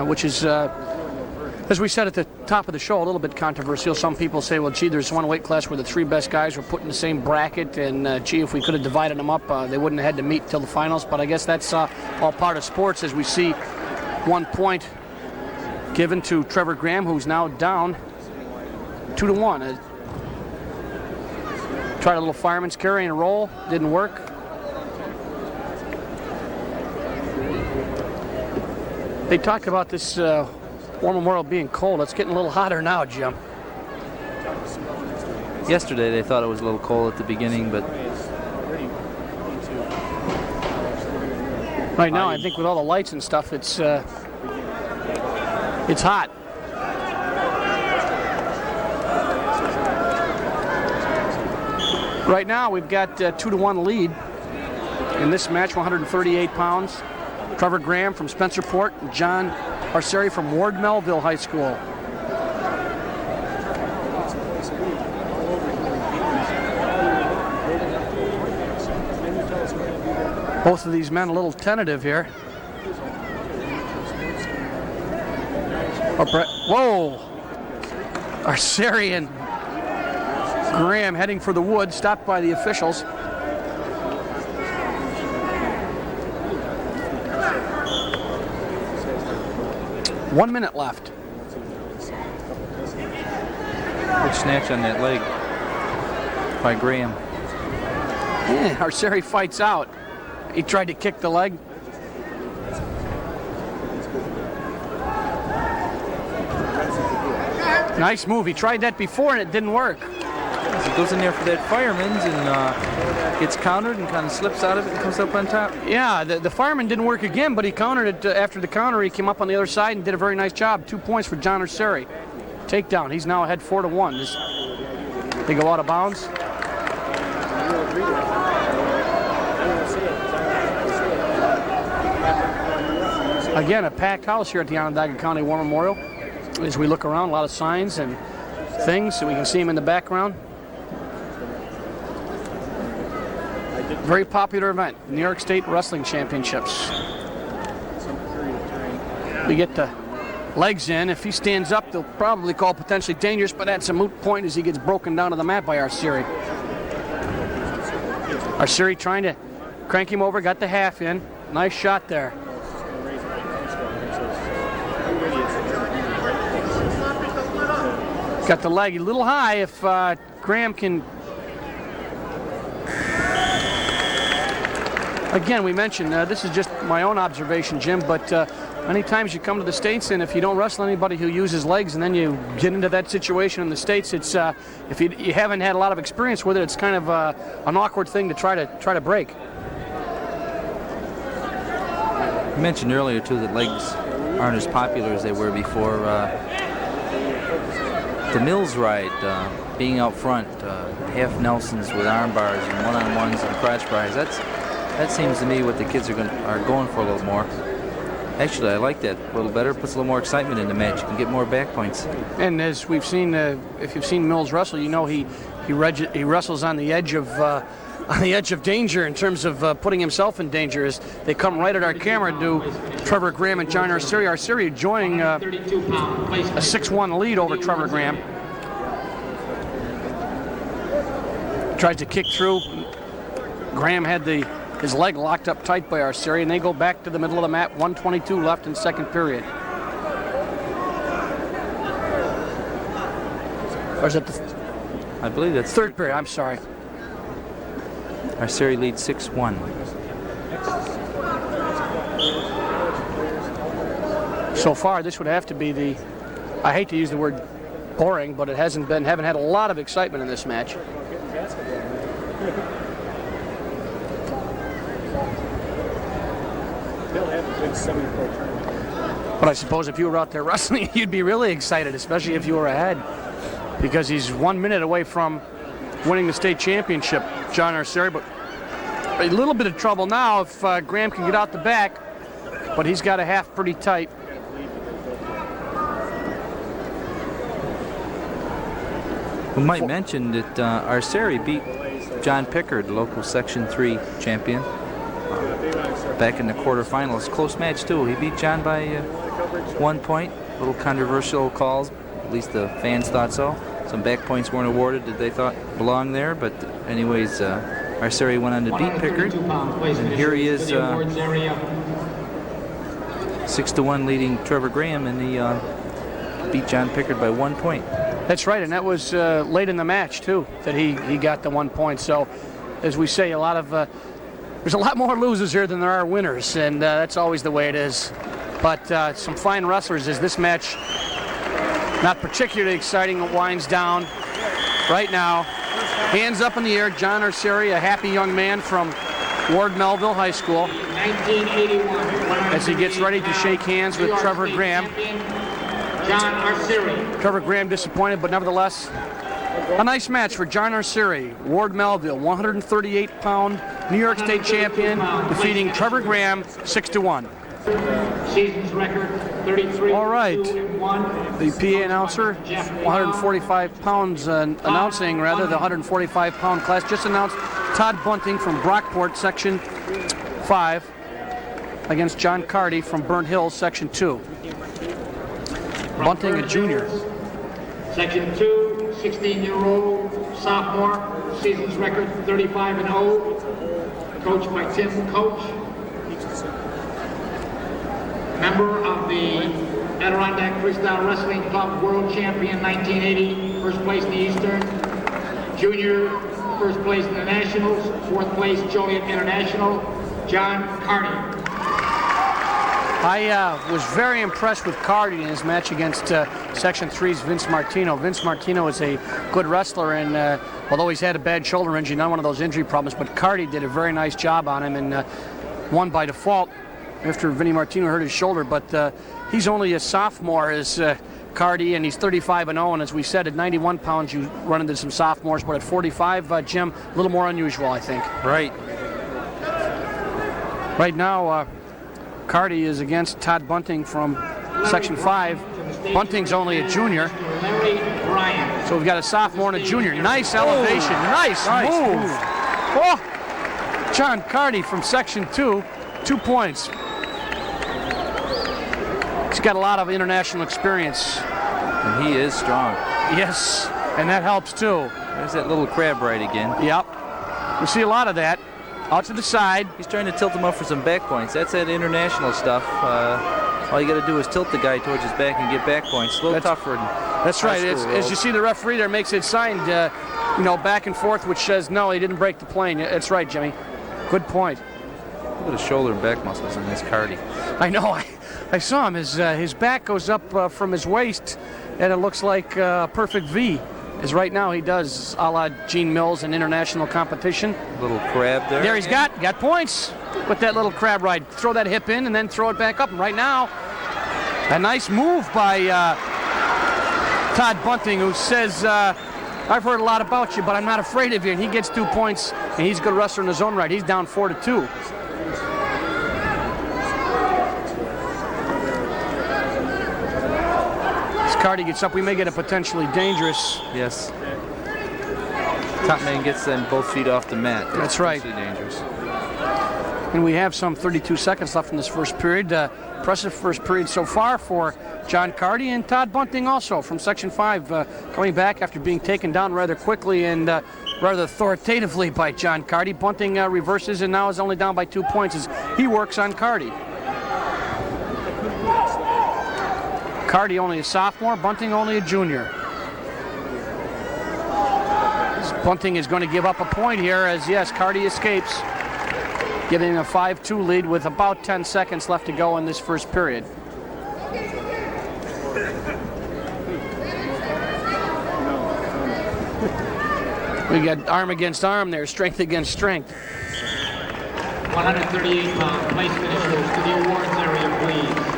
which is, as we said at the top of the show, a little bit controversial. Some people say, well, gee, there's one weight class where the 3 best guys were put in the same bracket, and gee, if we could have divided them up, they wouldn't have had to meet till the finals. But I guess that's all part of sports, as we see 1 point given to Trevor Graham, who's now down 2-1. Tried a little fireman's carry and roll, didn't work. They talk about this War Memorial being cold. It's getting a little hotter now, Jim. Yesterday they thought it was a little cold at the beginning, but right now I think with all the lights and stuff, it's hot. Right now we've got a 2-1 lead in this match, 138 pounds. Trevor Graham from Spencerport, and John Arceri from Ward Melville High School. Both of these men a little tentative here. Whoa! Arceri and Graham heading for the wood, stopped by the officials. One minute left. Good snatch on that leg by Graham. Yeah, Arceri fights out. He tried to kick the leg. Nice move. He tried that before and it didn't work. He goes in there for that fireman's and gets countered and kind of slips out of it and comes up on top. Yeah, the fireman didn't work again, but he countered it. After the counter, he came up on the other side and did a very nice job. 2 points for John Arceri. Takedown. He's now ahead 4-1. They go out of bounds. Again, a packed house here at the Onondaga County War Memorial. As we look around, a lot of signs and things, so we can see them in the background. Very popular event, New York State Wrestling Championships. We get the legs in. If he stands up, they'll probably call potentially dangerous, but that's a moot point as he gets broken down to the mat by Arceri. Arceri trying to crank him over, got the half in. Nice shot there. Got the leg a little high. If Graham can... Again, we mentioned, this is just my own observation, Jim, but many times you come to the States, and if you don't wrestle anybody who uses legs and then you get into that situation in the States, it's if you haven't had a lot of experience with it, it's kind of an awkward thing to try to break. You mentioned earlier, too, that legs aren't as popular as they were before. The Mills ride, being out front, half Nelsons with arm bars and one-on-ones and crotch bars, that seems to me what the kids are going for a little more. Actually, I like that a little better. Puts a little more excitement in the match. You can get more back points. And as we've seen, if you've seen Mills wrestle, you know he wrestles on the edge of danger in terms of putting himself in danger. As they come right at our camera to Trevor Graham and John Arceri. Arceri enjoying a 6-1 lead over Trevor Graham. Tries to kick through. Graham had his leg locked up tight by Arceri, and they go back to the middle of the mat. 1:22 left in second period. Or is it I believe that's third period? I'm sorry. Arceri leads 6-1. So far, this would have to be the, I hate to use the word boring, but it haven't had a lot of excitement in this match. But I suppose if you were out there wrestling, you'd be really excited, especially if you were ahead, because he's 1 minute away from winning the state championship, John Arceri. But a little bit of trouble now if Graham can get out the back, but he's got a half pretty tight. We might mention that Arceri beat John Pickard, the local Section 3 champion, back in the quarterfinals. Close match, too. He beat John by 1 point. A little controversial calls. At least the fans thought so. Some back points weren't awarded that they thought belonged there. But anyways, Arceri went on to beat Pickard. And here he is, 6-1 leading Trevor Graham, and he beat John Pickard by 1 point. That's right, and that was late in the match, too, that he got the 1 point. So, as we say, there's a lot more losers here than there are winners, and that's always the way it is. But some fine wrestlers as this match, not particularly exciting. It winds down right now. Hands up in the air. John Arceri, a happy young man from Ward Melville High School, 1981, as he gets ready to shake hands with Trevor Graham. John Arceri. Trevor Graham disappointed, but nevertheless, a nice match for John Arceri. Ward Melville, 138-pound New York State champion, defeating Trevor Graham 6-1. Season's record 33. All right. The PA announcer, 145 pounds, announcing rather the 145-pound class, just announced Todd Bunting from Brockport, Section 5, against John Carty from Burnt Hills, Section 2. Bunting, a junior. Section 2, 16-year-old sophomore, season's record 35-0, coached by Tim Coach. Member of the Adirondack Freestyle Wrestling Club World Champion 1980, first place in the Eastern. Junior, first place in the Nationals, fourth place Joliet International, John Carty. I was very impressed with Carty in his match against Section 3's Vince Martino. Vince Martino is a good wrestler, and although he's had a bad shoulder injury, not one of those injury problems, but Carty did a very nice job on him and won by default after Vinny Martino hurt his shoulder. But he's only a sophomore as Carty, and he's 35-0, and as we said, at 91 pounds you run into some sophomores, but at 45, Jim, a little more unusual, I think. Right. Right now, Carty is against Todd Bunting from Section 5. Bunting's only a junior. So we've got a sophomore and a junior. Nice elevation. Nice move. Oh! John Carty from Section 2, 2 points. He's got a lot of international experience. And he is strong. Yes, and that helps too. There's that little crab right again. Yep. We see a lot of that. Out to the side. He's trying to tilt him up for some back points. That's that international stuff. All you got to do is tilt the guy towards his back and get back points. It's a little tougher. That's right. As you see, the referee there makes it signed, back and forth, which says no, he didn't break the plane. That's right, Jimmy. Good point. Look at the shoulder and back muscles in this Carty. I know. I saw him. His back goes up from his waist, and it looks like a perfect V. As right now he does, a la Gene Mills in international competition. Little crab there. There he's got points with that little crab ride. Throw that hip in and then throw it back up. And right now, a nice move by Todd Bunting, who says, I've heard a lot about you, but I'm not afraid of you. And he gets 2 points, and he's a good wrestler in his own right. He's down 4-2. Carty gets up, we may get a potentially dangerous. Yes. Top man gets them both feet off the mat. That's right. Dangerous. And we have some 32 seconds left in this first period. Impressive first period so far for John Carty and Todd Bunting also from Section 5, coming back after being taken down rather quickly and rather authoritatively by John Carty. Bunting reverses and now is only down by 2 points as he works on Carty. Carty only a sophomore, Bunting only a junior. Bunting is going to give up a point here as, yes, Carty escapes, giving him a 5-2 lead with about 10 seconds left to go in this first period. We got arm against arm there, strength against strength. 138-pound place finishers to the awards area, please.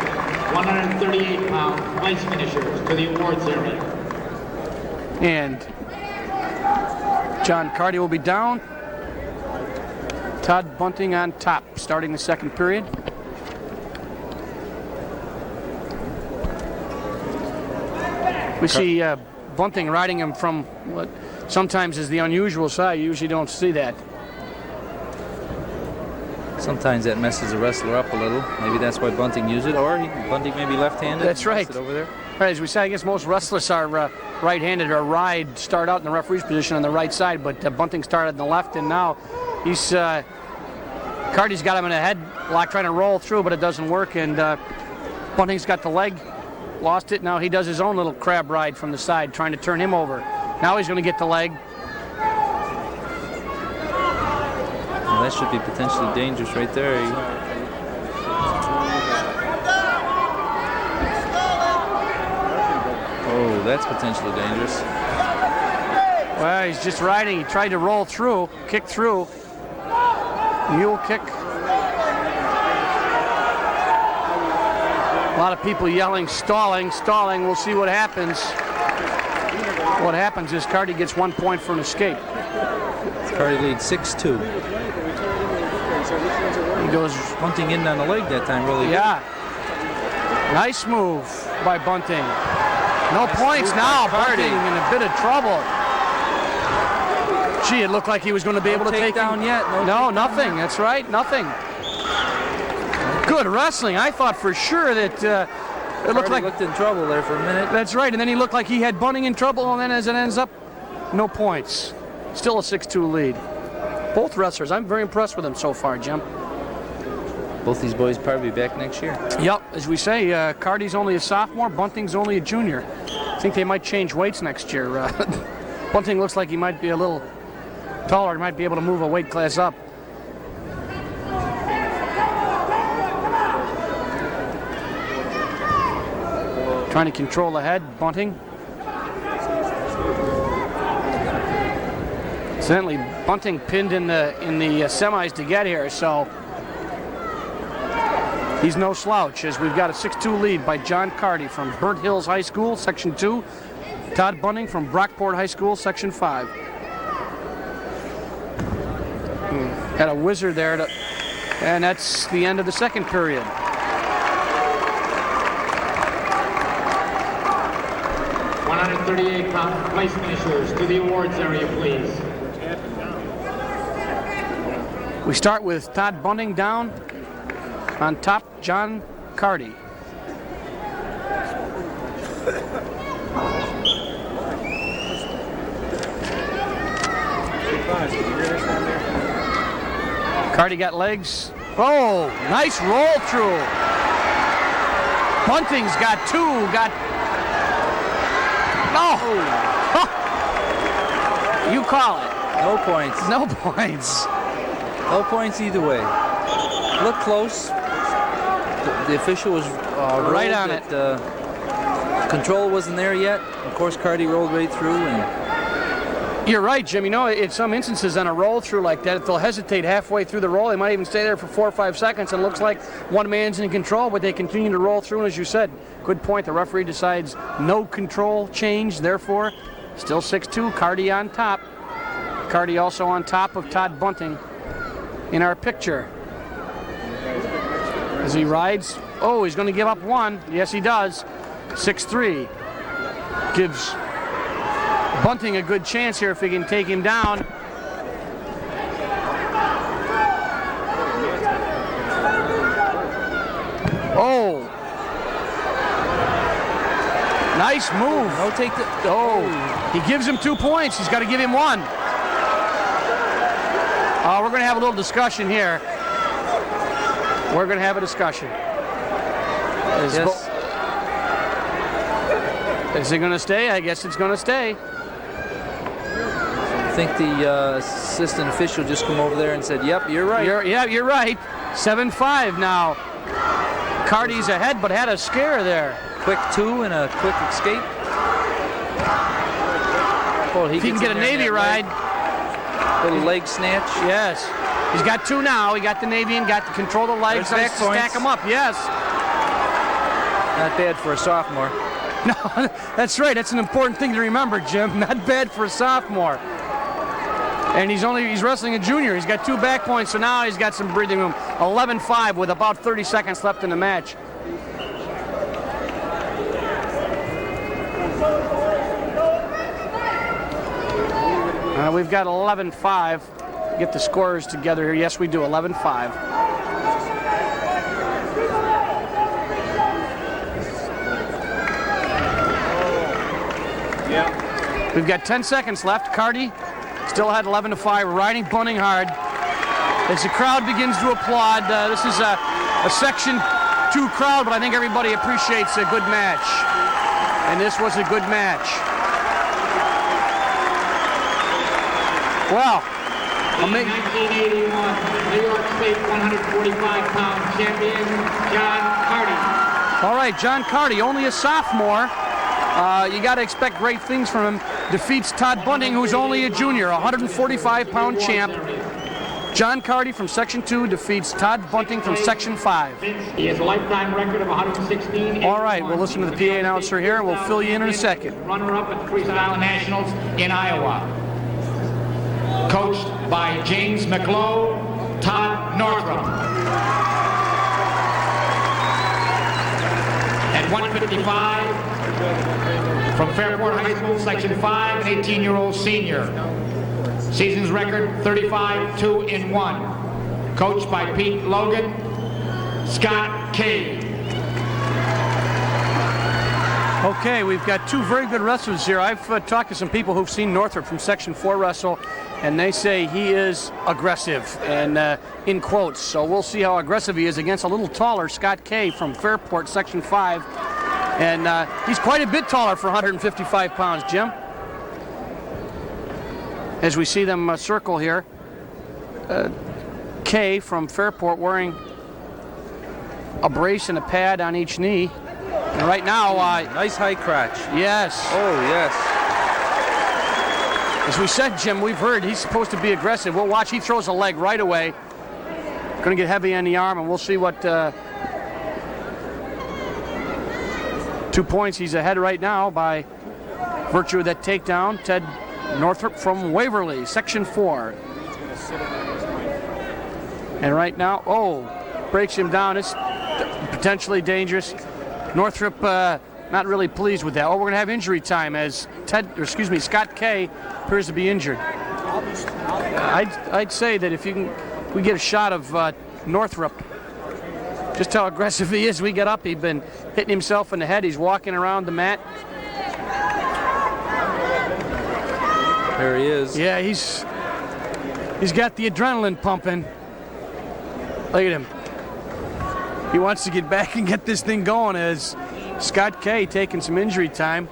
138-pound place finishers to the awards area. And John Carty will be down. Todd Bunting on top, starting the second period. We see Bunting riding him from what sometimes is the unusual side. You usually don't see that. Sometimes that messes the wrestler up a little. Maybe that's why Bunting used it, or Bunting may be left-handed. That's right. Over there. Right, as we say, I guess most wrestlers are right-handed or start out in the referee's position on the right side, but Bunting started on the left, and now he's Carty's got him in a headlock trying to roll through, but it doesn't work, and Bunting's got the leg, lost it. Now he does his own little crab ride from the side, trying to turn him over. Now he's going to get the leg. Well, that should be potentially dangerous right there. Oh, that's potentially dangerous. Well, he's just riding. He tried to roll through, kick through. Mule kick. A lot of people yelling, stalling, stalling. We'll see what happens. What happens is Carty gets 1 point for an escape. Carty leads 6-2. He goes Bunting in on the leg that time, really. Yeah. Nice move by Bunting. No points now. Bunting in a bit of trouble. Gee, it looked like he was going to be able to take down yet. No, nothing. That's right, nothing. Good wrestling. I thought for sure that it looked like looked in trouble there for a minute. That's right, and then he looked like he had Bunting in trouble, and then as it ends up, no points. Still a 6-2 lead. Both wrestlers, I'm very impressed with them so far, Jim. Both these boys probably be back next year. Yep, as we say, Carty's only a sophomore, Bunting's only a junior. I think they might change weights next year. Bunting looks like he might be a little taller, he might be able to move a weight class up. Trying to control the head, Bunting. Incidentally, Bunting pinned in the semis to get here, so he's no slouch, as we've got a 6-2 lead by John Carty from Burnt Hills High School, Section 2. Todd Bunting from Brockport High School, Section 5. Had a whizzer there, and that's the end of the second period. £138 place finishers to the awards area, please. We start with Todd Bunting down. On top, John Carty. Carty got legs. Oh, nice roll through. Bunting's got two. You call it. No points. No points. No points either way. Looked close. The official was right on it. Control wasn't there yet. Of course, Carty rolled right through. And you're right, Jim. You know, in some instances on a roll through like that, if they'll hesitate halfway through the roll, they might even stay there for 4 or 5 seconds, and it looks like one man's in control, but they continue to roll through. And as you said, good point. The referee decides no control change, therefore, still 6-2. Carty on top. Carty also on top of Todd Bunting in our picture. As he rides, oh, he's going to give up one. Yes, he does. 6-3. Gives Bunting a good chance here if he can take him down. Oh. Nice move. no take the. Oh, he gives him 2 points. He's got to give him one. We're going to have a little discussion here. We're going to have a discussion. Yes. Is it going to stay? I guess it's going to stay. I think the assistant official just come over there and said, "Yep, you're right." You're right. 7-5 now. Carty's ahead, but had a scare there. Quick two and a quick escape. Oh, If he can get a Navy ride. Little leg snatch. Yes. He's got two now. He got the Navy and got to control the legs. There's back points. Stack them up, yes. Not bad for a sophomore. No, that's right. That's an important thing to remember, Jim. Not bad for a sophomore. And he's wrestling a junior. He's got 2 back points, so now he's got some breathing room. 11-5 with about 30 seconds left in the match. We've got 11-5. Get the scores together here. Yes, we do. 11-5. Yeah. We've got 10 seconds left. Carty still had 11-5, riding Bunting hard. As the crowd begins to applaud, this is a Section 2 crowd, but I think everybody appreciates a good match. And this was a good match. Well, 1981 New York State 145-pound champion, John Carty. All right, John Carty, only a sophomore. You got to expect great things from him. Defeats Todd Bunting, who's only a junior, 145-pound champ. John Carty from Section 2 defeats Todd Bunting from Section 5. He has a lifetime record of 116. All right, we'll listen to the PA announcer here, and we'll fill you in a second. Runner-up at the Freestyle Nationals in Iowa. Coached by James McLough, Todd Northrup. At 155, from Fairport High School, Section 5, an 18-year-old senior. Season's record, 35-2-1. Coached by Pete Logan, Scott K. Okay, we've got 2 very good wrestlers here. I've talked to some people who've seen Northrup from Section 4 wrestle, and they say he is aggressive, and in quotes. So we'll see how aggressive he is against a little taller Scott K from Fairport, Section 5. And he's quite a bit taller for 155 pounds, Jim. As we see them circle here, K from Fairport wearing a brace and a pad on each knee. And right now, nice high crotch. Yes. Oh, yes. As we said, Jim, we've heard he's supposed to be aggressive. We'll watch. He throws a leg right away. Going to get heavy on the arm, and we'll see what 2 points he's ahead right now by virtue of that takedown. Ted Northrup from Waverly, Section 4. And right now, breaks him down. It's potentially dangerous. Northrup not really pleased with that. We're going to have injury time as Scott K appears to be injured. I'd say that if we get a shot of Northrup, just how aggressive he is. We get up, he's been hitting himself in the head. He's walking around the mat. There he is. Yeah, he's got the adrenaline pumping. Look at him. He wants to get back and get this thing going as Scott Kay taking some injury time.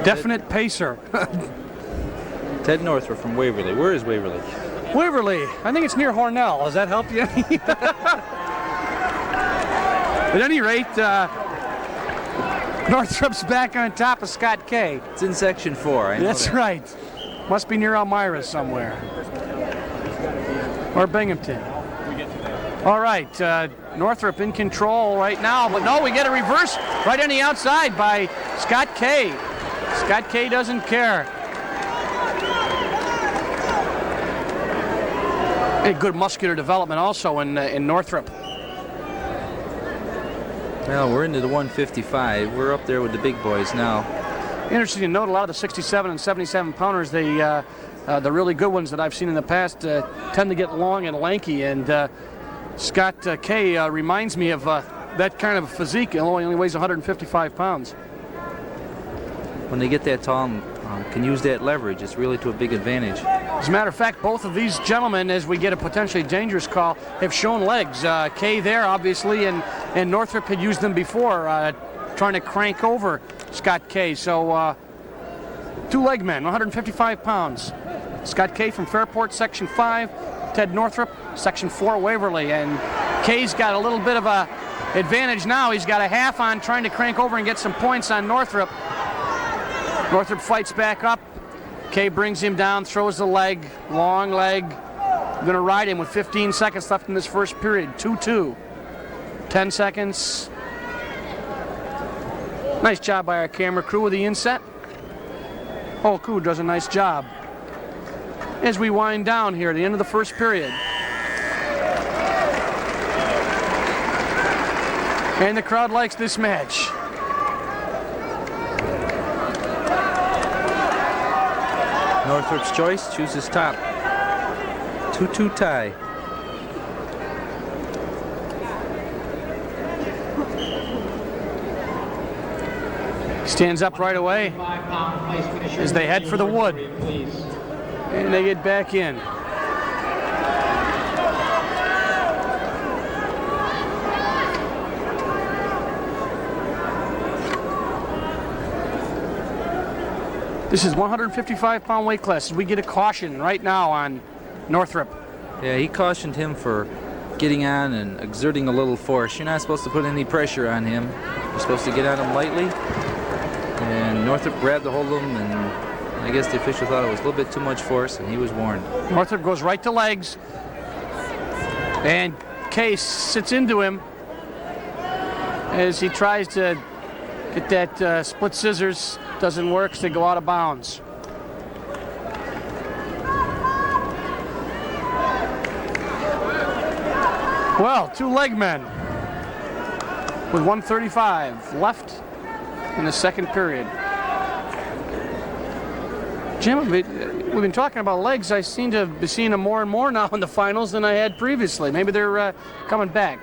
Definite pacer. Ted Northrup from Waverly. Where is Waverly? Waverly. I think it's near Hornell. Does that help you? At any rate, Northrup's back on top of Scott Kay. It's in Section 4. I know That's that. right. Must be near Elmira somewhere. Or Binghamton. All right, Northrop in control right now, but no, we get a reverse right on the outside by Scott Kay. Scott Kay doesn't care. A good muscular development also in Northrop. Well, we're into the 155. We're up there with the big boys now. Interesting to note, a lot of the 67 and 77 pounders, the really good ones that I've seen in the past, tend to get long and lanky, and Scott Kay reminds me of that kind of physique. He only weighs 155 pounds. When they get that tall and can use that leverage, it's really to a big advantage. As a matter of fact, both of these gentlemen, as we get a potentially dangerous call, have shown legs. Kay there, obviously, and Northrop had used them before, trying to crank over Scott Kay. So, two leg men, 155 pounds. Scott Kay from Fairport, Section 5. Ted Northrop, Section 4, Waverly. And Kay's got a little bit of a advantage now. He's got a half on trying to crank over and get some points on Northrop. Northrop fights back up. Kay brings him down, throws the leg, long leg. Going to ride him with 15 seconds left in this first period. 2-2. 10 seconds. Nice job by our camera crew with the inset. Whole crew does a nice job. As we wind down here at the end of the first period. And the crowd likes this match. Northrop's choice chooses top. 2-2 tie. Stands up right away as they head for the wood. And they get back in. This is 155-pound weight class. We get a caution right now on Northrop. Yeah, he cautioned him for getting on and exerting a little force. You're not supposed to put any pressure on him. You're supposed to get on him lightly. And Northrop grabbed a hold of him, and I guess the official thought it was a little bit too much force, and he was warned. Northrop goes right to legs. And Kay sits into him as he tries to get that split scissors. Doesn't work, so they go out of bounds. Well, two leg men with 1:35 left in the second period. Jim, we've been talking about legs. I seem to be seeing them more and more now in the finals than I had previously. Maybe they're coming back.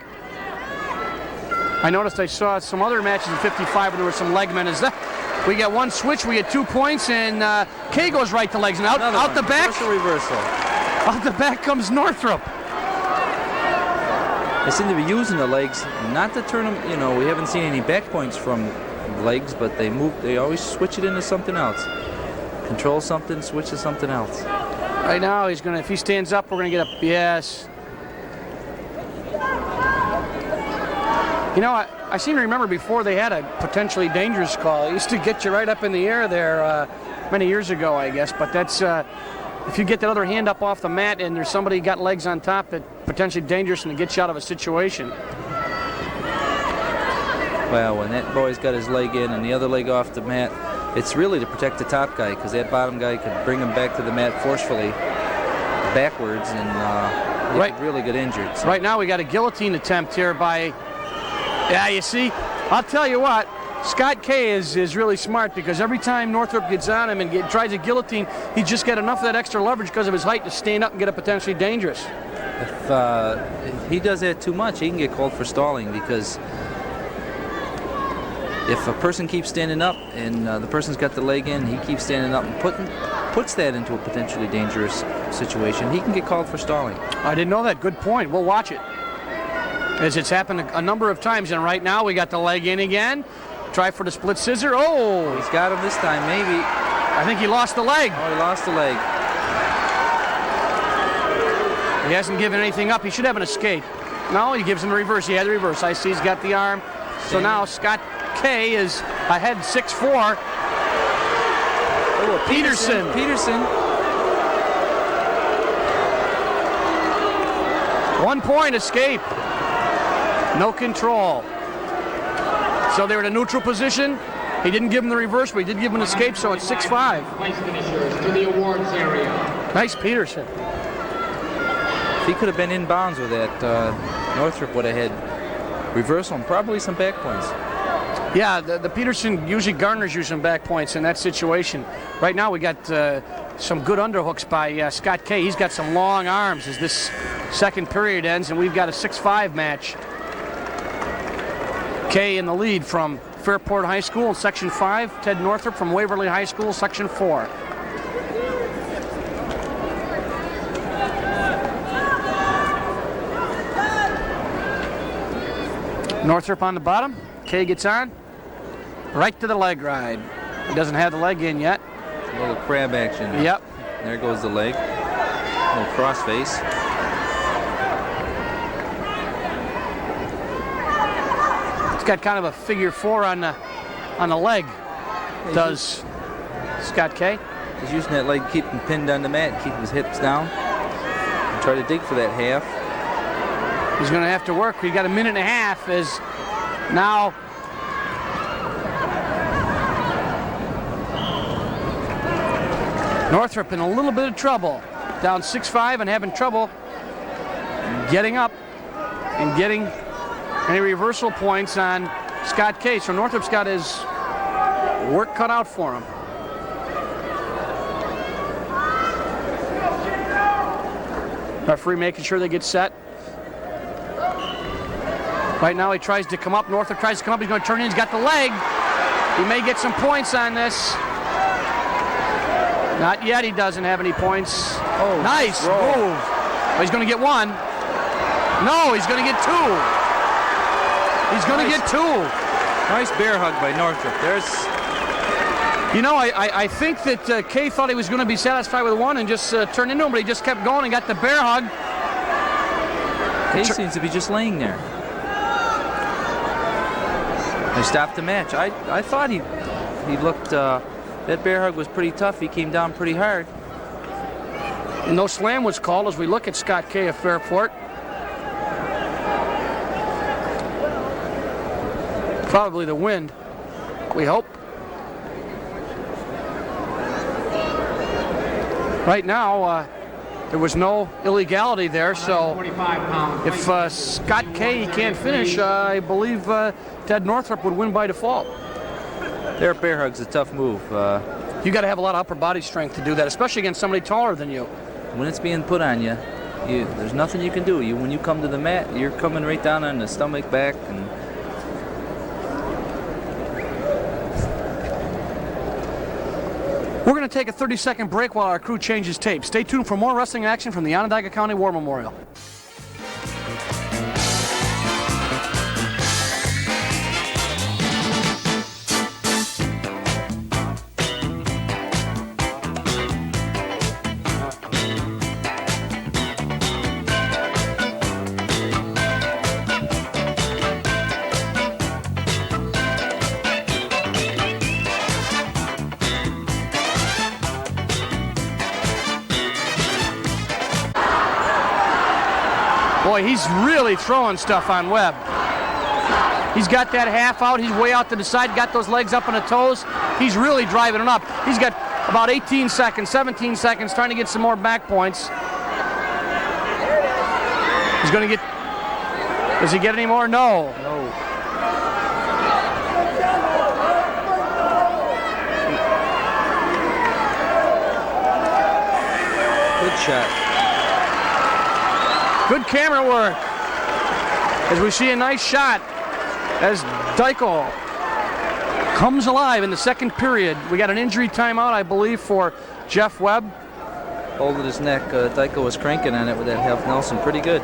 I noticed I saw some other matches in 55 where there were some leg men. Is that? We get one switch, we get 2 points, and Kay goes right to legs. And out the back. Reversal. Out the back comes Northrop. They seem to be using the legs, not to turn them. You know, we haven't seen any back points from legs, but they move. They always switch it into something else. Control something, switch to something else. Right now, he's gonna. If he stands up, we're gonna get a yes. You know, I seem to remember before they had a potentially dangerous call. It used to get you right up in the air there many years ago, I guess. But that's if you get that other hand up off the mat and there's somebody got legs on top, that potentially dangerous and it gets you out of a situation. Well, when that boy's got his leg in and the other leg off the mat, it's really to protect the top guy, because that bottom guy could bring him back to the mat forcefully backwards, and he could really get injured. So. Right now we got a guillotine attempt here by, yeah, you see, I'll tell you what, Scott Kay is really smart, because every time Northrop gets on him and tries a guillotine, he just get enough of that extra leverage because of his height to stand up and get it potentially dangerous. If he does that too much, he can get called for stalling, because if a person keeps standing up and the person's got the leg in, he keeps standing up and puts that into a potentially dangerous situation, he can get called for stalling. I didn't know that. Good point. We'll watch it, as it's happened a number of times. And right now we got the leg in again. Try for the split scissor. Oh! He's got him this time, maybe. I think he lost the leg. Oh, he lost the leg. He hasn't given anything up. He should have an escape. No, he gives him the reverse. He had the reverse. I see he's got the arm. So now Scott K is ahead 6-4. Oh, Peterson. 1 point escape. No control. So they were in a neutral position. He didn't give him the reverse, but he did give him an escape, so it's 6-5. Place finishers to the awards area. Nice Peterson. If he could have been in bounds with that, Northrop would have had reversal and probably some back points. Yeah, the Peterson usually garners you some back points in that situation. Right now we got some good underhooks by Scott K. He's got some long arms as this second period ends, and we've got a 6-5 match. K in the lead from Fairport High School in Section 5. Ted Northrop from Waverly High School, Section 4. Northrop on the bottom. K gets on. Right to the leg ride. He doesn't have the leg in yet. A little crab action. Yep. There goes the leg. A little cross face. It's got kind of a figure 4 on the leg. Does Scott K. He's using that leg to keep him pinned on the mat, keep his hips down, and try to dig for that half. He's going to have to work. We've got a minute and a half as now Northrop in a little bit of trouble. Down 6-5 and having trouble getting up and getting any reversal points on Scott K. So Northrop's got his work cut out for him. Referee making sure they get set. Right now he tries to come up. Northrop tries to come up. He's going to turn in. He's got the leg. He may get some points on this. Not yet. He doesn't have any points. Oh, nice move. Well, he's going to get one. No, he's going to get two. He's going to get two. Nice bear hug by Northrop. You know, I think that Kay thought he was going to be satisfied with one and just turned into him, but he just kept going and got the bear hug. Kay seems to be just laying there. They stopped the match. I thought he looked, that bear hug was pretty tough. He came down pretty hard. No slam was called as we look at Scott K. of Fairport. Probably the wind, we hope. Right now, there was no illegality there, so if Scott K. can't finish, I believe Ted Northrop would win by default. Their bear hug's a tough move. You got to have a lot of upper body strength to do that, especially against somebody taller than you. When it's being put on you, there's nothing you can do. When you come to the mat, you're coming right down on the stomach, back, and we're going to take a 30-second break while our crew changes tape. Stay tuned for more wrestling action from the Onondaga County War Memorial. Boy, he's really throwing stuff on Webb. He's got that half out. He's way out to the side, got those legs up on the toes. He's really driving it up. He's got about 18 seconds, 17 seconds trying to get some more back points. He's going to get... Does he get any more? No. good shot. Good camera work as we see a nice shot as Deichel comes alive in the second period. We got an injury timeout, I believe, for Jeff Webb. Holding his neck. Dyko was cranking on it with that half Nelson. Pretty good.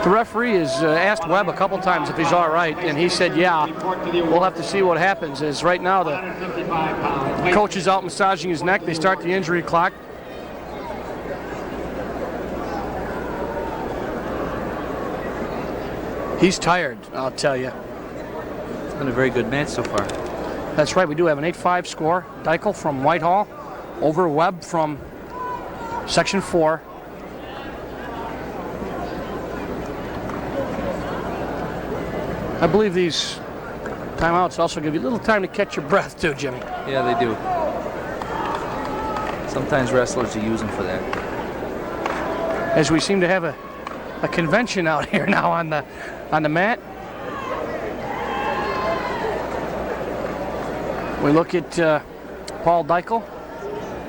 The referee has asked Webb a couple times if he's all right, and he said, yeah. We'll have to see what happens. As right now, the coach is out massaging his neck. They start the injury clock. He's tired, I'll tell you. It's been a very good match so far. That's right. We do have an 8-5 score. Dykel from Whitehall over Webb from Section 4. I believe these timeouts also give you a little time to catch your breath too, Jimmy. Yeah, they do. Sometimes wrestlers use them for that. As we seem to have a convention out here now on the mat. We look at Paul Dykel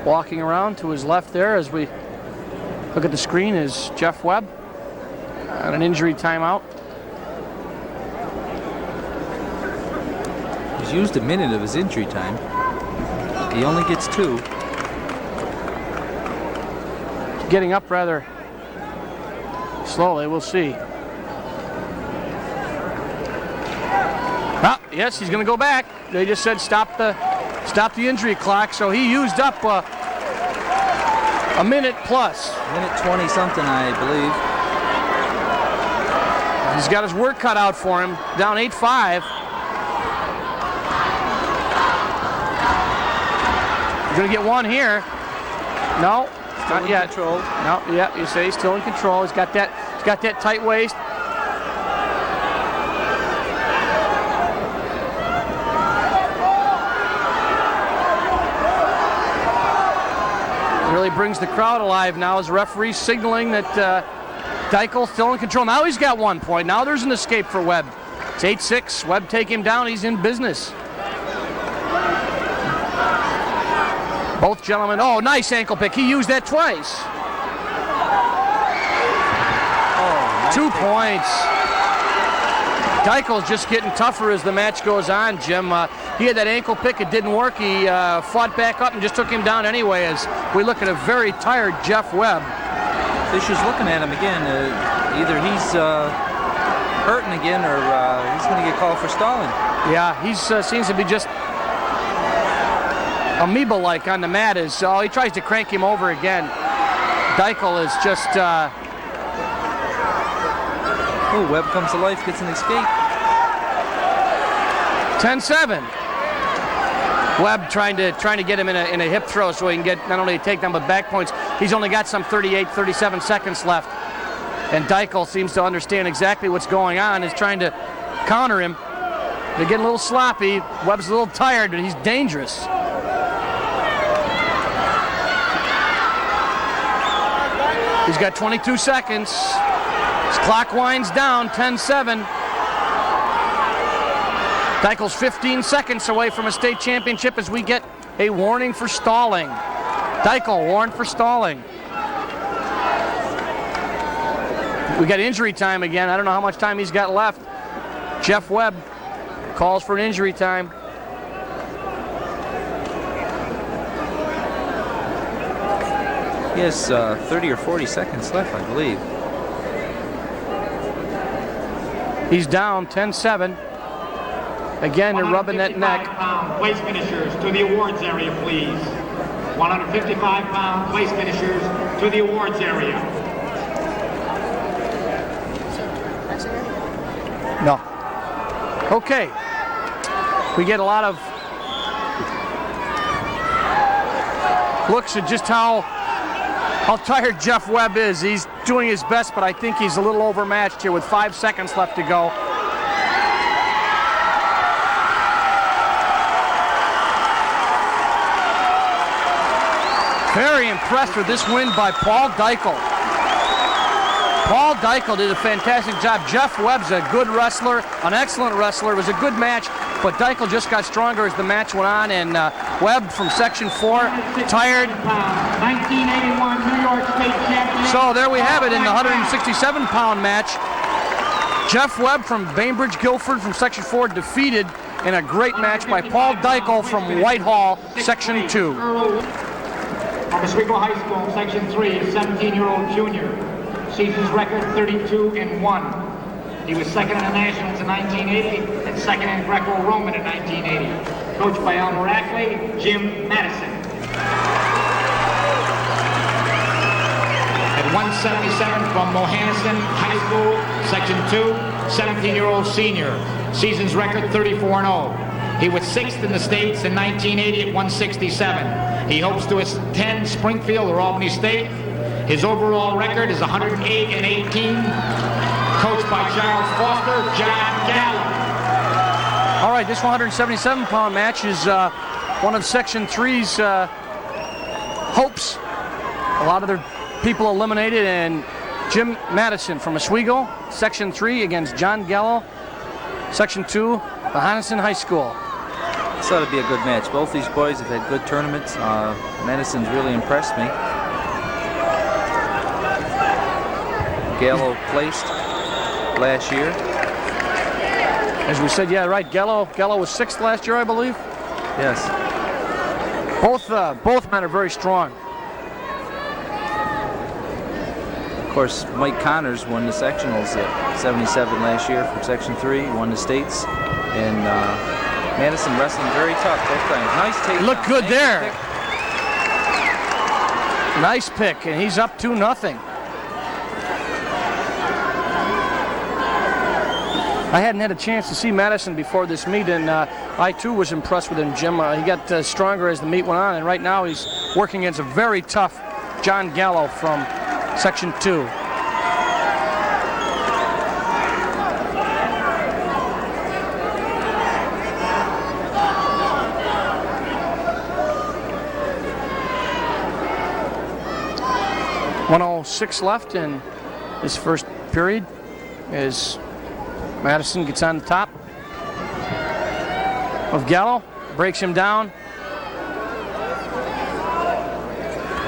walking around to his left there. As we look at the screen is Jeff Webb on an injury timeout. He's used a minute of his injury time. He only gets 2. Getting up rather slowly, we'll see. Ah, yes, he's going to go back. They just said stop the injury clock, so he used up a minute plus. Minute 20 something, I believe. He's got his work cut out for him. Down 8-5. He's going to get one here. No, not yet. Control. No, yeah, you say he's still in control. He's got that tight waist. Really brings the crowd alive now as the referee signaling that Dykel's still in control. Now he's got 1 point. Now there's an escape for Webb. It's 8-6. Webb take him down. He's in business. Both gentlemen. Oh, nice ankle pick. He used that twice. Oh, nice 2 points. Dykel's just getting tougher as the match goes on, Jim. He had that ankle pick. It didn't work. He fought back up and just took him down anyway as we look at a very tired Jeff Webb. Fisher's looking at him again. Either he's hurting again or he's going to get called for stalling. Yeah, he seems to be just amoeba-like on the mat. He tries to crank him over again. Dykel is just... Oh, Webb comes to life, gets an escape. 10-7. Webb trying to get him in a hip throw so he can get not only a takedown but back points. He's only got some 37 seconds left. And Dykel seems to understand exactly what's going on, is trying to counter him. They're getting a little sloppy. Webb's a little tired, but he's dangerous. He's got 22 seconds. His clock winds down, 10-7. Dykel's 15 seconds away from a state championship as we get a warning for stalling. Dykel warned for stalling. We got injury time again. I don't know how much time he's got left. Jeff Webb calls for an injury time. He has 30 or 40 seconds left, I believe. He's down 10-7. Again, they're rubbing that neck. 155-pound place finishers to the awards area, please. 155-pound place finishers to the awards area. No. Okay. We get a lot of looks at just how tired Jeff Webb is. He's doing his best, but I think he's a little overmatched here with 5 seconds left to go. Very impressed with this win by Paul Dykel. Paul Dykel did a fantastic job. Jeff Webb's a good wrestler, an excellent wrestler. It was a good match, but Dykel just got stronger as the match went on, and Webb from Section 4, tired. 1981 New York State Championship. So there we have it in the 167-pound match. Jeff Webb from Bainbridge Guilford from Section 4 defeated in a great match by Paul Deichel from Whitehall, Section 2. From Oswego High School, Section 3, a 17-year-old junior. Season's record 32-1. He was second in the Nationals in 1980 and second in Greco-Roman in 1980. Coached by Elmer Ackley, Jim Madison. At 177 from Mohanison High School, Section 2, 17-year-old senior. Season's record 34-0. He was sixth in the States in 1980 at 167. He hopes to attend Springfield or Albany State. His overall record is 108-18. Coached by Charles Foster, John Gallo. All right, this 177-pound match is one of Section 3's hopes. A lot of their people eliminated, and Jim Madison from Oswego, Section 3 against John Gallo, Section 2, Mohanison High School. This ought to be a good match. Both these boys have had good tournaments. Madison's really impressed me. Gallo placed last year. As we said, yeah, right. Gallo was sixth last year, I believe. Yes. Both men are very strong. Of course, Mike Connors won the sectionals at 77 last year from Section 3. Won the states, and Madison wrestling very tough both times. Nice take. Look good there. Nice pick, and he's up 2-0. I hadn't had a chance to see Madison before this meet, and I too was impressed with him, Jim. He got stronger as the meet went on, and right now he's working against a very tough John Gallo from Section 2. .106 left in this first period as Madison gets on the top of Gallo, breaks him down.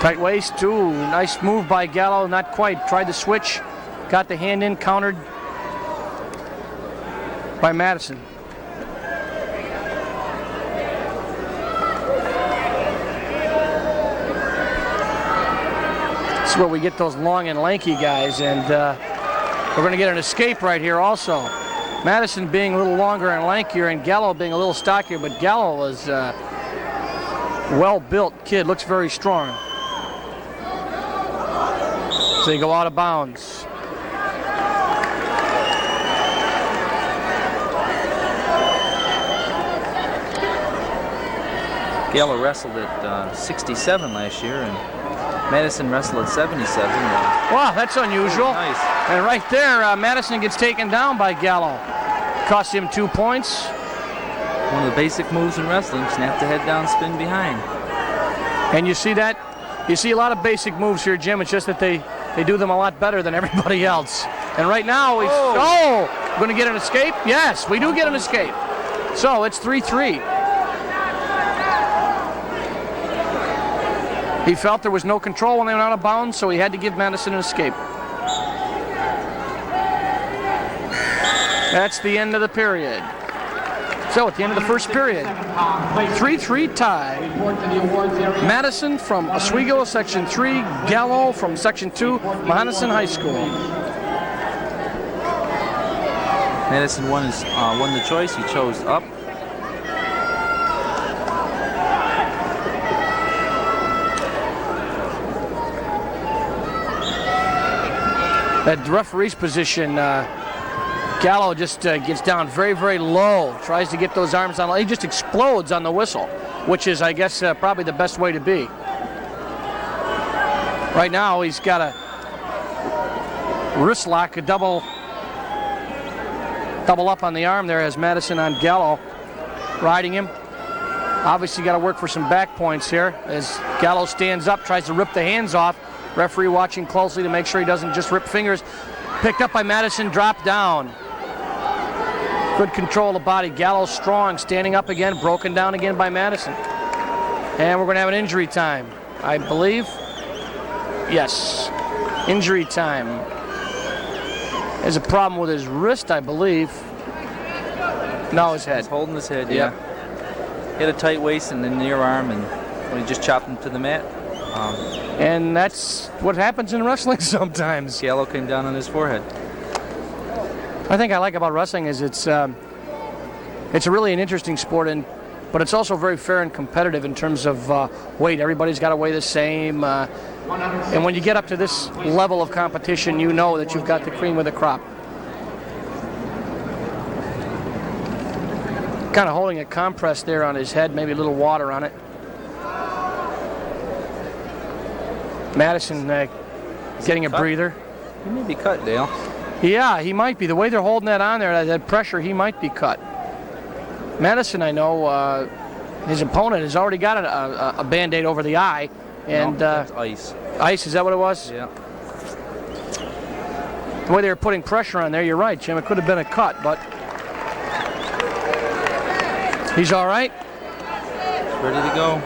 Tight waist, too. Nice move by Gallo, not quite. Tried to switch, got the hand in, countered by Madison. This is where we get those long and lanky guys, and we're going to get an escape right here also. Madison being a little longer and lankier, and Gallo being a little stockier, but Gallo is a well-built kid, looks very strong. So they go out of bounds. Gallo wrestled at 67 last year, and Madison wrestled at 77. Wow, that's unusual. Nice. And right there, Madison gets taken down by Gallo. Cost him 2 points. One of the basic moves in wrestling, snap the head down, spin behind. And you see that? You see a lot of basic moves here, Jim. It's just that they do them a lot better than everybody else. And right now, he's going to get an escape? Yes, we do get an escape. So it's 3-3. He felt there was no control when they went out of bounds, so he had to give Madison an escape. That's the end of the period. So at the end of the first period, 3-3 tie. Madison from Oswego, Section 3, Gallo from Section 2, Mohanison High School. Madison won the choice. He chose up. At the referee's position, Gallo just gets down very, very low, tries to get those arms on. He just explodes on the whistle, which is, I guess, probably the best way to be. Right now, he's got a wrist lock, a double up on the arm there as Madison on Gallo, riding him. Obviously got to work for some back points here as Gallo stands up, tries to rip the hands off. Referee watching closely to make sure he doesn't just rip fingers. Picked up by Madison, dropped down. Good control of the body. Gallo strong, standing up again, broken down again by Madison. And we're going to have an injury time, I believe. Yes, injury time. There's a problem with his wrist, I believe. No, his head. He's holding his head, Yep. yeah. He had a tight waist and a near arm, and when he just chopped him to the mat, And that's what happens in wrestling sometimes. Gallo came down on his forehead. I think I like about wrestling is it's really an interesting sport, but it's also very fair and competitive in terms of weight. Everybody's got to weigh the same. And when you get up to this level of competition, you know that you've got the cream of the crop. Kind of holding a compress there on his head, maybe a little water on it. Madison getting a breather. He may be cut, Dale. Yeah, he might be. The way they're holding that on there, that pressure, he might be cut. Madison, I know, his opponent has already got a Band-Aid over the eye. And no, that's ice. Ice, is that what it was? Yeah. The way they were putting pressure on there, you're right, Jim. It could have been a cut, but he's all right. Ready to go.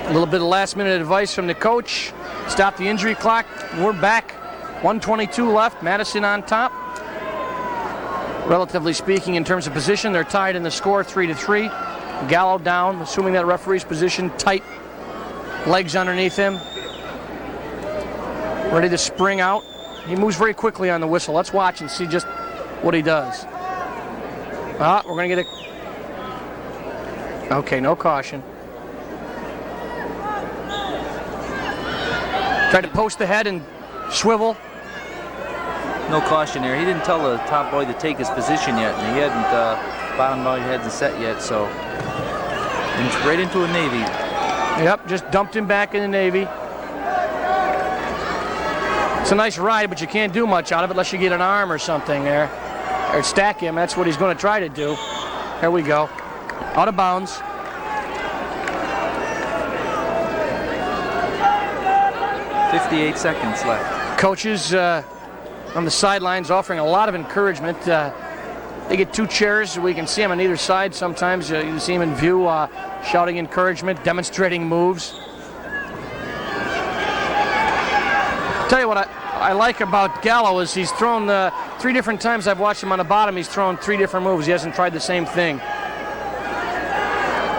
A little bit of last-minute advice from the coach. Stop the injury clock. We're back. 1:22 left. Madison on top. Relatively speaking, in terms of position, they're tied in the score 3-3. Gallo down, assuming that referee's position, tight legs underneath him. Ready to spring out. He moves very quickly on the whistle. Let's watch and see just what he does. We're going to get a... Okay, no caution. Tried to post the head and swivel. No caution there. He didn't tell the top boy to take his position yet, and he hadn't, bottom boy hadn't set yet, so he's right into a Navy. Yep, just dumped him back in the Navy. It's a nice ride, but you can't do much out of it unless you get an arm or something there. Or stack him. That's what he's going to try to do. Here we go. Out of bounds. .58 seconds left. Coaches on the sidelines offering a lot of encouragement. They get two chairs. We can see them on either side sometimes. You see them in view, shouting encouragement, demonstrating moves. Tell you what I like about Gallo is he's thrown 3 different times I've watched him on the bottom. He's thrown 3 different moves. He hasn't tried the same thing.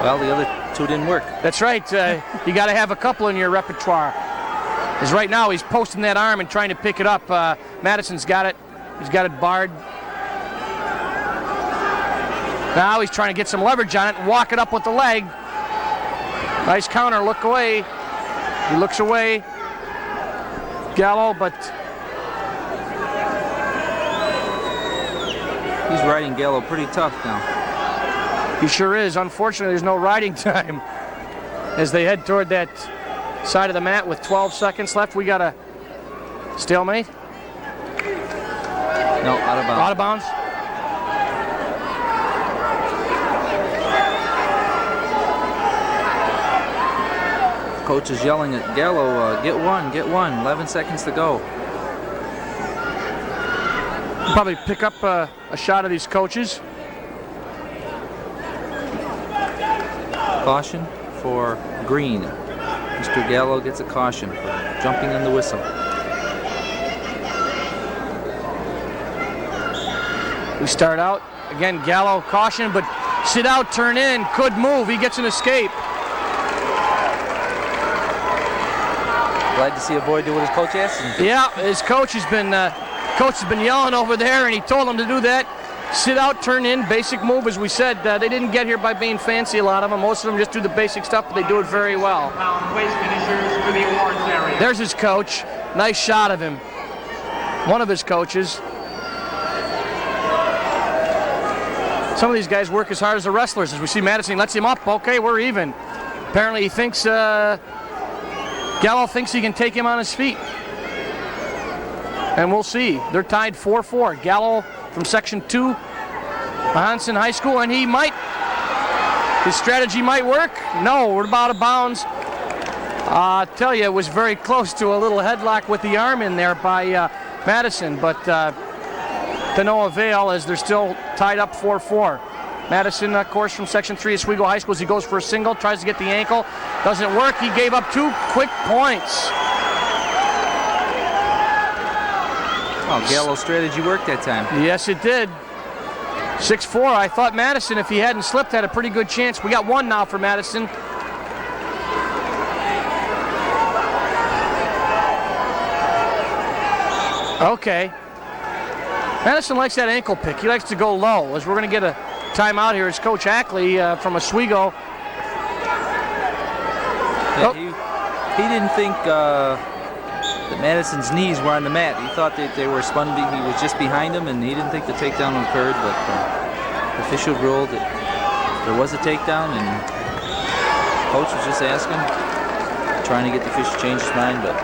Well, the other 2 didn't work. That's right. You got to have a couple in your repertoire. Because right now he's posting that arm and trying to pick it up. Madison's got it. He's got it barred. Now he's trying to get some leverage on it and walk it up with the leg. Nice counter. Look away. He looks away. Gallo, but he's riding Gallo pretty tough now. He sure is. Unfortunately, there's no riding time as they head toward that side of the mat with 12 seconds left. We got a stalemate. No, out of bounds. Out of bounds. Coach is yelling at Gallo, get one, 11 seconds to go. Probably pick up a shot of these coaches. Caution for green. Mr. Gallo gets a caution for jumping on the whistle. We start out. Again, Gallo caution, but sit out, turn in, could move. He gets an escape. Glad to see a boy do what his coach asks him to. Yeah, his coach has been yelling over there, and he told him to do that. Sit out, turn in, basic move. As we said, they didn't get here by being fancy, a lot of them. Most of them just do the basic stuff, but they do it very well. Waist finishers for the awards area. There's his coach. Nice shot of him. One of his coaches. Some of these guys work as hard as the wrestlers. As we see Madison lets him up. Okay, we're even. Apparently he thinks, Gallo thinks he can take him on his feet. And we'll see. They're tied 4-4. Gallo from Section 2, Hansen High School, and his strategy might work. No, we're about out of bounds. I tell you, it was very close to a little headlock with the arm in there by Madison, but to no avail as they're still tied up 4-4. Madison, of course, from Section 3 at Oswego High School, as he goes for a single, tries to get the ankle. Doesn't work. He gave up 2 quick points. Oh, Gallo's strategy worked that time. Yes, it did. 6'4". I thought Madison, if he hadn't slipped, had a pretty good chance. We got one now for Madison. Okay. Madison likes that ankle pick. He likes to go low. As we're going to get a timeout here, it's Coach Ackley from Oswego. Yeah, he didn't think that Madison's knees were on the mat. He thought that they were spun. He was just behind him, and he didn't think the takedown occurred. But the official ruled that there was a takedown, and coach was just asking, trying to get the official to change his mind, but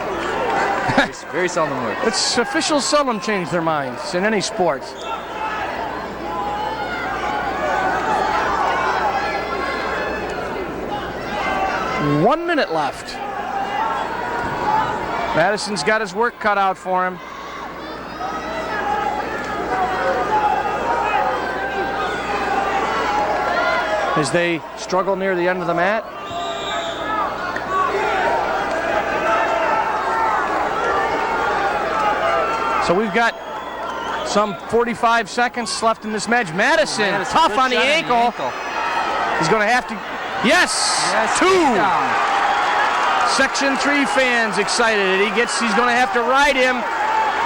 very seldom works. It's officials seldom change their minds in any sport. One minute left. Madison's got his work cut out for him. As they struggle near the end of the mat. So we've got some 45 seconds left in this match. Madison tough on the ankle. He's going to have to. Yes, two. Section 3 fans excited. He's going to have to ride him.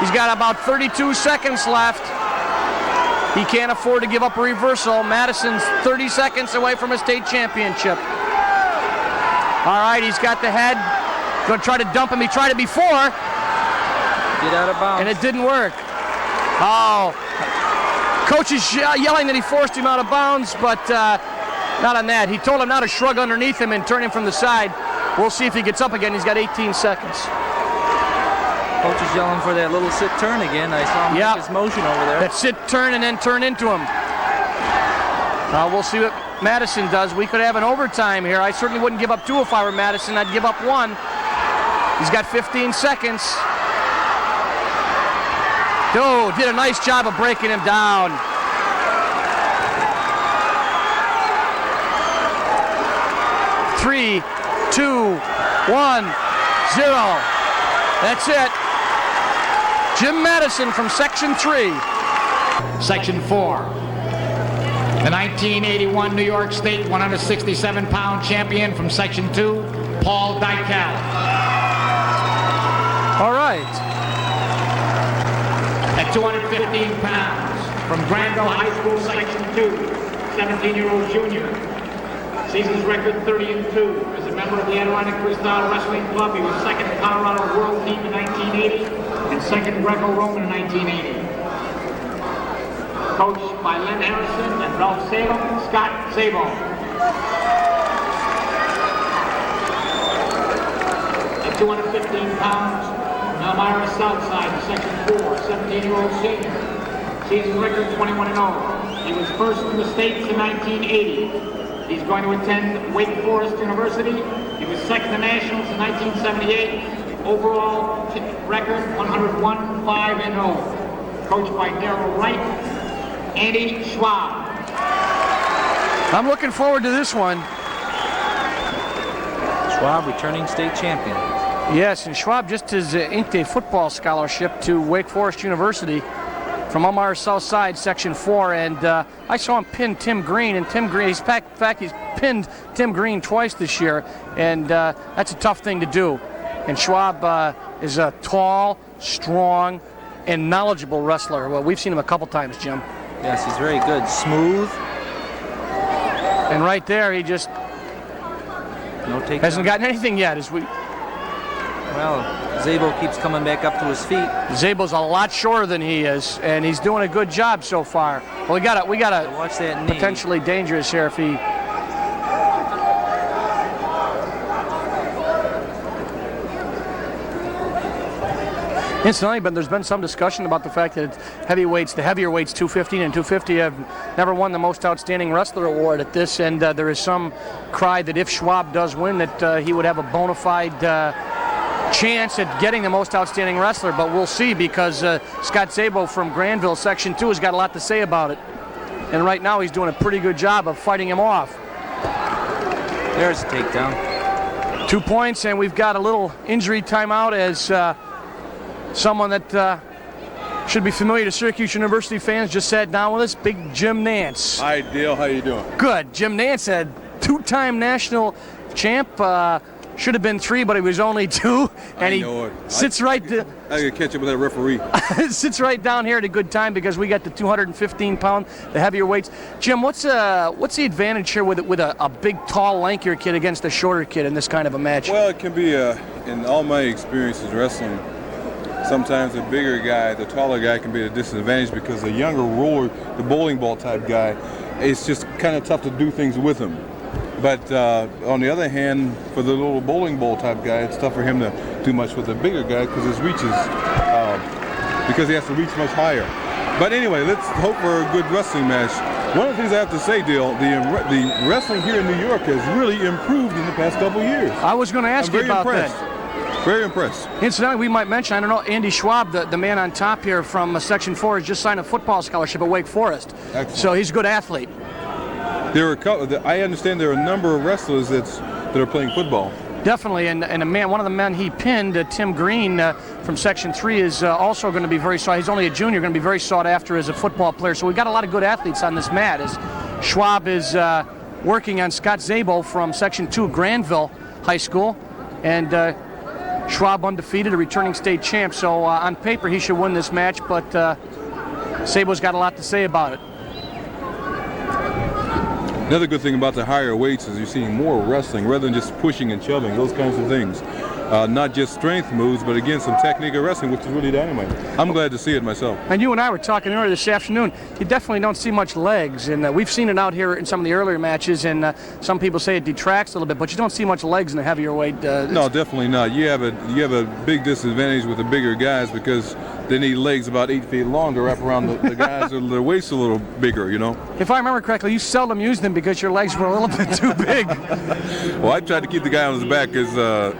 He's got about 32 seconds left. He can't afford to give up a reversal. Madison's 30 seconds away from a state championship. All right, he's got the head. Going to try to dump him. He tried it before. Get out of bounds. And it didn't work. Oh. Coach is yelling that he forced him out of bounds, but not on that. He told him now to shrug underneath him and turn him from the side. We'll see if he gets up again. He's got 18 seconds. Coach is yelling for that little sit turn again. I saw him make his motion over there. That sit turn and then turn into him. We'll see what Madison does. We could have an overtime here. I certainly wouldn't give up 2 if I were Madison. I'd give up 1. He's got 15 seconds. Oh, did a nice job of breaking him down. Three, 2, 1, 0. That's it. Jim Madison from Section 3. Section 4. The 1981 New York State 167-pound champion from Section 2, Paul Dykel. All right. At 215 pounds, from Granville High School, Section 2, 17-year-old junior. Season's record 30-2. As a member of the Adirondack Freestyle Wrestling Club, he was second Colorado World Team in 1980 and second Greco-Roman in 1980. Coached by Lynn Harrison and Ralph Salem, Scott Sabo. At 215 pounds, Elmira Southside, Section 4, 17-year-old senior. Season record 21-0. He was first in the States in 1980. He's going to attend Wake Forest University. He was second to nationals in 1978. Overall record 101-5-0. Coached by Darrell Wright, Andy Schwab. I'm looking forward to this one. Schwab returning state champion. Yes, and Schwab just has inked a football scholarship to Wake Forest University from Elmira Southside, Section 4, and I saw him pin Tim Green, and Tim Green, he's pinned Tim Green twice this year, and that's a tough thing to do. And Schwab is a tall, strong, and knowledgeable wrestler. Well, we've seen him a couple times, Jim. Yes, he's very good. Smooth. And right there, he just hasn't gotten anything yet. Well, Zabo keeps coming back up to his feet. Zabo's a lot shorter than he is, and he's doing a good job so far. Well, we got to watch that knee. Potentially dangerous here if he. Incidentally, but there's been some discussion about the fact that heavyweights, the heavier weights, 215 and 250, have never won the Most Outstanding Wrestler award at this, and there is some cry that if Schwab does win, that he would have a bona fide chance at getting the Most Outstanding Wrestler, but we'll see, because Scott Zabo from Granville, Section 2, has got a lot to say about it. And right now he's doing a pretty good job of fighting him off. There's a takedown. 2 points, and we've got a little injury timeout as someone that should be familiar to Syracuse University fans. Just sat down with us, big Jim Nance. Hi, Dale. How you doing? Good. Jim Nance had two-time national champ. Should have been 3, but he was only 2. And he sits right. I gotta catch up with that referee. Sits right down here at a good time because we got the 215-pound, the heavier weights. Jim, what's the advantage here with a big, tall, lankier kid against a shorter kid in this kind of a match? Well, it can be in all my experiences wrestling. Sometimes the bigger guy, the taller guy, can be at a disadvantage because the younger roller, the bowling ball type guy, it's just kind of tough to do things with him. But on the other hand, for the little bowling ball type guy, it's tough for him to do much with the bigger guy because his reach is, because he has to reach much higher. But anyway, let's hope for a good wrestling match. One of the things I have to say, Dale, the wrestling here in New York has really improved in the past couple of years. I was going to ask you about that. Very impressed. Incidentally, we might mention, I don't know, Andy Schwab, the man on top here from Section 4, has just signed a football scholarship at Wake Forest. Excellent. So he's a good athlete. I understand there are a number of wrestlers that are playing football. Definitely, and one of the men he pinned, Tim Green from Section 3, is also going to be very sought. He's only a junior, going to be very sought after as a football player. So we've got a lot of good athletes on this mat. As Schwab is working on Scott Zabel from Section 2, Granville High School, and Schwab undefeated, a returning state champ. So on paper, he should win this match, but Zabel's got a lot to say about it. Another good thing about the higher weights is you're seeing more wrestling rather than just pushing and shoving, those kinds of things. Not just strength moves, but again, some technique of wrestling, which is really dynamite. I'm glad to see it myself. And you and I were talking earlier this afternoon. You definitely don't see much legs, and we've seen it out here in some of the earlier matches, and some people say it detracts a little bit, but you don't see much legs in the heavier weight. No, definitely not. You have a big disadvantage with the bigger guys because they need legs about 8 feet long to wrap around the guys with their waists a little bigger, you know. If I remember correctly, you seldom used them because your legs were a little bit too big. Well, I tried to keep the guy on his back as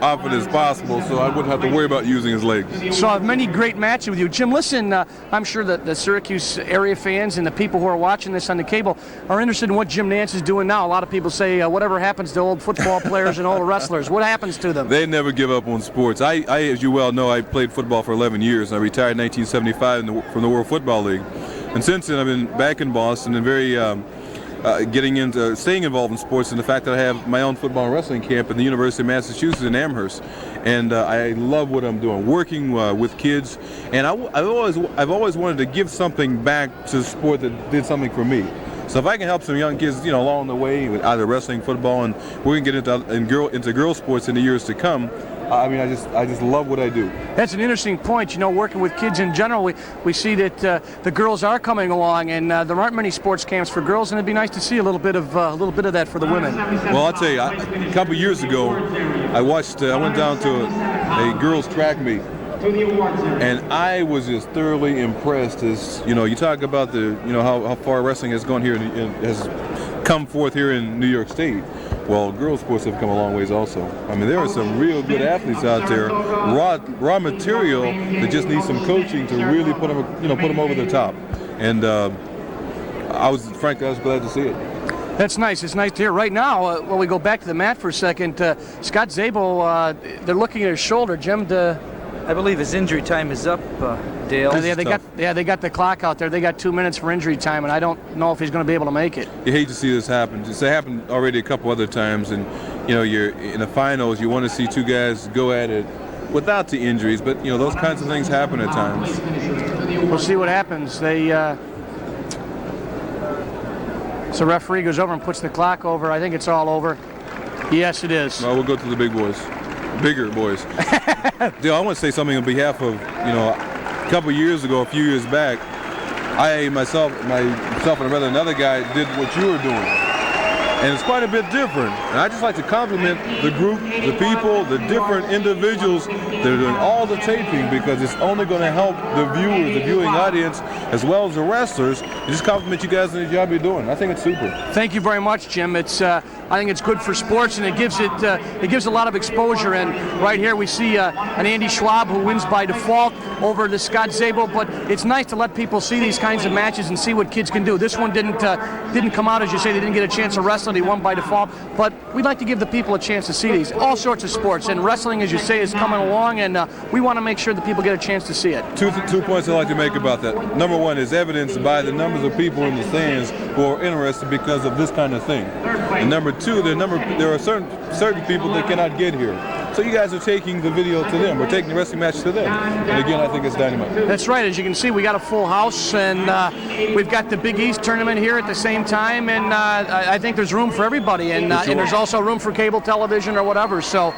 often as possible so I wouldn't have to worry about using his legs. So I have many great matches with you. Jim, listen, I'm sure that the Syracuse area fans and the people who are watching this on the cable are interested in what Jim Nance is doing now. A lot of people say, whatever happens to old football players and old wrestlers, what happens to them? They never give up on sports. I, as you well know, I played football for 11 years, and I retired in 1975 from the World Football League. And since then, I've been back in Boston and very staying involved in sports, and the fact that I have my own football and wrestling camp at the University of Massachusetts in Amherst. And I love what I'm doing, working with kids. And I've always wanted to give something back to sport that did something for me. So if I can help some young kids, you know, along the way with either wrestling, football, and we're gonna get into girl sports in the years to come. I mean, I just love what I do. That's an interesting point. You know, working with kids in general, we see that the girls are coming along, and there aren't many sports camps for girls, and it'd be nice to see a little bit of that for the women. Well, I'll tell you, a couple of years ago, I went down to a girls track meet, and I was just thoroughly impressed. As you know, you talk about how far wrestling has gone here has come forth here in New York State. Well, girls sports have come a long ways also. I mean, there are some real good athletes out there, raw material that just need some coaching to really put them over the top. And I was glad to see it. That's nice. It's nice to hear. Right now, when we go back to the mat for a second, Scott Zabel, they're looking at his shoulder. Jim, I believe his injury time is up, Dale. They got the clock out there. They got 2 minutes for injury time, and I don't know if he's going to be able to make it. You hate to see this happen. It's happened already a couple other times, and you're in the finals. You want to see two guys go at it without the injuries, but those kinds of things happen at times. We'll see what happens. So referee goes over and puts the clock over. I think it's all over. Yes, it is. Well, we'll go to the bigger boys. Dale, I want to say something on behalf of, a couple years ago, a few years back, myself and another guy did what you were doing. And it's quite a bit different. And I just like to compliment the group, the people, the different individuals that are doing all the taping, because it's only going to help the viewers, the viewing audience, as well as the wrestlers. I just compliment you guys on the job you're doing. I think it's super. Thank you very much, Jim. I think it's good for sports, and it gives a lot of exposure. And right here we see an Andy Schwab who wins by default over to Scott Zabel. But it's nice to let people see these kinds of matches and see what kids can do. This one didn't come out, as you say, they didn't get a chance to wrestle. wrestled, he won by default. But we'd like to give the people a chance to see these. All sorts of sports. And wrestling, as you say, is coming along, and we want to make sure that people get a chance to see it. Two points I'd like to make about that. Number one is evidenced by the numbers of people in the stands who are interested because of this kind of thing. And number two, there are certain people that cannot get here. So you guys are taking the video to them. We're taking the wrestling match to them. And again, I think it's dynamite. That's right. As you can see, we got a full house, and we've got the Big East tournament here at the same time, and I think there's room for everybody, and there's also room for cable television or whatever. So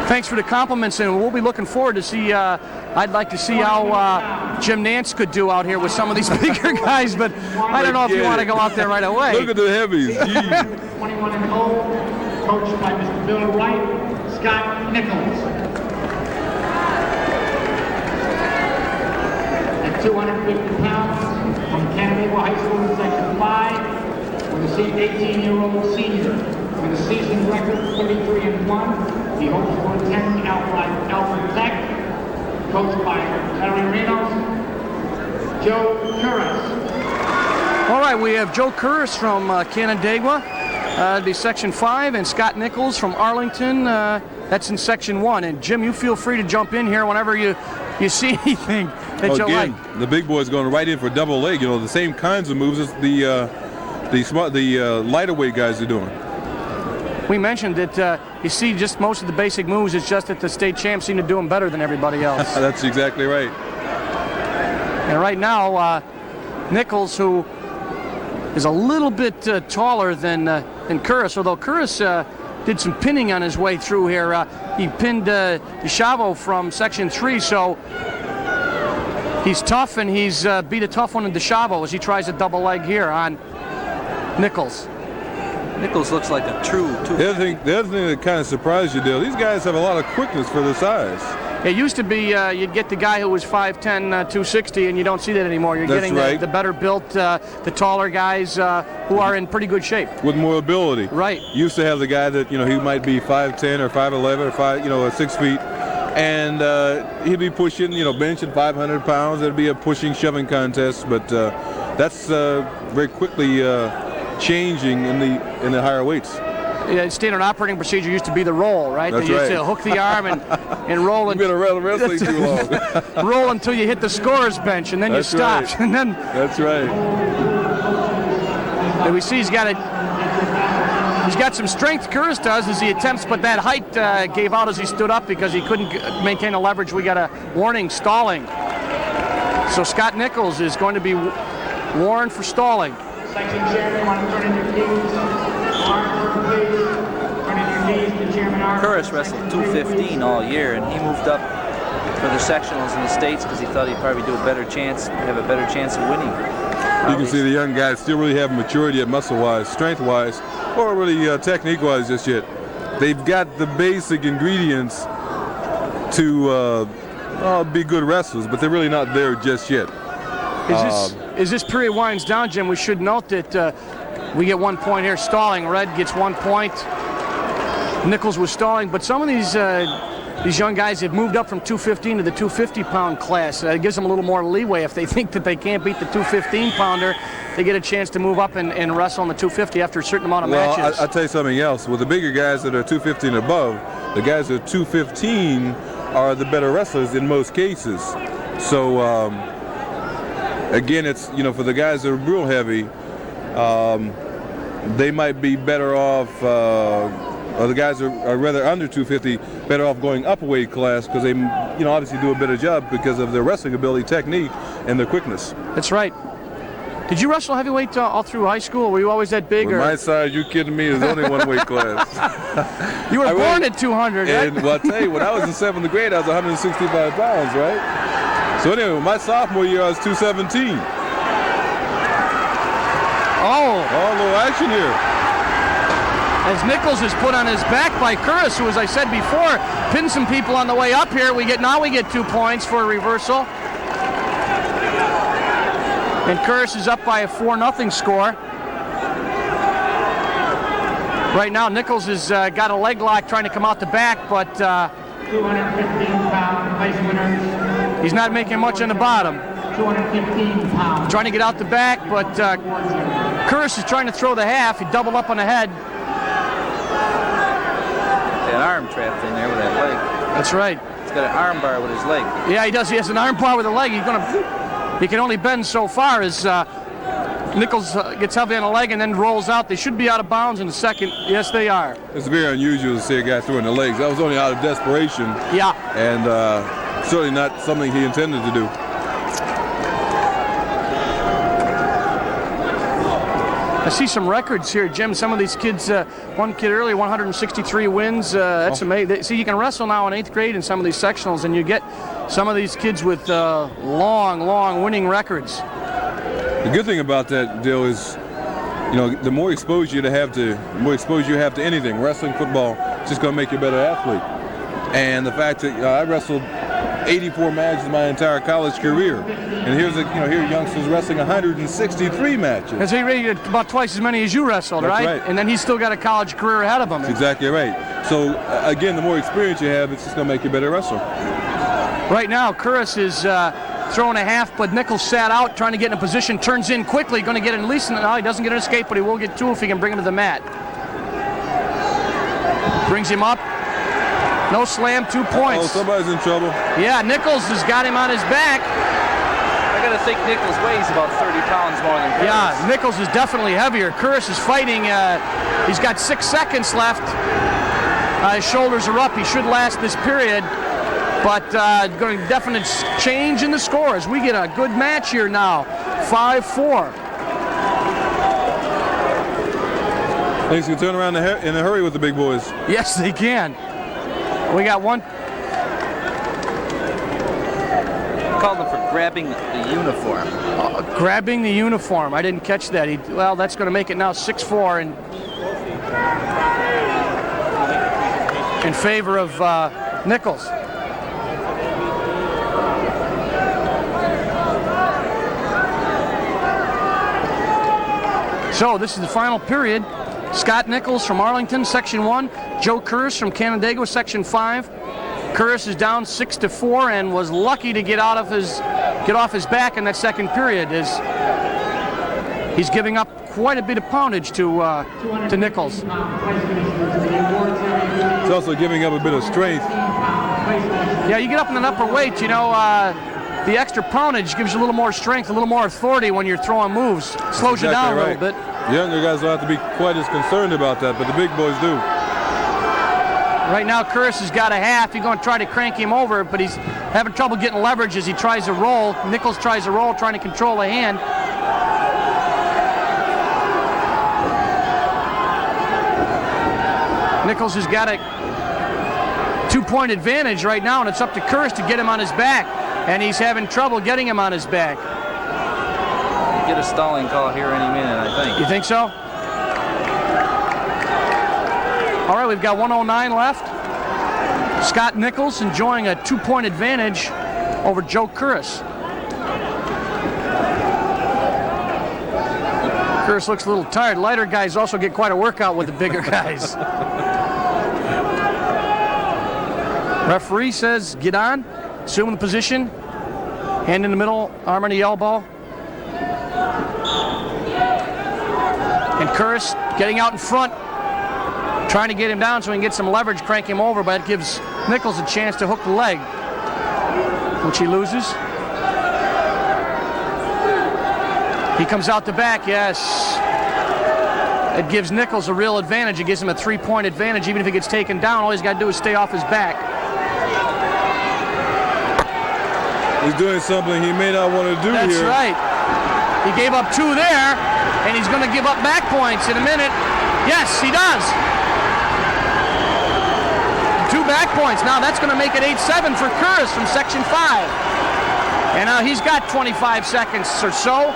thanks for the compliments, and we'll be looking forward to see. I'd like to see how Jim Nance could do out here with some of these bigger guys, but I don't know if you want to go out there right away. Look at the heavies. 21-0, coached by Mr. Bill Wright, Scott Nichols. At 250 pounds, from Canandaigua High School in Section 5, with a 18-year-old senior with a season record 33-1. He hopes to attend Alfred Tech, coached by Larry Reynolds, Joe Curris. All right, we have Joe Curris from Canandaigua, it'd be Section 5, and Scott Nichols from Arlington, that's in Section 1. And Jim, you feel free to jump in here whenever you see anything that you like. The big boy's going right in for double leg. You know, the same kinds of moves as the lighter weight guys are doing. We mentioned that you see just most of the basic moves. It's just that the state champs seem to do them better than everybody else. That's exactly right. And right now, Nichols, who is a little bit taller than Curris, although Curris did some pinning on his way through here. He pinned DeChavo from Section 3, so he's tough, and he's beat a tough one in DeChavo as he tries a double leg here on Nichols. Nichols looks like a true The other thing that kind of surprised you, Dale, these guys have a lot of quickness for their size. It used to be you'd get the guy who was 5'10", 260, and you don't see that anymore. You're getting the better built, the taller guys who are in pretty good shape. With more ability. Right. Used to have the guy that, he might be 5'10" or 5'11" or 6 feet, and he'd be pushing, benching 500 pounds. It'd be a pushing, shoving contest, but that's very quickly changing in the higher weights. Yeah, standard operating procedure used to be the roll, right? That's they used right. to hook the arm and roll. You've been around wrestling too long. Roll until you hit the scorer's bench, and then That's you stop. right. And then That's right. we see he's got some strength. Curris does as he attempts, but that height gave out as he stood up because he couldn't maintain the leverage. We got a warning, stalling. So Scott Nichols is going to be warned for stalling. Section chairman, want to turn in your keys. Please. Turn in your keys to Chairman Arthur. Curris wrestled 215 all year, and he moved up for the sectionals in the States because he thought he'd probably have a better chance of winning. You can see the young guys still really haven't matured yet, muscle-wise, strength-wise, or really technique-wise just yet. They've got the basic ingredients to be good wrestlers, but they're really not there just yet. As this period winds down, Jim, we should note that we get 1 point here. Stalling. Red gets 1 point. Nichols was stalling, but some of these young guys have moved up from 215 to the 250-pound class. It gives them a little more leeway. If they think that they can't beat the 215-pounder, they get a chance to move up and wrestle on the 250 after a certain amount of matches. I'll tell you something else. With the bigger guys that are 215 and above, the guys that are 215 are the better wrestlers in most cases. So, again, it's, for the guys that are real heavy, they might be better off, or the guys are rather under 250, better off going up a weight class because they, obviously do a better job because of their wrestling ability, technique, and their quickness. That's right. Did you wrestle heavyweight all through high school? Were you always that big? With my size, you kidding me? There's only one weight class. You were born at 200, right? And, well, I'll tell you, when I was in 7th grade, I was 165 pounds, right? So anyway, my sophomore year, I was 217. Oh, a little action here. As Nichols is put on his back by Curris, who, as I said before, pinned some people on the way up here. We get 2 points for a reversal. And Curris is up by a 4-0 score. Right now, Nichols has got a leg lock trying to come out the back, but 215-pound place winner. he's not making much on the bottom. 215 pounds. Trying to get out the back, but Curris is trying to throw the half. He doubled up on the head. That arm trapped in there with that leg. That's right. He's got an arm bar with his leg. Yeah, he does. He has an arm bar with a leg. He can only bend so far as Nichols gets heavy on the leg and then rolls out. They should be out of bounds in a second. Yes, they are. It's very unusual to see a guy throwing the legs. That was only out of desperation. Yeah. And certainly not something he intended to do. I see some records here, Jim. Some of these kids, one kid earlier, 163 wins. That's amazing. See, you can wrestle now in 8th grade in some of these sectionals, and you get some of these kids with long winning records. The good thing about that deal is, you know, the more exposure you have to anything, wrestling, football, it's just going to make you a better athlete. And the fact that I wrestled 84 matches my entire college career, and here youngsters wrestling 163 matches. Because he rated about twice as many as you wrestled, That's right? And then he's still got a college career ahead of him. That's exactly right. So again, the more experience you have, it's just going to make you a better wrestler. Right now, Curris is throwing a half, but Nichols sat out, trying to get in a position, turns in quickly, going to get at least, no, he doesn't get an escape, but he will get 2 if he can bring him to the mat. Brings him up. No slam, 2 points. Oh, somebody's in trouble. Yeah, Nichols has got him on his back. I got to think Nichols weighs about 30 pounds more than Curris. Yeah, Nichols is definitely heavier. Curris is fighting. He's got 6 seconds left. His shoulders are up. He should last this period. But going to definite change in the score as we get a good match here now. 5-4. Things can turn around in a hurry with the big boys. Yes, they can. We got one. Called him for grabbing the uniform. Grabbing the uniform. I didn't catch that. Well, that's going to make it now 6-4 in favor of Nichols. So this is the final period. Scott Nichols from Arlington, Section 1. Joe Curris from Canandaigua, Section 5. Curris is down 6-4 and was lucky to get off his back in that second period as he's giving up quite a bit of poundage to Nichols. It's also giving up a bit of strength. Yeah, you get up in an upper weight, you know, the extra poundage gives you a little more strength, a little more authority when you're throwing moves. Slows you down a little bit. Younger guys don't have to be quite as concerned about that, but the big boys do. Right now, Curris has got a half. He's going to try to crank him over, but he's having trouble getting leverage as he tries to roll. Nichols tries to roll, trying to control the hand. Nichols has got a 2-point advantage right now, and it's up to Curris to get him on his back, and he's having trouble getting him on his back. Get a stalling call here any minute, I think. You think so? All right, we've got 109 left. Scott Nichols enjoying a 2-point advantage over Joe Curris. Curris looks a little tired. Lighter guys also get quite a workout with the bigger guys. Referee says, get on. Assume the position. Hand in the middle, arm on the elbow. And Curris getting out in front, trying to get him down so he can get some leverage, crank him over, but it gives Nichols a chance to hook the leg, which he loses. He comes out the back, yes. It gives Nichols a real advantage. It gives him a 3-point advantage. Even if he gets taken down, all he's got to do is stay off his back. He's doing something he may not want to do here. That's right. He gave up 2 there, and he's going to give up back points in a minute. Yes, he does. 2 back points. Now that's going to make it 8-7 for Curris from Section 5. And now he's got 25 seconds or so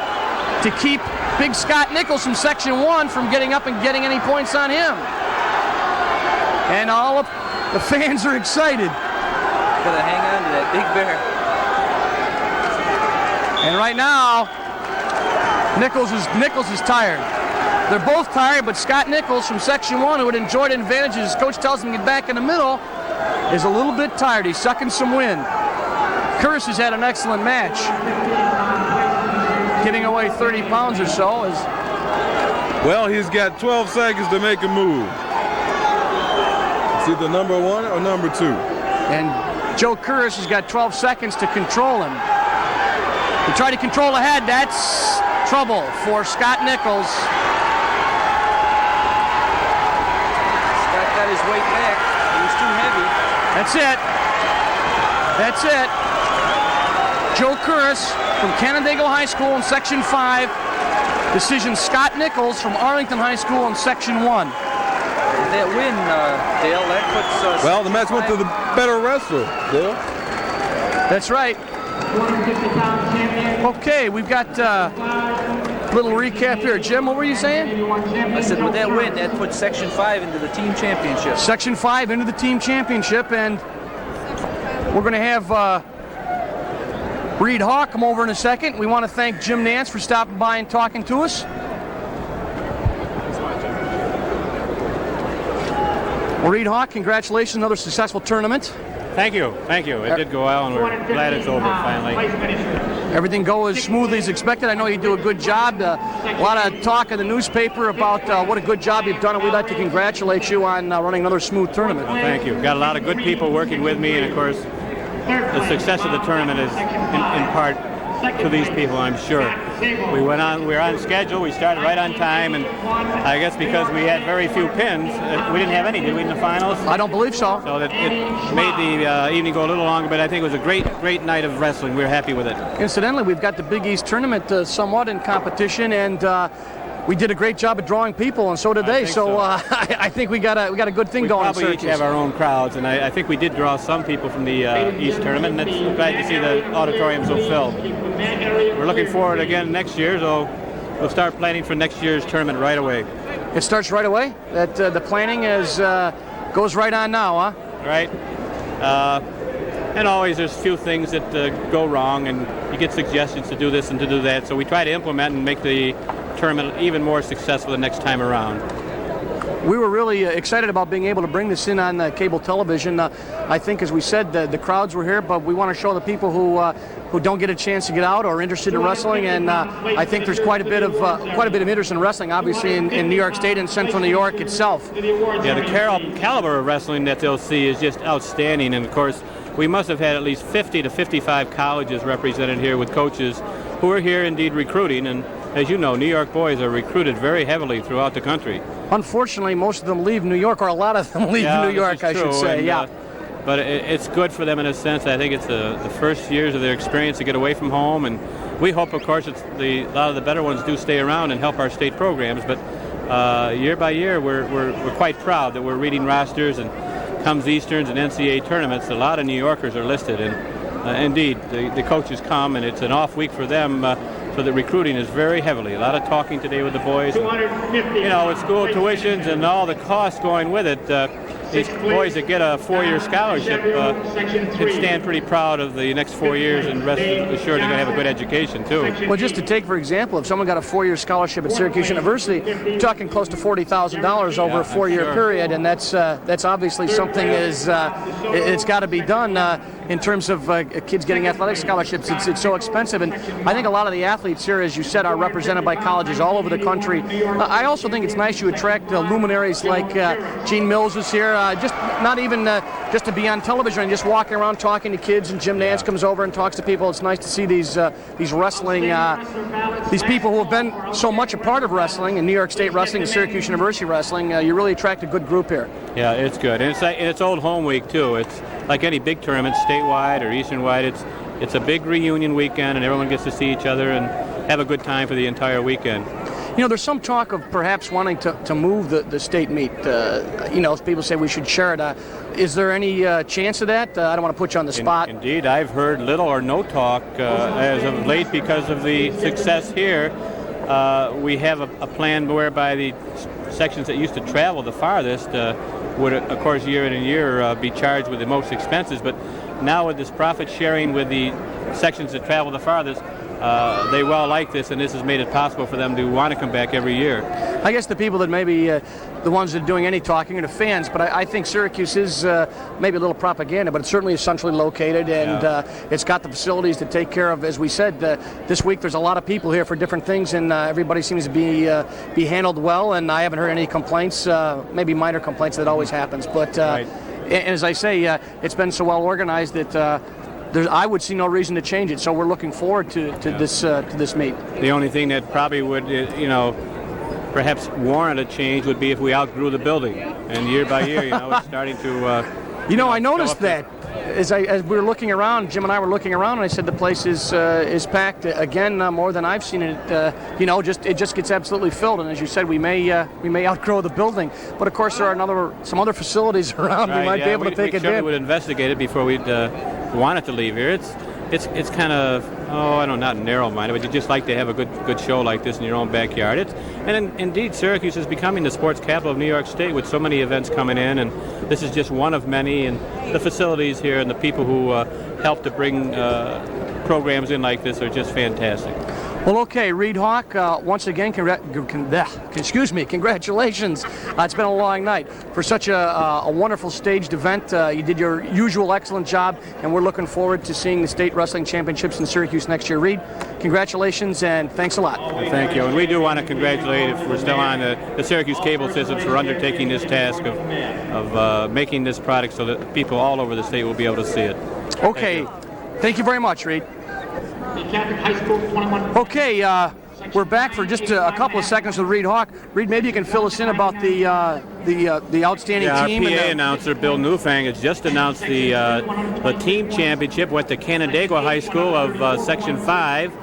to keep Big Scott Nichols from Section 1 from getting up and getting any points on him. And all of the fans are excited. Gotta hang on to that big bear. And right now, Nichols is tired. They're both tired, but Scott Nichols from Section 1, who had enjoyed an advantage, as his coach tells him to get back in the middle, is a little bit tired. He's sucking some wind. Curtis has had an excellent match. Giving away 30 pounds or so is... Well, he's got 12 seconds to make a move. It's either number 1 or number 2. And Joe Curtis has got 12 seconds to control him. To try to control the head, that's trouble for Scott Nichols. Scott got his weight back. He was too heavy. That's it. That's it. Joe Curtis from Canandaigua High School in Section 5. Decision Scott Nichols from Arlington High School in Section 1. That win, Dale, that puts... Well, the match went to the better wrestler, Dale. That's right. Okay, we've got a little recap here. Jim, what were you saying? I said with that win, that puts Section 5 into the team championship. Section 5 into the team championship, and we're going to have Reed Hawk come over in a second. We want to thank Jim Nance for stopping by and talking to us. Well, Reed Hawk, congratulations, another successful tournament. Thank you. It did go well, and we're glad it's over finally. Everything goes as smoothly as expected. I know you do a good job. A lot of talk in the newspaper about what a good job you've done, and we'd like to congratulate you on running another smooth tournament. Well, thank you. Got a lot of good people working with me, and of course, the success of the tournament is in part to these people, I'm sure. We were on schedule. We started right on time, and I guess because we had very few pins, we didn't have any, did we, in the finals? I don't believe so. So that it made the evening go a little longer, but I think it was a great night of wrestling. We were happy with it. Incidentally, we've got the Big East tournament somewhat in competition, and we did a great job of drawing people, and so did they. So I think we got a good thing going. We probably each have our own crowds, and I think we did draw some people from the East tournament, and it's glad to see the auditorium so filled. We're looking forward again next year, so we'll start planning for next year's tournament right away. It starts right away? That the planning goes right on now, huh? Right. And always there's a few things that go wrong, and you get suggestions to do this and to do that, so we try to implement and make the tournament even more successful the next time around. We were really excited about being able to bring this in on cable television. I think, as we said, the crowds were here, but we want to show the people who don't get a chance to get out or are interested in wrestling. And I think there's quite a bit of interest in wrestling, obviously in New York State and Central New York itself. Yeah, the caliber of wrestling that they'll see is just outstanding. And of course, we must have had at least 50 to 55 colleges represented here with coaches who are here indeed recruiting. And as you know, New York boys are recruited very heavily throughout the country. Unfortunately, most of them leave New York, or a lot of them leave New York, I should say. And, but it's good for them in a sense. I think it's the first years of their experience to get away from home, and we hope, of course, a lot of the better ones do stay around and help our state programs. But year by year, we're quite proud that we're reading rosters, and comes Easterns and NCAA tournaments, a lot of New Yorkers are listed, and indeed, the coaches come, and it's an off week for them. So the recruiting is very heavily. A lot of talking today with the boys. And, with school tuitions and all the costs going with it, these boys that get a 4-year scholarship can stand pretty proud of the next 4 years and rest assured they're going to have a good education too. Well, just to take for example, if someone got a 4-year scholarship at Syracuse University, you're talking close to $40,000 over a 4-year period, and that's obviously something it's got to be done. In terms of kids getting athletic scholarships, it's so expensive, and I think a lot of the athletes here, as you said, are represented by colleges all over the country. I also think it's nice you attract luminaries like Gene Mills is here, just not even just to be on television and just walking around talking to kids, and Jim Nance comes over and talks to people. It's nice to see these wrestling, these people who have been so much a part of wrestling in New York State wrestling and Syracuse University wrestling. You really attract a good group here. Yeah, it's good, and it's Old Home Week too. It's like any big tournament, statewide or Eastern-wide, it's a big reunion weekend, and everyone gets to see each other and have a good time for the entire weekend. There's some talk of perhaps wanting to move the state meet. People say we should share it. Is there any chance of that? I don't want to put you on the spot. Indeed, I've heard little or no talk as of late because of the success here. We have a plan whereby the sections that used to travel the farthest would, of course, year in and year be charged with the most expenses. But now with this profit sharing with the sections that travel the farthest, they well like this, and this has made it possible for them to want to come back every year. I guess the people that maybe the ones that are doing any talking are the fans, but I think Syracuse is maybe a little propaganda, but it's certainly centrally located, and it's got the facilities to take care of. As we said, this week there's a lot of people here for different things, and everybody seems to be handled well, and I haven't heard any complaints, maybe minor complaints. That always happens, but and as I say, it's been so well organized that I would see no reason to change it. So we're looking forward to this meet. The only thing that probably would, perhaps warrant a change would be if we outgrew the building, and year by year, it's starting to. I noticed that as we were looking around, Jim and I were looking around, and I said the place is packed again, more than I've seen it. It just gets absolutely filled. And as you said, we may outgrow the building, but of course there are some other facilities around. Right, we might be able to take it in. We would investigate it before we'd want it to leave here. It's kind of, not narrow-minded, but you just like to have a good show like this in your own backyard. Indeed, Syracuse is becoming the sports capital of New York State with so many events coming in, and this is just one of many. And the facilities here and the people who help to bring programs in like this are just fantastic. Well, okay, Reed Hawk, once again, congratulations. It's been a long night. For such a wonderful staged event, you did your usual excellent job, and we're looking forward to seeing the state wrestling championships in Syracuse next year. Reed, congratulations, and thanks a lot. Thank you. And we do want to congratulate, if we're still on, the Syracuse Cable Systems for undertaking this task of making this product so that people all over the state will be able to see it. Okay. Thank you very much, Reed. Okay, we're back for just a couple of seconds with Reed Hawk. Reed, maybe you can fill us in about the outstanding team. Our PA announcer, Bill Newfang, has just announced the team championship went to Canandaigua High School of Section 5.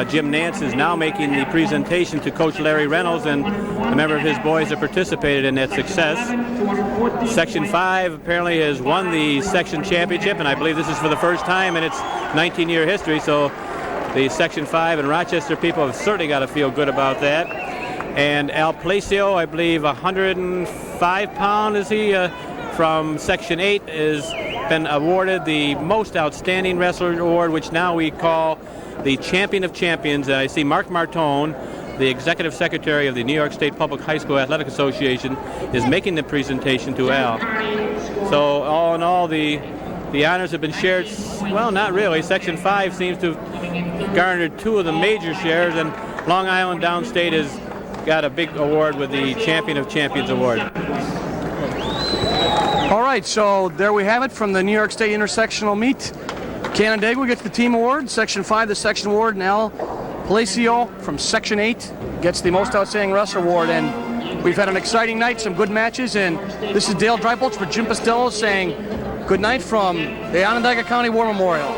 Jim Nance is now making the presentation to Coach Larry Reynolds and a member of his boys that participated in that success. Section 5 apparently has won the section championship, and I believe this is for the first time in its 19-year history, so the Section 5 and Rochester people have certainly got to feel good about that. And Al Palacio, I believe 105-pound is he, from Section 8, has been awarded the Most Outstanding Wrestler Award, which now we call the Champion of Champions. I see Mark Martone, the Executive Secretary of the New York State Public High School Athletic Association, is making the presentation to Al. So all in all, the honors have been shared. Well, not really. Section 5 seems to have garnered 2 of the major shares, and Long Island Downstate has got a big award with the Champion of Champions Award. All right, so there we have it from the New York State Intersectional meet. Canandaigua gets the team award, Section 5 the section award, and Al Palacio from Section 8 gets the Most Outstanding Wrestler Award. And we've had an exciting night, some good matches, and this is Dale Dreipolz for Jim Costello saying good night from the Onondaga County War Memorial.